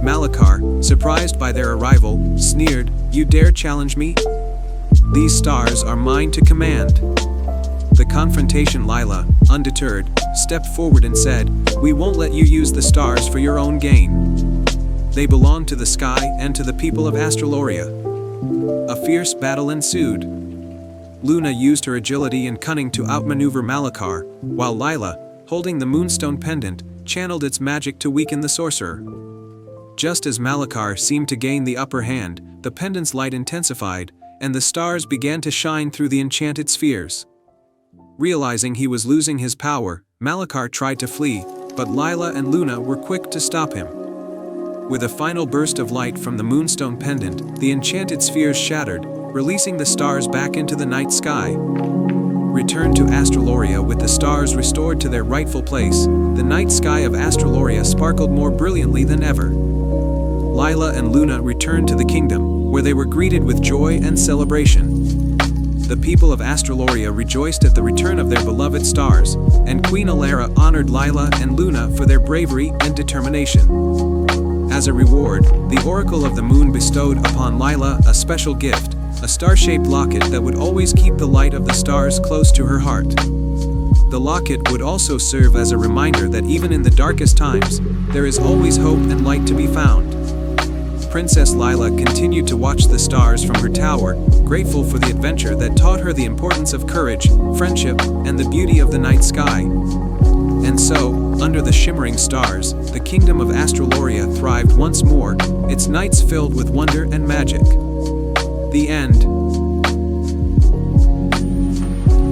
Malakar, surprised by their arrival, sneered, "You dare challenge me? These stars are mine to command." The confrontation. Lila, undeterred, stepped forward and said, "We won't let you use the stars for your own gain. They belong to the sky and to the people of Astraloria." A fierce battle ensued. Luna used her agility and cunning to outmaneuver Malakar, while Lila, holding the moonstone pendant, channeled its magic to weaken the sorcerer. Just as Malakar seemed to gain the upper hand, the pendant's light intensified, and the stars began to shine through the enchanted spheres. Realizing he was losing his power, Malakar tried to flee, but Lila and Luna were quick to stop him. With a final burst of light from the moonstone pendant, the enchanted spheres shattered, releasing the stars back into the night sky. Returned to Astraloria with the stars restored to their rightful place, the night sky of Astraloria sparkled more brilliantly than ever. Lila and Luna returned to the kingdom, where they were greeted with joy and celebration. The people of Astraloria rejoiced at the return of their beloved stars, and Queen Alara honored Lila and Luna for their bravery and determination. As a reward, the Oracle of the Moon bestowed upon Lila a special gift, a star-shaped locket that would always keep the light of the stars close to her heart. The locket would also serve as a reminder that even in the darkest times, there is always hope and light to be found. Princess Lila continued to watch the stars from her tower, grateful for the adventure that taught her the importance of courage, friendship, and the beauty of the night sky. And so, under the shimmering stars, the kingdom of Astraloria thrived once more, its nights filled with wonder and magic. The end.